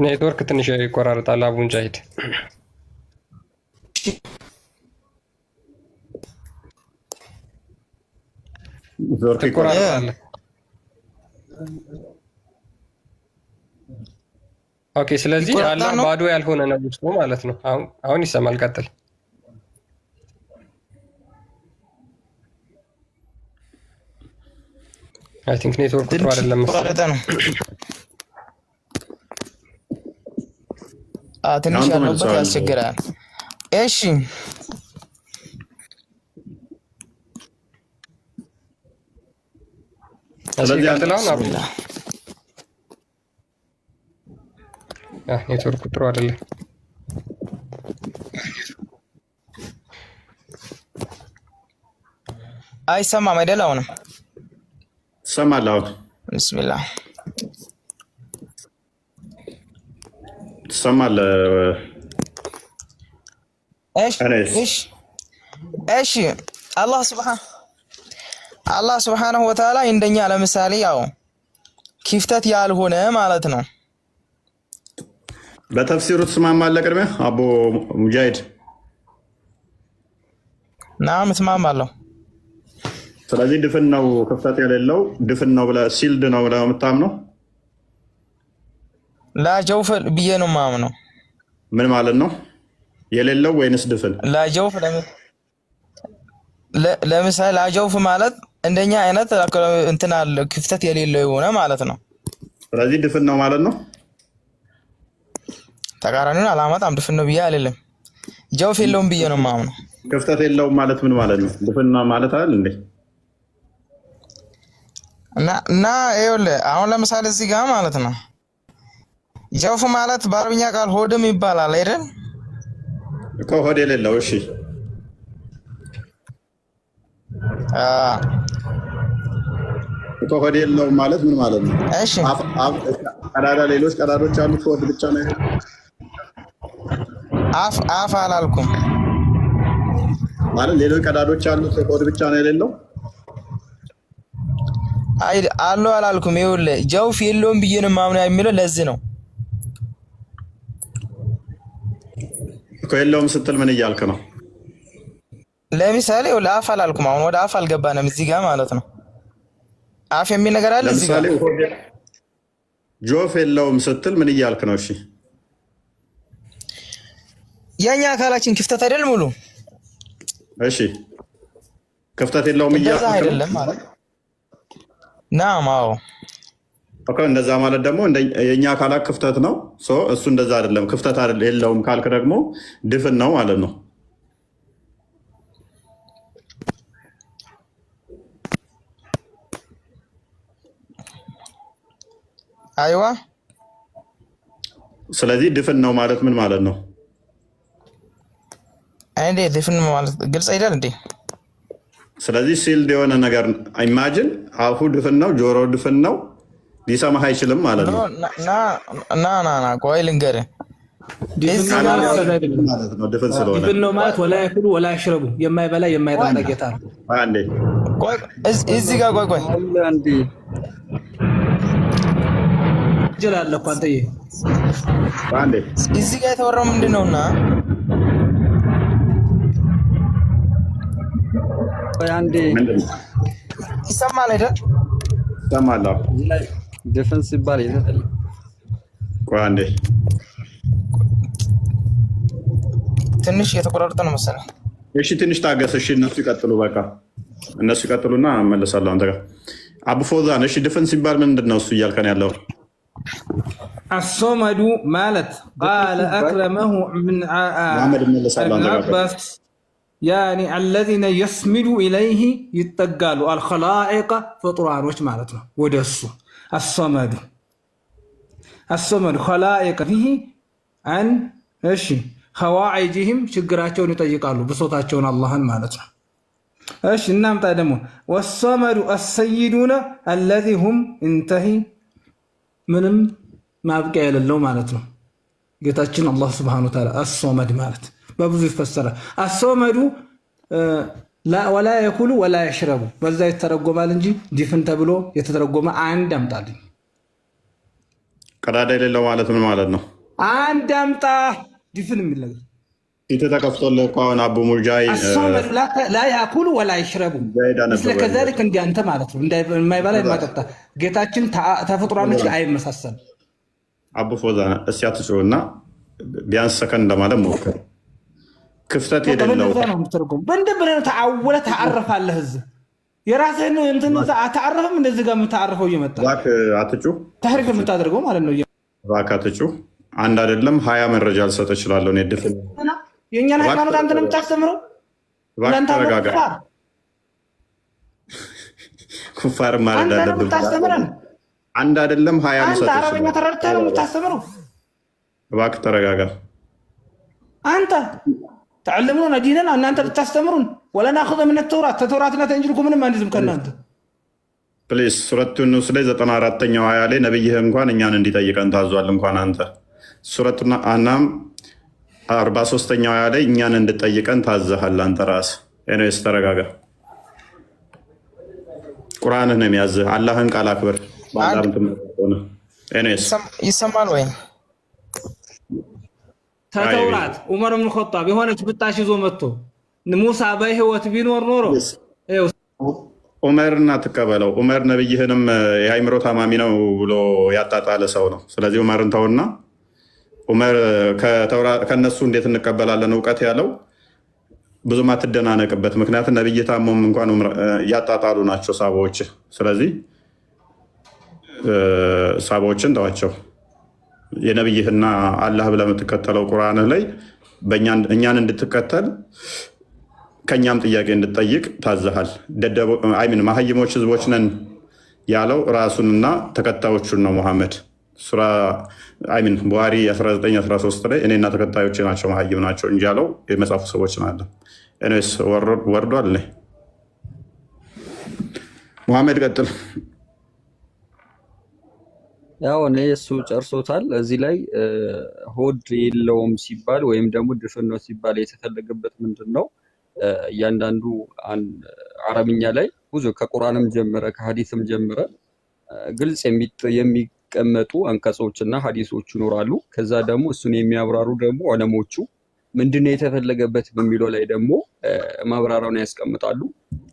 ኔትወርክ ትንሽ ይቆራረጣል። አቡ ሙጃሂድ ትቆራረጣለህ። ኦኬ፣ ስለዚህ አላህ ባዶ ያልሆነ ነው ውስጡ ማለት ነው። አሁን ይሰማል። ቀጥል። አይ ቲንክ ኔትወርክ ጥሩ አይደለም መሰለኝ። ትንሽ ያለበት ያስቸግራል። እሺ ስለዚህ ቀጥላውን አብሮ ኔትወርክ ጥሩ አይደለም። አይሰማም አይደል? አሁንም ትሰማለህ? አሁን ቢስሚላህ ትሰማለህ? እሺ አላህ ስብሓነሁ ወተዓላ እንደኛ ለምሳሌ ያው ክፍተት ያልሆነ ማለት ነው። በተፍሲሩ ትስማማለህ? ቅድሚያ አቡ ሙጃሂድ ናም እስማማለሁ። ስለዚህ ድፍን ነው ክፍተት የሌለው ድፍን ነው ብለህ ሲልድ ነው ብለህ የምታምነው? ላጀውፍ ብዬ ነው የማምነው። ምን ማለት ነው? የሌለው ወይንስ ድፍን? ላጀውፍ ለምሳሌ ላጀውፍ ማለት እንደኛ አይነት እንትን አለ ክፍተት የሌለው የሆነ ማለት ነው። ስለዚህ ድፍን ነው ማለት ነው። ተቃራኒውን አላማጣም። ድፍን ነው ብዬ አይደለም፣ ጀውፍ የለውም ብዬ ነው የማምነው። ክፍተት የለውም ማለት ምን ማለት ነው? ድፍን ነው ማለት አይደል እንዴ? እና ይኸውልህ አሁን ለምሳሌ እዚህ ጋር ማለት ነው ጀውፍ ማለት በአረብኛ ቃል ሆድም ይባላል አይደል? እኮ ሆድ የሌለው እሺ እኮ ሆድ የለውም ማለት ምን ማለት ነው? እሺ ቀዳዳ ሌሎች ቀዳዶች አሉት፣ ሆድ ብቻ ነው ያለው። አፍ አላልኩም ማለት ሌሎች ቀዳዶች አሉት፣ ሆድ ብቻ ነው የሌለው። አይ አለው አላልኩም። ይኸውልህ ጀውፍ የለውም ብዬ ነው የማምነው የሚለው ለዚህ ነው እኮ። የለውም ስትል ምን እያልክ ነው? ለምሳሌ ይኸውልህ አፍ አላልኩም። አሁን ወደ አፍ አልገባንም እዚህ ጋር ማለት ነው። አፍ የሚል ነገር አለ እዚህ ጋር። ጆፍ የለውም ስትል ምን እያልክ ነው? እሺ የኛ አካላችን ክፍተት አይደል ሙሉ? እሺ ክፍተት የለውም እያልክ ነው አይደለም ማለት ናም። አዎ ኦኬ። እንደዛ ማለት ደግሞ የኛ አካላት ክፍተት ነው። እሱ እንደዛ አይደለም። ክፍተት አይደለም የለውም ካልክ ደግሞ ድፍን ነው ማለት ነው። አይዋ ስለዚህ ድፍን ነው ማለት ምን ማለት ነው? እንዴ ድፍን ማለት ግልጽ አይደል እንዴ? ስለዚህ ሲልድ የሆነ ነገር ኢማጂን አፉ ድፍን ነው፣ ጆሮ ድፍን ነው፣ ሊሰማህ አይችልም ማለት ነው። ና ቆይ ልንገርህ። ድፍን ስለሆነ ድፍን ነው ማለት ወላ ያክሉ ወላ ያሽረቡ የማይበላ የማይጠጣ ጌታ ነው። አንዴ ቆይ እዚህ ጋር ቆይ አንዴ ይችላል እኮ አንተዬ። አንዴ እዚህ ጋር የተወራው ምንድን ነውና አንዴ ይሰማል አይደል? ይሰማል። ድፍን ሲባል ይዘታል። ቆይ አንዴ ትንሽ እየተቆራረጠ ነው መሰለኝ። እሺ ትንሽ ታገስ። እሺ እነሱ ይቀጥሉ። በቃ እነሱ ይቀጥሉና እመለሳለሁ አንተ ጋር። አቡ ፎዛን እሺ ድፍን ሲባል ምንድን ነው እሱ እያልከን ያለው? الصمد مالت قال أكرمه من عباس يعني الذين يسمد إليه يتقالوا الخلائق فطران وش مالتنا ودسو الصمد خلائق فيه عن ايش خواعجهم شجراتهم يطيقالوا بصوتاتهم الله مالتنا ايش النام تادمون والصمد السيدون الذي هم انتهي ምንም ማብቂያ የሌለው ማለት ነው። ጌታችን አላህ ሱብሓነሁ ወተዓላ አሶመድ ማለት በብዙ ይፈሰራል። አሶመዱ ወላ የኩሉ ወላ የሽረቡ በዛ ይተረጎማል እንጂ ዲፍን ተብሎ የተተረጎመ አንድ አምጣልኝ። ቀዳዳ የሌለው ማለት ምን ማለት ነው? አንድ አምጣ ዲፍን የሚል ነገር ፊት ተከፍቶልህ እኮ አሁን አቡ ሙጃይ الصمد لا ياكل ولا يشرب مثل كذلك እንደ አንተ ማለት ነው የማይበላ የማይጠጣ ጌታችን ተፈጥሯን እንጂ አይመሳሰል አቡ ፎዛና እስኪ አትጮህና ቢያንስ ሰከንድ ለማለት ሞክር። ክፍተት የሌለው ነው የምትተረጉም በእንደ ብለህ ተዓወለ ተዓረፋለህ እዚህ የራስህን እንትን ተዓረፈም እንደዚህ ጋር የምታዓረፈው እየመጣ እባክህ አትጩህ ተህሪክ የምታደርገው ማለት ነው። እባክህ አትጩህ። አንድ አይደለም 20 መረጃ ልሰጥ እችላለሁ። እኔ ድፍን የእኛን ሃይማኖት አንተ ነው የምታስተምረው። እባክህ ተረጋጋ። ኩፋር ማለት አይደለም። አንድ አይደለም 20 ልሰጥ እችላለሁ። አረበኛ ተረድተህ ነው የምታስተምረው። እባክህ ተረጋጋ። አንተ تعلمون ديننا ان انت بتستمرون ولا ناخذ من التوراة لا تنجلكم من ما نزم كنانت ፕሊስ ሱረቱ ኑስ ላይ 94ኛው አያ ላይ ነብይህ እንኳን እኛን እንዲጠይቀን ታዟል። እንኳን አንተ ሱረቱ አናም 43ኛው አያ ላይ እኛን እንድጠይቀን ታዘሃል አንተ ራስህ። ኤኒዌይስ ተረጋጋ። ቁርአንህ ነው የሚያዝህ። አላህን ቃል አክብር። ባላም ተመጣጣነ ኤኒዌይስ ይሰማል ወይ? ተተውራት ዑመር ኢብኑ ኸጣብ የሆነች ብጣሽ ይዞ መጥቶ ሙሳ በህይወት ቢኖር ኖሮ ዑመርና ተቀበለው። ዑመር ነብይህንም የአይምሮ ታማሚ ነው ብሎ ያጣጣለ ሰው ነው። ስለዚህ ዑመርን ተውና ዑመር ከነሱ እንዴት እንቀበላለን እውቀት ያለው ብዙም አትደናነቅበት። ምክንያቱም ነብይ ታሞም እንኳን ያጣጣሉ ናቸው ሳቦች። ስለዚህ ሳቦችን ተዋቸው። የነብይህና አላህ ብለህ የምትከተለው ቁርአንህ ላይ እኛን እንድትከተል ከኛም ጥያቄ እንድትጠይቅ ታዘሃል። አይሚን ማህይሞች ህዝቦች ነን ያለው ራሱንና ተከታዮቹን ነው። ሙሐመድ ሱራ አይሚን ቡሃሪ 1913 ላይ እኔና ተከታዮቼ ናቸው ማህይም ናቸው እንጂ ያለው የመጽሐፉ ሰዎች ናቸው። እኔስ ወርዷል ላይ ሙሐመድ ቀጥል። ያው እኔ እሱ ጨርሶታል። እዚህ ላይ ሆድ የለውም ሲባል ወይም ደግሞ ድፍን ነው ሲባል የተፈለገበት ምንድን ነው? እያንዳንዱ አረብኛ ላይ ብዙ ከቁርአንም ጀምረ ከሐዲስም ጀምረ ግልጽ የሚቀመጡ አንቀጾችና ሐዲሶች ይኖራሉ። ከዛ ደግሞ እሱን የሚያብራሩ ደግሞ ዑለሞቹ ምንድነው የተፈለገበት በሚለው ላይ ደግሞ ማብራሪያውን ያስቀምጣሉ።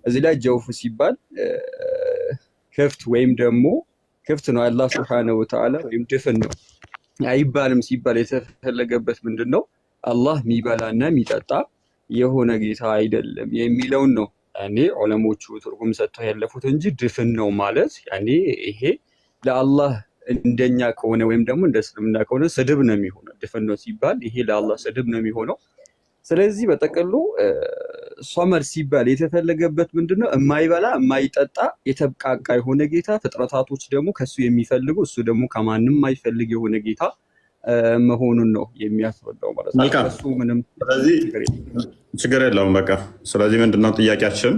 እዚህ ላይ ጀውፍ ሲባል ክፍት ወይም ደግሞ ክፍት ነው አላህ Subhanahu Wa Ta'ala ወይም ድፍን ነው አይባልም ሲባል የተፈለገበት ምንድነው? አላህ የሚበላና የሚጠጣ የሆነ ጌታ አይደለም የሚለውን ነው። ያኔ ዑለሞቹ ትርጉም ሰጥተው ያለፉት እንጂ ድፍን ነው ማለት ያኔ ይሄ ለአላህ እንደኛ ከሆነ ወይም ደግሞ እንደ እስልምና ከሆነ ስድብ ነው የሚሆነው። ድፍን ነው ሲባል ይሄ ለአላህ ስድብ ነው የሚሆነው። ስለዚህ በጠቅሉ ሶመር ሲባል የተፈለገበት ምንድነው? የማይበላ የማይጠጣ የተብቃቃ የሆነ ጌታ፣ ፍጥረታቶች ደግሞ ከሱ የሚፈልጉ እሱ ደግሞ ከማንም የማይፈልግ የሆነ ጌታ መሆኑን ነው የሚያስረዳው ማለት ነው። እሱ ምንም ችግር የለውም። በቃ ስለዚህ ምንድነው ጥያቄያችን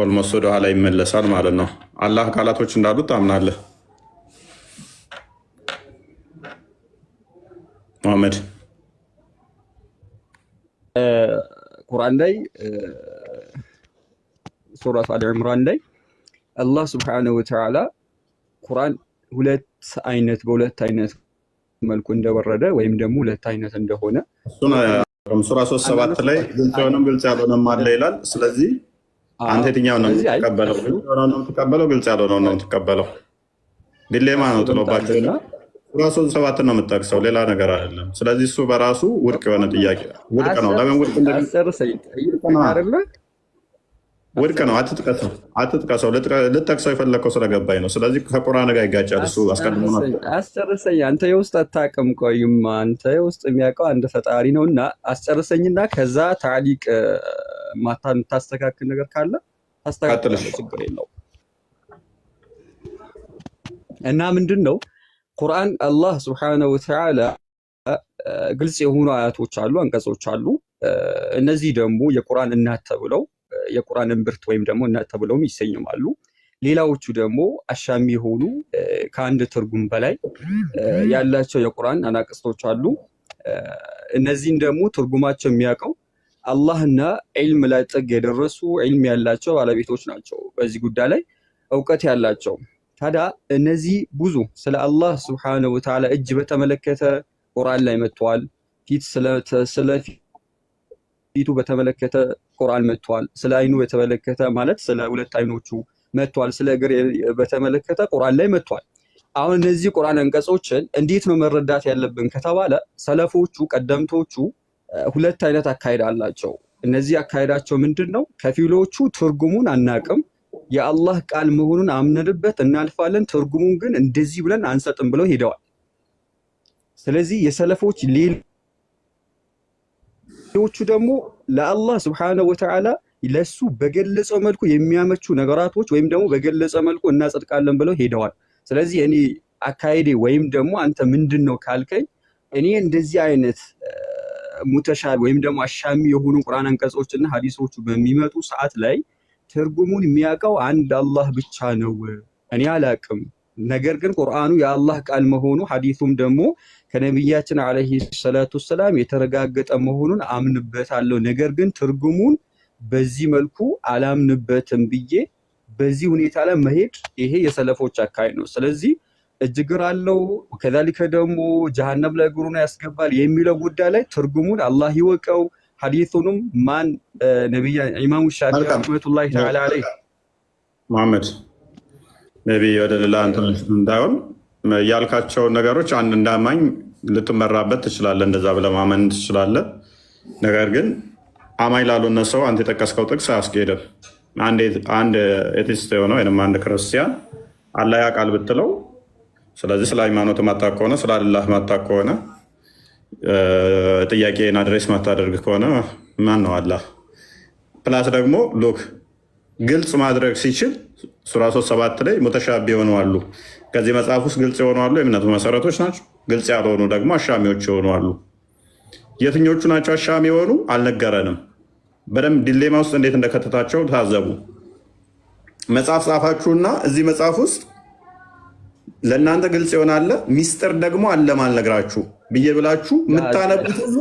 ኦልሞስት ወደ ኋላ ይመለሳል ማለት ነው። አላህ ቃላቶች እንዳሉት ታምናለህ ሙሐመድ? ቁርአን ላይ ሱራ አሊ ኢምራን ላይ አላህ Subhanahu Wa Ta'ala ቁርአን በሁለት አይነት መልኩ እንደወረደ ወይም ደግሞ ሁለት አይነት እንደሆነ ሱራ 3:7 ላይ ግልጽ የሆነም ግልጽ ያልሆነም አለ ይላል። ስለዚህ አንተ የትኛውን ነው የምትቀበለው? ግልጽ ያልሆነውን ነው የምትቀበለው? ዲሌማ ነው ጥሎባቸው። ሱራ 3:7 ነው የምትጠቅሰው፣ ሌላ ነገር አይደለም። ስለዚህ እሱ በራሱ ውድቅ የሆነ ጥያቄ ውድቅ ነው። ለምን ውድቅ ውድቅ ነው? አትጥቀሰው። ልጠቅሰው የፈለግከው ስለገባኝ ነው። ስለዚህ ከቁርአን ጋር ይጋጫል። እሱ አስቀድሞ አስጨርሰኝ። አንተ የውስጥ አታውቅም። ቆይም አንተ የውስጥ የሚያውቀው አንድ ፈጣሪ ነው እና አስጨርሰኝና ከዛ ታሊቅ የምታስተካክል ነገር ካለ ታስተካክላለህ፣ ችግር የለውም። እና ምንድን ነው ቁርአን አላህ Subhanahu Wa Ta'ala ግልጽ የሆኑ አያቶች አሉ፣ አንቀጾች አሉ። እነዚህ ደግሞ የቁርአን እናት ተብለው የቁርአን እምብርት ወይም ደግሞ እናት ተብለውም ይሰየማሉ። ሌላዎቹ ደግሞ አሻሚ የሆኑ ከአንድ ትርጉም በላይ ያላቸው የቁርአን አናቅስቶች አሉ። እነዚህን ደግሞ ትርጉማቸው የሚያውቀው አላህና ዒልም ላይ ጥግ የደረሱ ዒልም ያላቸው ባለቤቶች ናቸው፣ በዚህ ጉዳይ ላይ እውቀት ያላቸው። ታዲያ እነዚህ ብዙ ስለ አላህ Subhanahu Wa Ta'ala እጅ በተመለከተ ቁርአን ላይ መጥተዋል። ስለ ፊቱ በተመለከተ ቁርአን መጥቷል። ስለ አይኑ በተመለከተ ማለት ስለ ሁለት አይኖቹ መጥቷል። ስለ እግር በተመለከተ ቁርአን ላይ መጥቷል። አሁን እነዚህ ቁርአን አንቀጾችን እንዴት ነው መረዳት ያለብን ከተባለ ሰለፎቹ ቀደምቶቹ ሁለት አይነት አካሄድ አላቸው። እነዚህ አካሄዳቸው ምንድነው? ከፊሎቹ ትርጉሙን አናቅም፣ የአላህ ቃል መሆኑን አምነንበት እናልፋለን፣ ትርጉሙን ግን እንደዚህ ብለን አንሰጥም ብለው ሄደዋል። ስለዚህ የሰለፎች ሌሎቹ ደግሞ ለአላህ ስብሐነሁ ወተዓላ ለሱ በገለጸው መልኩ የሚያመቹ ነገራቶች ወይም ደግሞ በገለጸ መልኩ እናጸድቃለን ብለው ሄደዋል። ስለዚህ እኔ አካሄዴ ወይም ደግሞ አንተ ምንድነው ካልከኝ እኔ እንደዚህ አይነት ሙተሻቢ ወይም ደግሞ አሻሚ የሆኑ ቁርአን አንቀጾችና ሐዲሶቹ በሚመጡ ሰዓት ላይ ትርጉሙን የሚያውቀው አንድ አላህ ብቻ ነው። እኔ አላቅም። ነገር ግን ቁርአኑ የአላህ ቃል መሆኑ ሐዲሱም ደግሞ ከነብያችን አለይሂ ሰላቱ ሰላም የተረጋገጠ መሆኑን አምንበታለሁ። ነገር ግን ትርጉሙን በዚህ መልኩ አላምንበትም ብዬ በዚህ ሁኔታ ላይ መሄድ ይሄ የሰለፎች አካሄድ ነው። ስለዚህ እጅግር አለው ከዛሊከ ደግሞ ጀሃነም ላይ እግሩን ያስገባል የሚለው ጉዳይ ላይ ትርጉሙን አላህ ይወቀው። ሐዲሱንም ማን ነብዩ ኢማሙ ሻፊዒ ረህመቱላሂ ተዓላ ዐለይሂ መሐመድ ነብዩ ወደ ሌላ እንዳይሆን ያልካቸውን ነገሮች አንድ እንዳማኝ ልትመራበት ትችላለህ፣ እንደዛ ብለህ ማመን ትችላለህ። ነገር ግን አማኝ ላልሆነ ሰው አንተ የጠቀስከው ጥቅስ አያስኬድም። አንድ ኤቲስት የሆነ ወይም አንድ ክርስቲያን አላህ ያውቃል ብትለው፣ ስለዚህ ስለ ሃይማኖት ማታውቅ ከሆነ ስለ አላህ ማታውቅ ከሆነ ጥያቄን አድሬስ ማታደርግ ከሆነ ማን ነው አላህ? ፕላስ ደግሞ ሉክ ግልጽ ማድረግ ሲችል ሱራ 3:7 ላይ ሙተሻቢ የሆኑ አሉ። ከዚህ መጽሐፍ ውስጥ ግልጽ የሆኑ አሉ፣ የእምነቱ መሰረቶች ናቸው። ግልጽ ያልሆኑ ደግሞ አሻሚዎች የሆኑ አሉ። የትኞቹ ናቸው አሻሚ የሆኑ? አልነገረንም። በደንብ ዲሌማ ውስጥ እንዴት እንደከተታቸው ታዘቡ። መጽሐፍ ጻፋችሁና እዚህ መጽሐፍ ውስጥ ለእናንተ ግልጽ ይሆናል፣ ሚስጥር ደግሞ አለ ማልነግራችሁ ብዬ ብላችሁ የምታነቡት ሁሉ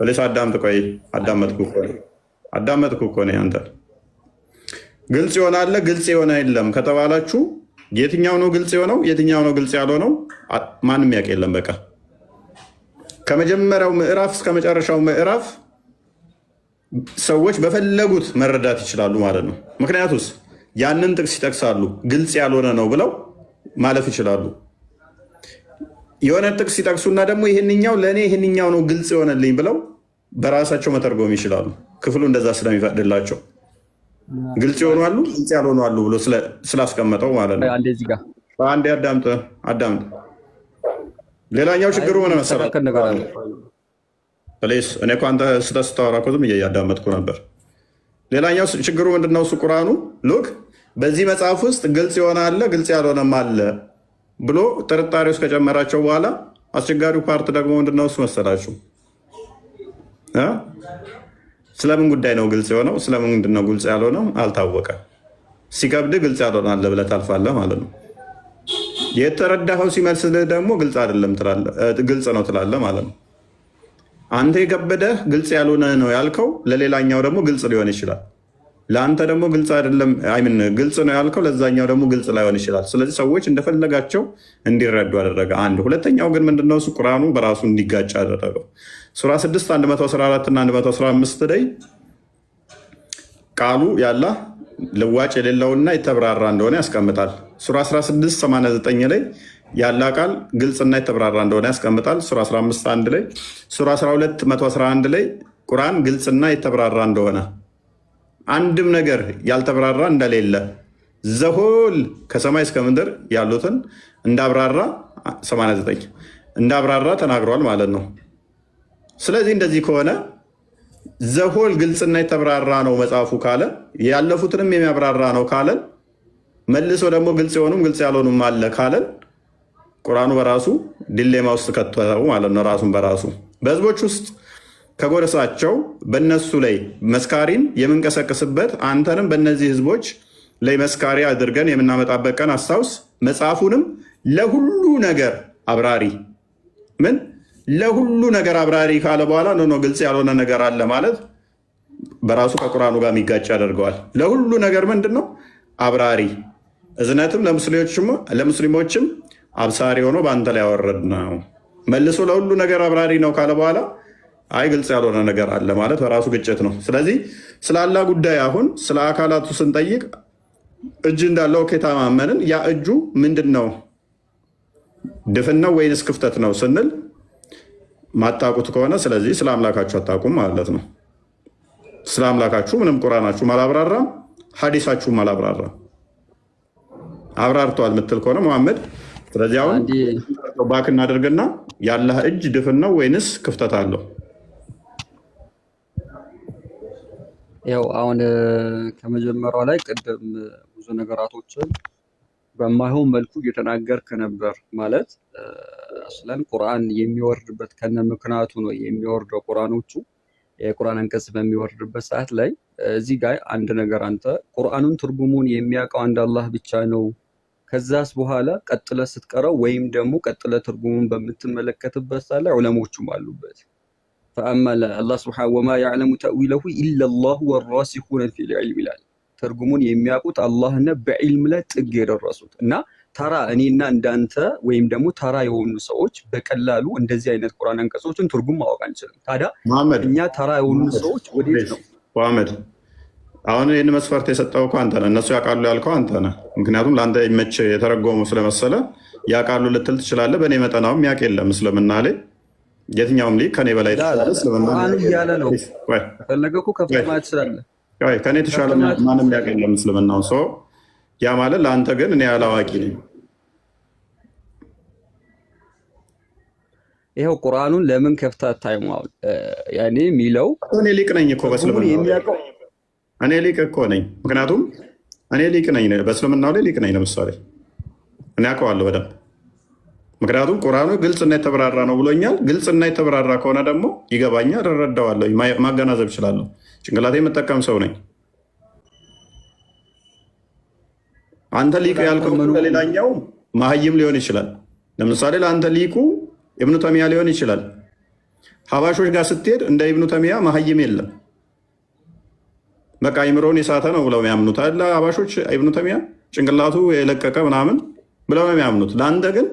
ፕሊስ አዳምጥ። ቆይ አዳመጥኩ እኮ ነው። አንተ ግልጽ ይሆናል፣ ግልጽ የሆነ የለም ከተባላችሁ የትኛው ነው ግልጽ የሆነው የትኛው ነው ግልጽ ያልሆነው? ማንም ያውቅ የለም። በቃ ከመጀመሪያው ምዕራፍ እስከ መጨረሻው ምዕራፍ ሰዎች በፈለጉት መረዳት ይችላሉ ማለት ነው። ምክንያቱስ ያንን ጥቅስ ይጠቅሳሉ፣ ግልጽ ያልሆነ ነው ብለው ማለፍ ይችላሉ። የሆነ ጥቅስ ይጠቅሱና ደግሞ ይህንኛው ለእኔ ይህንኛው ነው ግልጽ የሆነልኝ ብለው በራሳቸው መተርጎም ይችላሉ። ክፍሉ እንደዛ ስለሚፈቅድላቸው ግልጽ የሆኑ አሉ፣ ግልጽ ያልሆኑ አሉ ብሎ ስላስቀመጠው ማለት ነው። አንዴ አዳምጥ። ሌላኛው ችግሩ ምን መሰለህ? ፕሊስ እኔ እኮ አንተ ስታወራ እኮ ዝም እያዳመጥኩ ነበር። ሌላኛው ችግሩ ምንድነው? እሱ ቁርአኑ ሉክ በዚህ መጽሐፍ ውስጥ ግልጽ የሆነ አለ፣ ግልጽ ያልሆነም አለ ብሎ ጥርጣሬ ውስጥ ከጨመራቸው በኋላ አስቸጋሪው ፓርት ደግሞ ምንድነው? እሱ መሰላችሁ ስለምን ጉዳይ ነው ግልጽ የሆነው? ስለምን ምንድነው ግልጽ ያልሆነው? አልታወቀም። ሲከብድ ግልጽ ያልሆነ አለ ብለህ ታልፋለህ ማለት ነው። የተረዳኸው ሲመልስልህ ደግሞ ግልጽ አይደለም ትላለህ፣ ግልጽ ነው ትላለህ ማለት ነው። አንተ የከበደህ ግልጽ ያልሆነ ነው ያልከው ለሌላኛው ደግሞ ግልጽ ሊሆን ይችላል። ለአንተ ደግሞ ግልጽ አይደለም ግልጽ ነው ያልከው ለዛኛው ደግሞ ግልጽ ላይሆን ይችላል። ስለዚህ ሰዎች እንደፈለጋቸው እንዲረዱ አደረገ። አንድ ሁለተኛው ግን ምንድነው? እሱ ቁርአኑ በራሱ እንዲጋጭ አደረገው። ሱራ 6 114 እና 115 ላይ ቃሉ ያላ ልዋጭ የሌለውና የተብራራ እንደሆነ ያስቀምጣል። ሱራ 16 89 ላይ ያላ ቃል ግልጽና የተብራራ እንደሆነ ያስቀምጣል። ሱራ 15 1 ላይ፣ ሱራ 12 111 ላይ ቁርአን ግልጽና የተብራራ እንደሆነ አንድም ነገር ያልተብራራ እንደሌለ ዘሆል ከሰማይ እስከ ምድር ያሉትን እንዳብራራ 89 እንዳብራራ ተናግሯል ማለት ነው። ስለዚህ እንደዚህ ከሆነ ዘሆል ግልጽና የተብራራ ነው መጽሐፉ ካለ ያለፉትንም የሚያብራራ ነው ካለን መልሶ ደግሞ ግልጽ የሆኑም ግልጽ ያልሆኑም አለ ካለን ቁርአኑ በራሱ ዲሌማ ውስጥ ከተው ማለት ነው። ራሱን በራሱ በህዝቦች ውስጥ ከጎረሳቸው በእነሱ ላይ መስካሪን የምንቀሰቅስበት አንተንም በእነዚህ ህዝቦች ላይ መስካሪ አድርገን የምናመጣበት ቀን አስታውስ። መጽሐፉንም ለሁሉ ነገር አብራሪ ለሁሉ ነገር አብራሪ ካለ በኋላ ነው ግልጽ ያልሆነ ነገር አለ ማለት በራሱ ከቁርአኑ ጋር የሚጋጭ ያደርገዋል። ለሁሉ ነገር ምንድን ነው? አብራሪ፣ እዝነትም ለሙስሊሞችም አብሳሪ ሆኖ በአንተ ላይ ያወረድ ነው። መልሶ ለሁሉ ነገር አብራሪ ነው ካለ በኋላ አይ ግልጽ ያልሆነ ነገር አለ ማለት በራሱ ግጭት ነው። ስለዚህ ስለ አላህ ጉዳይ አሁን ስለ አካላቱ ስንጠይቅ እጅ እንዳለው ከታማመንን ያ እጁ ምንድን ነው? ድፍን ነው ወይንስ ክፍተት ነው ስንል ማጣቁት ከሆነ ስለዚህ ስለ አምላካችሁ አታውቁም ማለት ነው። ስለ አምላካችሁ ምንም ቁርአናችሁም አላብራራም፣ ሐዲሳችሁም አላብራራም። አብራርተዋል የምትል ከሆነ መሐመድ፣ ስለዚህ አሁን ባክ እናደርግና የአላህ እጅ ድፍን ነው ወይንስ ክፍተት አለው? ያው አሁን ከመጀመሪያው ላይ ቅድም ብዙ ነገራቶችን በማይሆን መልኩ እየተናገርክ ነበር። ማለት አስለን ቁርአን የሚወርድበት ከነ ምክንያቱ ነው የሚወርደው። ቁርአኖቹ የቁርአን አንቀጽ በሚወርድበት ሰዓት ላይ እዚህ ጋር አንድ ነገር አንተ ቁርአኑን ትርጉሙን የሚያውቀው አንድ አላህ ብቻ ነው። ከዛስ በኋላ ቀጥለ ስትቀረው ወይም ደግሞ ቀጥለ ትርጉሙን በምትመለከትበት ሰዓት ላይ ዑለሞቹም አሉበት። ፈአማለ አላህ ሱብሓነሁ ወማ ያዕለሙ ተእዊለሁ ኢለላሁ ወራሲኹነ ፊል ዒልም ይላል። ትርጉሙን የሚያውቁት አላህና በዒልም ላይ ጥግ የደረሱት እና ተራ እኔና እንዳንተ ወይም ደግሞ ተራ የሆኑ ሰዎች በቀላሉ እንደዚህ አይነት ቁርአን አንቀጾችን ትርጉም ማወቅ አንችልም። ታዲያ እኛ ተራ የሆኑ ሰዎች ወዴት ነው? መሐመድ አሁን ይህን መስፈርት የሰጠው እኮ አንተ ነህ። እነሱ ያውቃሉ ያልከው አንተ ነህ። ምክንያቱም ለአንተ ይመች የተረጎሙ ስለመሰለ ያውቃሉ ልትል ትችላለህ። በእኔ መጠናውም ያውቅ የለም እስልምና ላይ የትኛውም ሊቅ ከኔ በላይ እስልምና እያለ ነው። ፈለገ እኮ ከፍ ማለት ትችላለህ። ከኔ የተሻለ ማንም ያውቅ የለም እስልምናው። ሰው ያ ማለት ለአንተ ግን እኔ አላዋቂ ነኝ። ይኸው ቁርአኑን ለምን ከፍተህ አታይም? ያኔ የሚለው እኔ ሊቅ ነኝ እኮ በእስልምናው የሚያውቀው እኔ ሊቅ እኮ ነኝ። ምክንያቱም እኔ ሊቅ ነኝ በእስልምናው ላይ ሊቅ ነኝ። ለምሳሌ እኔ አውቀዋለሁ በደንብ ምክንያቱም ቁርአኑ ግልጽና የተብራራ ነው ብሎኛል። ግልጽና የተብራራ ከሆነ ደግሞ ይገባኛል፣ እረዳዋለሁ፣ ማገናዘብ እችላለሁ። ጭንቅላቴ የምጠቀም ሰው ነኝ። አንተ ሊቅ ያልከው ለሌላኛው መሀይም ሊሆን ይችላል። ለምሳሌ ለአንተ ሊቁ ኢብኑ ተሚያ ሊሆን ይችላል። ሀባሾች ጋር ስትሄድ እንደ ኢብኑ ተሚያ መሀይም የለም። በቃ አይምሮን የሳተ ነው ብለው የሚያምኑት አለ ሀባሾች። ኢብኑ ተሚያ ጭንቅላቱ የለቀቀ ምናምን ብለው ነው የሚያምኑት። ለአንተ ግን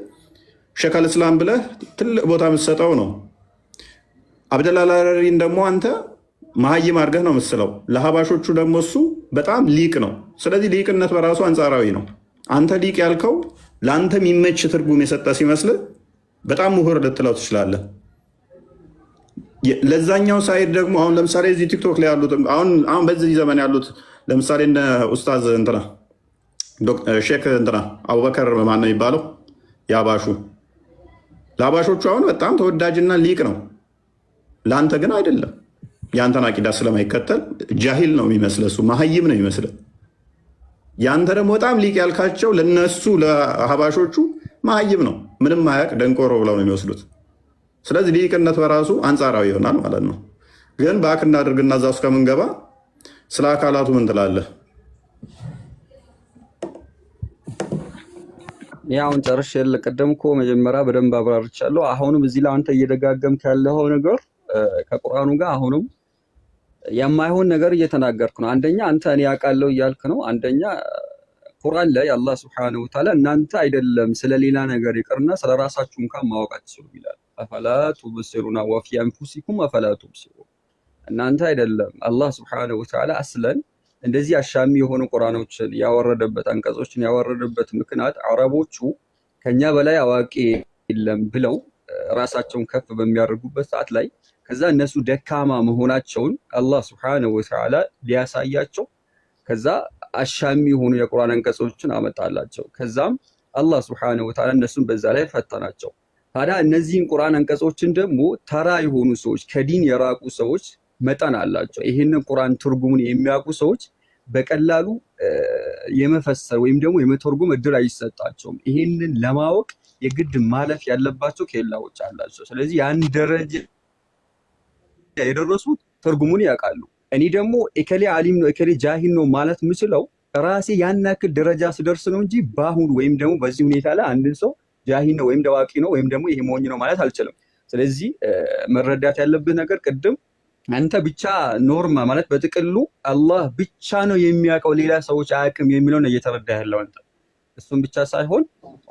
ሸካል እስላም ብለህ ትልቅ ቦታ የምትሰጠው ነው። አብደላላሪን ደግሞ አንተ መሀይም አድርገህ ነው የምትስለው። ለሀባሾቹ ደግሞ እሱ በጣም ሊቅ ነው። ስለዚህ ሊቅነት በራሱ አንጻራዊ ነው። አንተ ሊቅ ያልከው ለአንተ የሚመች ትርጉም የሰጠ ሲመስል በጣም ምሁር ልትለው ትችላለህ። ለዛኛው ሳይድ ደግሞ አሁን ለምሳሌ እዚህ ቲክቶክ ላይ ያሉት አሁን በዚህ ዘመን ያሉት ለምሳሌ እነ ኡስታዝ እንትና ሼክ እንትና አቡበከር ማነው የሚባለው የአባሹ ለአባሾቹ አሁን በጣም ተወዳጅና ሊቅ ነው። ለአንተ ግን አይደለም። የአንተን አቂዳ ስለማይከተል ጃሂል ነው የሚመስለ፣ እሱ መሀይም ነው የሚመስለ። የአንተ ደግሞ በጣም ሊቅ ያልካቸው ለነሱ ለሀባሾቹ መሀይም ነው፣ ምንም ማያቅ ደንቆሮ ብለው ነው የሚወስዱት። ስለዚህ ሊቅነት በራሱ አንጻራዊ ይሆናል ማለት ነው። ግን በአክ እናድርግና እዛ ውስጥ ከምንገባ ስለ አካላቱ ምን ትላለህ? ያውን ጨርሼ ቅድም እኮ መጀመሪያ በደንብ አብራርቻለሁ። አሁንም እዚህ ላይ አንተ እየደጋገምክ ያለው ነገር ከቁርአኑ ጋር አሁንም የማይሆን ነገር እየተናገርክ ነው። አንደኛ አንተ እኔ ያውቃለሁ እያልክ ነው። አንደኛ ቁርአን ላይ አላህ ሱብሓነሁ ወተዓላ እናንተ አይደለም ስለሌላ ነገር ይቅርና ስለራሳችሁ እንኳን ማወቅ አትችሉም ይላል። አፈላ ቱብሲሩና ወፊ አንፉሲኩም አፈላ ቱብሲሩን። እናንተ አይደለም አላህ ሱብሓነሁ ወተዓላ አስለን እንደዚህ አሻሚ የሆኑ ቁርአኖችን ያወረደበት አንቀጾችን ያወረደበት ምክንያት አረቦቹ ከኛ በላይ አዋቂ የለም ብለው ራሳቸውን ከፍ በሚያደርጉበት ሰዓት ላይ ከዛ እነሱ ደካማ መሆናቸውን አላህ ሱብሓነሁ ወተዓላ ሊያሳያቸው ከዛ አሻሚ የሆኑ የቁርአን አንቀጾችን አመጣላቸው። ከዛም አላህ ሱብሓነሁ ወተዓላ እነሱን በዛ ላይ ፈተናቸው። ታዲያ እነዚህን ቁርአን አንቀጾችን ደግሞ ተራ የሆኑ ሰዎች ከዲን የራቁ ሰዎች መጠን አላቸው። ይህንን ቁርአን ትርጉሙን የሚያውቁ ሰዎች በቀላሉ የመፈሰር ወይም ደግሞ የመተርጎም እድል አይሰጣቸውም። ይህንን ለማወቅ የግድ ማለፍ ያለባቸው ኬላዎች አላቸው። ስለዚህ ያን ደረጃ የደረሱት ትርጉሙን ያውቃሉ። እኔ ደግሞ እከሌ አሊም ነው እከሌ ጃሂል ነው ማለት የምችለው ራሴ ያን ያክል ደረጃ ስደርስ ነው እንጂ በአሁኑ ወይም ደግሞ በዚህ ሁኔታ ላይ አንድን ሰው ጃሂል ነው ወይም ደዋቂ ነው ወይም ደግሞ ይሄ ሞኝ ነው ማለት አልችልም። ስለዚህ መረዳት ያለብህ ነገር ቅድም አንተ ብቻ ኖርማ ማለት በጥቅሉ አላህ ብቻ ነው የሚያውቀው ሌላ ሰዎች አያውቅም የሚለውን እየተረዳ ያለው አንተ። እሱም ብቻ ሳይሆን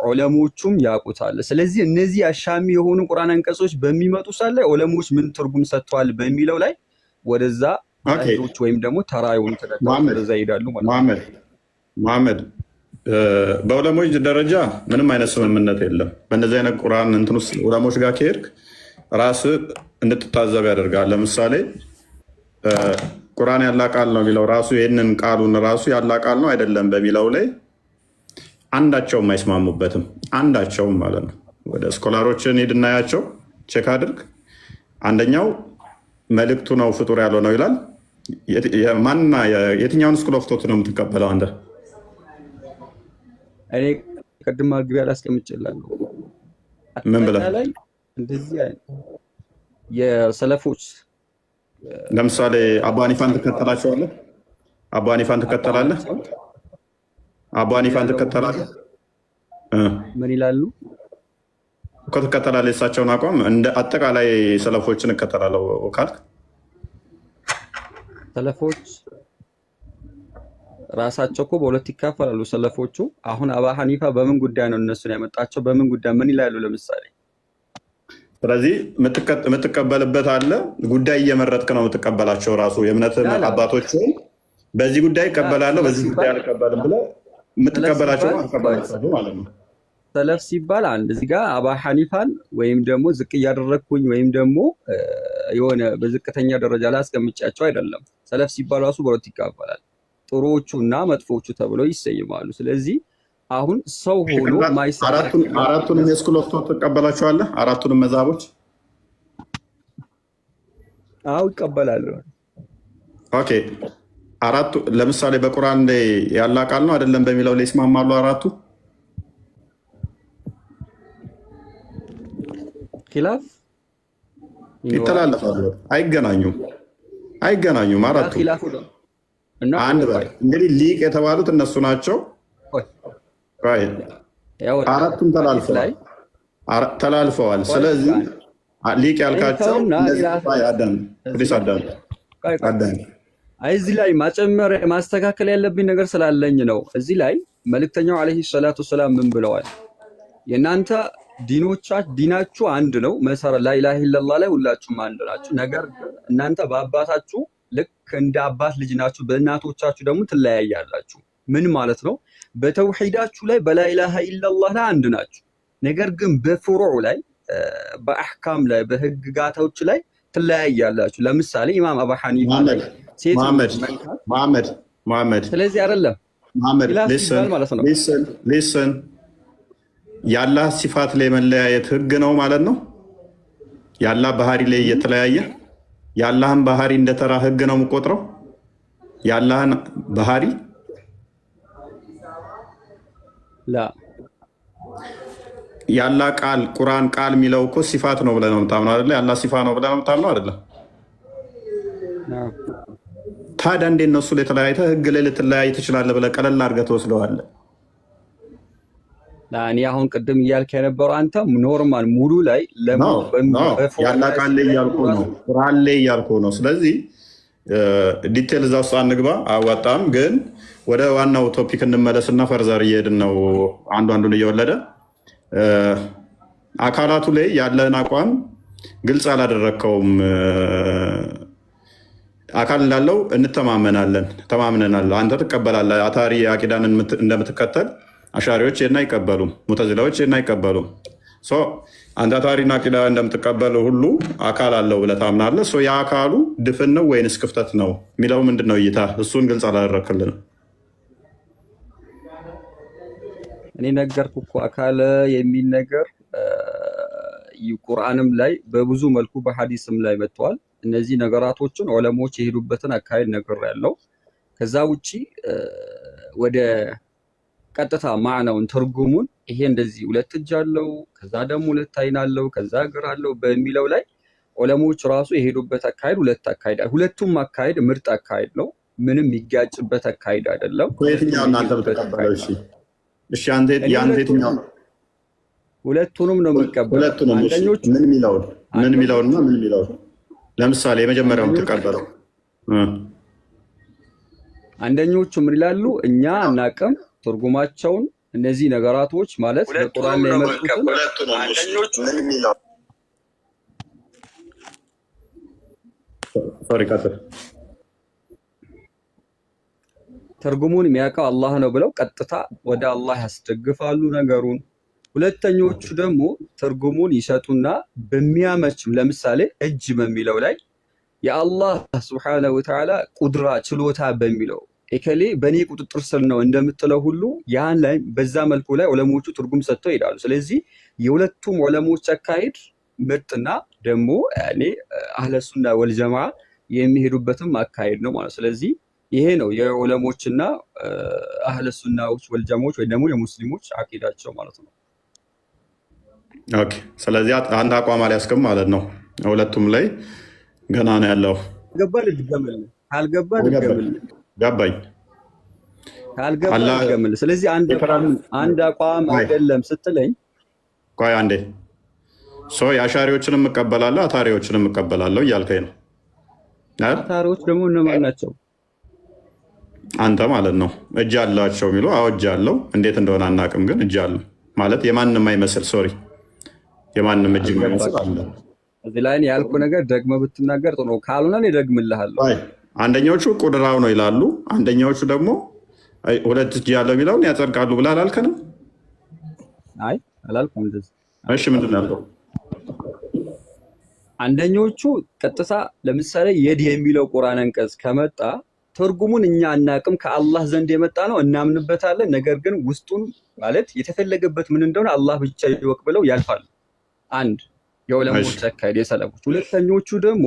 ዑለሞቹም ያውቁታል። ስለዚህ እነዚህ አሻሚ የሆኑ ቁርአን አንቀጾች በሚመጡ ሰዓት ላይ ዑለሞች ምን ትርጉም ሰጥተዋል በሚለው ላይ ወደዛ ዛሂሮች ወይም ደግሞ ተራ የሆኑ ተከታዮች ወደዛ ይሄዳሉ ማለት ነው። መሐመድ በዑለሞች ደረጃ ምንም አይነት ስምምነት የለም። በእነዚህ አይነት ቁርአን እንትን ውስጥ ዑለሞች ጋር ከሄድክ ራስህ እንድትታዘብ ያደርጋል። ለምሳሌ ቁርአን ያላ ቃል ነው የሚለው ራሱ ይህንን ቃሉን ራሱ ያላ ቃል ነው አይደለም በሚለው ላይ አንዳቸውም አይስማሙበትም። አንዳቸውም ማለት ነው። ወደ ስኮላሮችን ሄድናያቸው ቼክ አድርግ። አንደኛው መልእክቱ ነው ፍጡር ያለው ነው ይላል። ማንና የትኛውን ስኩል ኦፍ ቶት ነው የምትቀበለው አንተ? እኔ ቅድም ማግቢያ ላስቀምጭላለሁ። ምን ብለህ ላይ እንደዚህ የሰለፎች ለምሳሌ አቡ ሐኒፋን ትከተላቸዋለህ? አቡ ሐኒፋን ትከተላለህ? አቡ ሐኒፋን ትከተላለህ? ምን ይላሉ እኮ ትከተላለህ? የእሳቸውን አቋም እንደ አጠቃላይ ሰለፎችን እከተላለሁ ካልክ ሰለፎች ራሳቸው እኮ በሁለት ይካፈላሉ ሰለፎቹ። አሁን አባ ሐኒፋ በምን ጉዳይ ነው እነሱን ያመጣቸው? በምን ጉዳይ ምን ይላሉ? ለምሳሌ ስለዚህ የምትቀበልበት አለ ጉዳይ እየመረጥክ ነው የምትቀበላቸው። ራሱ የእምነት አባቶች በዚህ ጉዳይ እቀበላለሁ በዚህ ጉዳይ አልቀበልም ብለህ የምትቀበላቸው ማለት ነው። ሰለፍ ሲባል አንድ እዚህ ጋር አባ ሐኒፋን ወይም ደግሞ ዝቅ እያደረግኩኝ ወይም ደግሞ የሆነ በዝቅተኛ ደረጃ ላይ አስቀምጫቸው አይደለም። ሰለፍ ሲባል ራሱ በሁለት ይካፈላል። ጥሩዎቹ እና መጥፎቹ ተብለው ይሰይማሉ። ስለዚህ አሁን ሰው ሆኖ አራቱንም የስኩል ኦፍ ቶት ትቀበላቸዋለህ? አራቱንም መዛቦች? አዎ ይቀበላለሁ። ኦኬ አራቱ ለምሳሌ በቁርአን ላይ ያላ ቃል ነው አይደለም በሚለው ላይ ይስማማሉ አራቱ? ኺላፍ ይተላለፋሉ። አይገናኙም አራቱ። አንድ በል እንግዲህ ሊቅ የተባሉት እነሱ ናቸው። አራቱም ተላልፈዋል። ስለዚህ ሊቅ ያልካቸው እዚህ ላይ ማጨመር ማስተካከል ያለብኝ ነገር ስላለኝ ነው። እዚህ ላይ መልእክተኛው ዓለይሂ ሰላቱ ወሰላም ምን ብለዋል? የእናንተ ዲናችሁ አንድ ነው። መሰረት ላኢላሃ ኢለላህ ላይ ሁላችሁም አንድ ናችሁ። ነገር ግን እናንተ በአባታችሁ ልክ እንደ አባት ልጅ ናችሁ፣ በእናቶቻችሁ ደግሞ ትለያያላችሁ። ምን ማለት ነው? በተውሂዳችሁ ላይ በላኢላሃ ኢለላህ ላይ አንድ ናችሁ። ነገር ግን በፍሩዕ ላይ በአህካም ላይ በህግጋቶች ላይ ትለያያላችሁ። ለምሳሌ ኢማም አቡ ሐኒፋ መሐመድ ስለዚህ አይደለም ማለት ነው። ሊስን የአላህ ሲፋት ላይ መለያየት ህግ ነው ማለት ነው። የአላህ ባህሪ ላይ እየተለያየ የአላህን ባህሪ እንደተራ ህግ ነው የምቆጥረው። የአላህን ባህሪ የአላህ ቃል ቁርአን ቃል የሚለው እኮ ሲፋት ነው ብለህ ነው የምታምነው አይደለ? የአላህ ሲፋ ነው ብለህ ነው የምታምነው አይደለ? ታዲያ እንዴት ነው እሱ ላይ ተለያይተህ ህግ ላይ ልትለያይ ትችላለህ ብለህ ቀለል አድርገህ ትወስደዋለህ? እኔ አሁን ቅድም እያልክ የነበረው አንተ ኖርማል ሙሉ ላይ ያላ ቃል ላይ እያልኩ ነው፣ ቁርአን ላይ እያልኩ ነው። ስለዚህ ዲቴል እዛ ውስጥ አንግባ፣ አዋጣም። ግን ወደ ዋናው ቶፒክ እንመለስና ፈርዘር እየሄድን ነው፣ አንዱን እየወለደ አካላቱ ላይ ያለን አቋም ግልጽ አላደረግከውም። አካል እንዳለው እንተማመናለን፣ ተማምነናል። አንተ ትቀበላለህ። አታሪ አቂዳን እንደምትከተል አሻሪዎች ይህን አይቀበሉም። ሙተዚላዎች ይህን አይቀበሉም። አንተ አታሪና አቂዳ እንደምትቀበሉ ሁሉ አካል አለው ብለህ ታምናለህ። የአካሉ ድፍን ነው ወይንስ ክፍተት ነው የሚለው ምንድን ነው እይታ? እሱን ግልጽ አላደረክልንም። እኔ ነገርኩ እኮ አካል የሚል ነገር ቁርአንም ላይ በብዙ መልኩ በሐዲስም ላይ መጥተዋል። እነዚህ ነገራቶችን ዑለሞች የሄዱበትን አካሄድ ነገር ያለው ከዛ ውጪ ወደ ቀጥታ ማዕናውን ትርጉሙን ይሄ እንደዚህ ሁለት እጅ አለው፣ ከዛ ደግሞ ሁለት አይን አለው፣ ከዛ እግር አለው በሚለው ላይ ዑለሞች ራሱ የሄዱበት አካሄድ ሁለቱም አካሄድ ምርጥ አካሄድ ነው። ምንም የሚጋጭበት አካሄድ አይደለም። የትኛው እናንተ ብትቀበለው? እሺ አንተ የትኛው ነው? ሁለቱንም ነው የሚቀበለው። ሁለቱንም ምን የሚለውና ምን የሚለው? ለምሳሌ የመጀመሪያውን ትቀበለው። አንደኞቹ ምን ይላሉ? እኛ አናቅም ትርጉማቸውን እነዚህ ነገራቶች ማለት በቁርአን ላይ የመጡትን ትርጉሙን የሚያውቀው አላህ ነው ብለው ቀጥታ ወደ አላህ ያስደግፋሉ ነገሩን። ሁለተኞቹ ደግሞ ትርጉሙን ይሰጡና በሚያመችም ለምሳሌ እጅ በሚለው ላይ የአላህ ሱብሓነሁ ወተዓላ ቁድራ ችሎታ በሚለው እከሌ በእኔ ቁጥጥር ስር ነው እንደምትለው ሁሉ ያን ላይ በዛ መልኩ ላይ ዑለሞቹ ትርጉም ሰጥተው ይሄዳሉ። ስለዚህ የሁለቱም ዑለሞች አካሄድ ምርጥና ደግሞ ያኔ አህለ ሱና ወልጀማ የሚሄዱበትም አካሄድ ነው ማለት። ስለዚህ ይሄ ነው የዑለሞችና አህለ ሱናዎች ወልጀማዎች ወይ ደግሞ የሙስሊሞች አቂዳቸው ማለት ነው። ኦኬ። ስለዚህ አንድ አቋም አልያዝክም ማለት ነው። ሁለቱም ላይ ገና ነው ያለው። ገባ ልድገምልህ፣ ካልገባ ልድገምልህ። ገባኝ። ካልገባ ልድገምልህ። ስለዚህ አንድ አቋም አይደለም ስትለኝ፣ ቆይ አንዴ። የአሻሪዎችንም እቀበላለሁ አታሪዎችንም እቀበላለሁ እያልከኝ ነው። አታሪዎች ደግሞ እነማን ናቸው? አንተ ማለት ነው። እጅ አላቸው የሚሉ አዎ እጅ አለው። እንዴት እንደሆነ አናውቅም፣ ግን እጅ አለው ማለት የማንም አይመስል የማንም እጅ የማይመስል አለ። እዚህ ላይ ያልኩ ነገር ደግመህ ብትናገር ጥሩ ነው። ካልሆነ እኔ ደግምልሃለሁ። አንደኛዎቹ ቁድራው ነው ይላሉ፣ አንደኛዎቹ ደግሞ ሁለት እጅ ያለው የሚለውን ያጸድቃሉ ብለህ አላልከንም? አይ አላልኩም እንደዚህ። እሺ ምንድን ነው ያልከው? አንደኞቹ ቀጥታ ለምሳሌ የድ የሚለው ቁርአን አንቀጽ ከመጣ ትርጉሙን እኛ አናቅም፣ ከአላህ ዘንድ የመጣ ነው እናምንበታለን። ነገር ግን ውስጡን ማለት የተፈለገበት ምን እንደሆነ አላህ ብቻ ይወቅ ብለው ያልፋሉ። አንድ የዑለሞች አካሄድ የሰለፎች። ሁለተኞቹ ደግሞ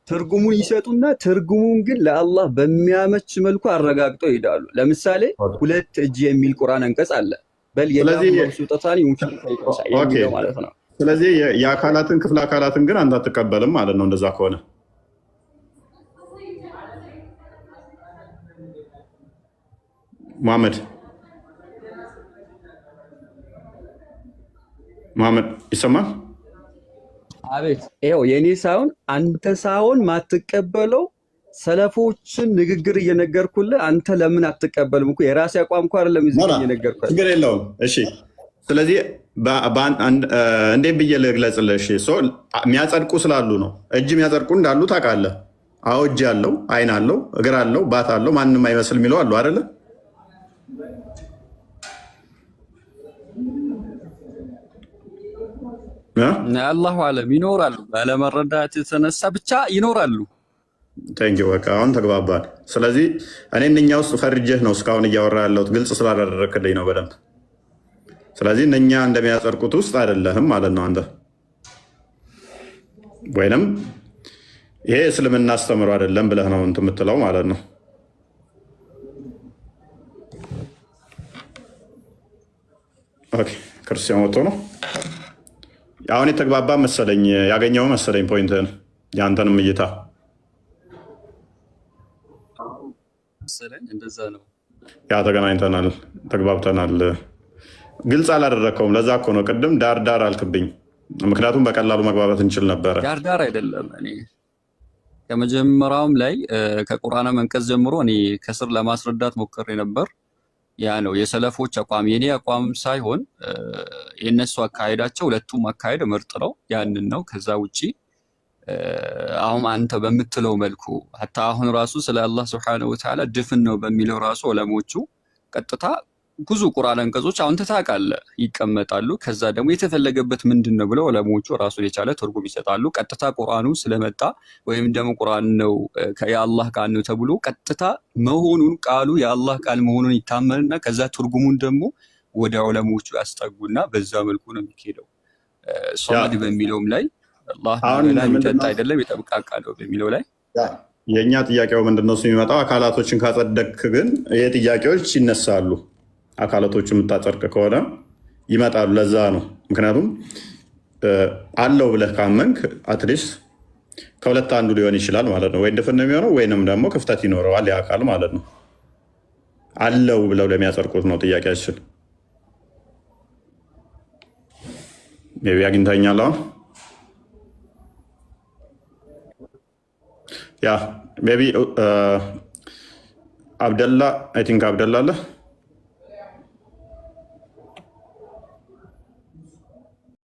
ትርጉሙን ይሰጡና ትርጉሙን ግን ለአላህ በሚያመች መልኩ አረጋግጠው ይሄዳሉ። ለምሳሌ ሁለት እጅ የሚል ቁርአን አንቀጽ አለ። በል የላሱጠታኒ የሚለው ማለት ነው። ስለዚህ የአካላትን ክፍለ አካላትን ግን አንተ አትቀበልም ማለት ነው። እንደዛ ከሆነ መሐመድ ይሰማል? አቤት። ይኸው የኔ ሳይሆን አንተ ሳይሆን ማትቀበለው ሰለፎችን ንግግር እየነገርኩልህ አንተ ለምን አትቀበልም? እኮ የራሴ አቋም እኮ አይደለም እየነገርኩህ። ችግር የለውም። እሺ ስለዚህ እንዴት ብዬ ልግለጽልህ? የሚያጸድቁ ስላሉ ነው። እጅ የሚያጸድቁ እንዳሉ ታውቃለህ። አዎ እጅ አለው፣ አይን አለው፣ እግር አለው፣ ባት አለው፣ ማንም አይመስል የሚለው አሉ አይደለ? አላሁ አለም ይኖራሉ። ባለመረዳት የተነሳ ብቻ ይኖራሉ። በቃ አሁን ተግባባል። ስለዚህ እኔ እነኛ ውስጥ ፈርጀህ ነው እስካሁን እያወራ ያለሁት፣ ግልጽ ስላደረክልኝ ነው በደንብ። ስለዚህ እነኛ እንደሚያጸድቁት ውስጥ አይደለህም ማለት ነው አንተ። ወይንም ይሄ እስልምና አስተምሮ አይደለም ብለህ ነው እንትን የምትለው ማለት ነው። ኦኬ ክርስቲያን ወጥቶ ነው አሁን የተግባባ መሰለኝ፣ ያገኘው መሰለኝ ፖይንትን፣ የአንተንም እይታ መሰለኝ። እንደዛ ነው። ያ ተገናኝተናል፣ ተግባብተናል። ግልጽ አላደረግከውም። ለዛ እኮ ነው ቅድም ዳር አልክብኝ። ምክንያቱም በቀላሉ መግባባት እንችል ነበረ። ዳር አይደለም። እኔ ከመጀመሪያውም ላይ ከቁርአን መንቀጽ ጀምሮ እኔ ከስር ለማስረዳት ሞክሬ ነበር። ያ ነው የሰለፎች አቋም፣ የኔ አቋም ሳይሆን የነሱ አካሄዳቸው። ሁለቱም አካሄድ ምርጥ ነው፣ ያንን ነው። ከዛ ውጪ አሁን አንተ በምትለው መልኩ ሀታ አሁን ራሱ ስለ አላህ ሱብሓነሁ ወተዓላ ድፍን ነው በሚለው ራሱ ዑለሞቹ ቀጥታ ብዙ ቁርአን አንቀጾች አሁን ታውቃለህ ይቀመጣሉ። ከዛ ደግሞ የተፈለገበት ምንድን ነው ብለው ዑለሞቹ ራሱን የቻለ ትርጉም ይሰጣሉ። ቀጥታ ቁርአኑ ስለመጣ ወይም ደግሞ ቁርአን ነው የአላህ ቃል ነው ተብሎ ቀጥታ መሆኑን ቃሉ የአላህ ቃል መሆኑን ይታመንና ከዛ ትርጉሙን ደግሞ ወደ ዑለሞቹ ያስጠጉና በዛ መልኩ ነው የሚሄደው። ሶማድ በሚለውም ላይ አላህ የሚጠጣ አይደለም የጠብቃቃ ነው በሚለው ላይ የእኛ ጥያቄው ምንድነው የሚመጣው አካላቶችን ካጸደቅክ ግን ይሄ ጥያቄዎች ይነሳሉ። አካላቶቹ የምታጸድቅ ከሆነ ይመጣሉ። ለዛ ነው ምክንያቱም አለው ብለህ ካመንክ አትሊስት ከሁለት አንዱ ሊሆን ይችላል ማለት ነው። ወይ ድፍን ነው የሚሆነው ወይንም ደግሞ ክፍተት ይኖረዋል የአካል ማለት ነው። አለው ብለው ለሚያጸድቁት ነው ጥያቄያችን። ቢ አግኝተኛል። አሁን ያ ቢ አብደላ አይ ቲንክ አብደላ አለ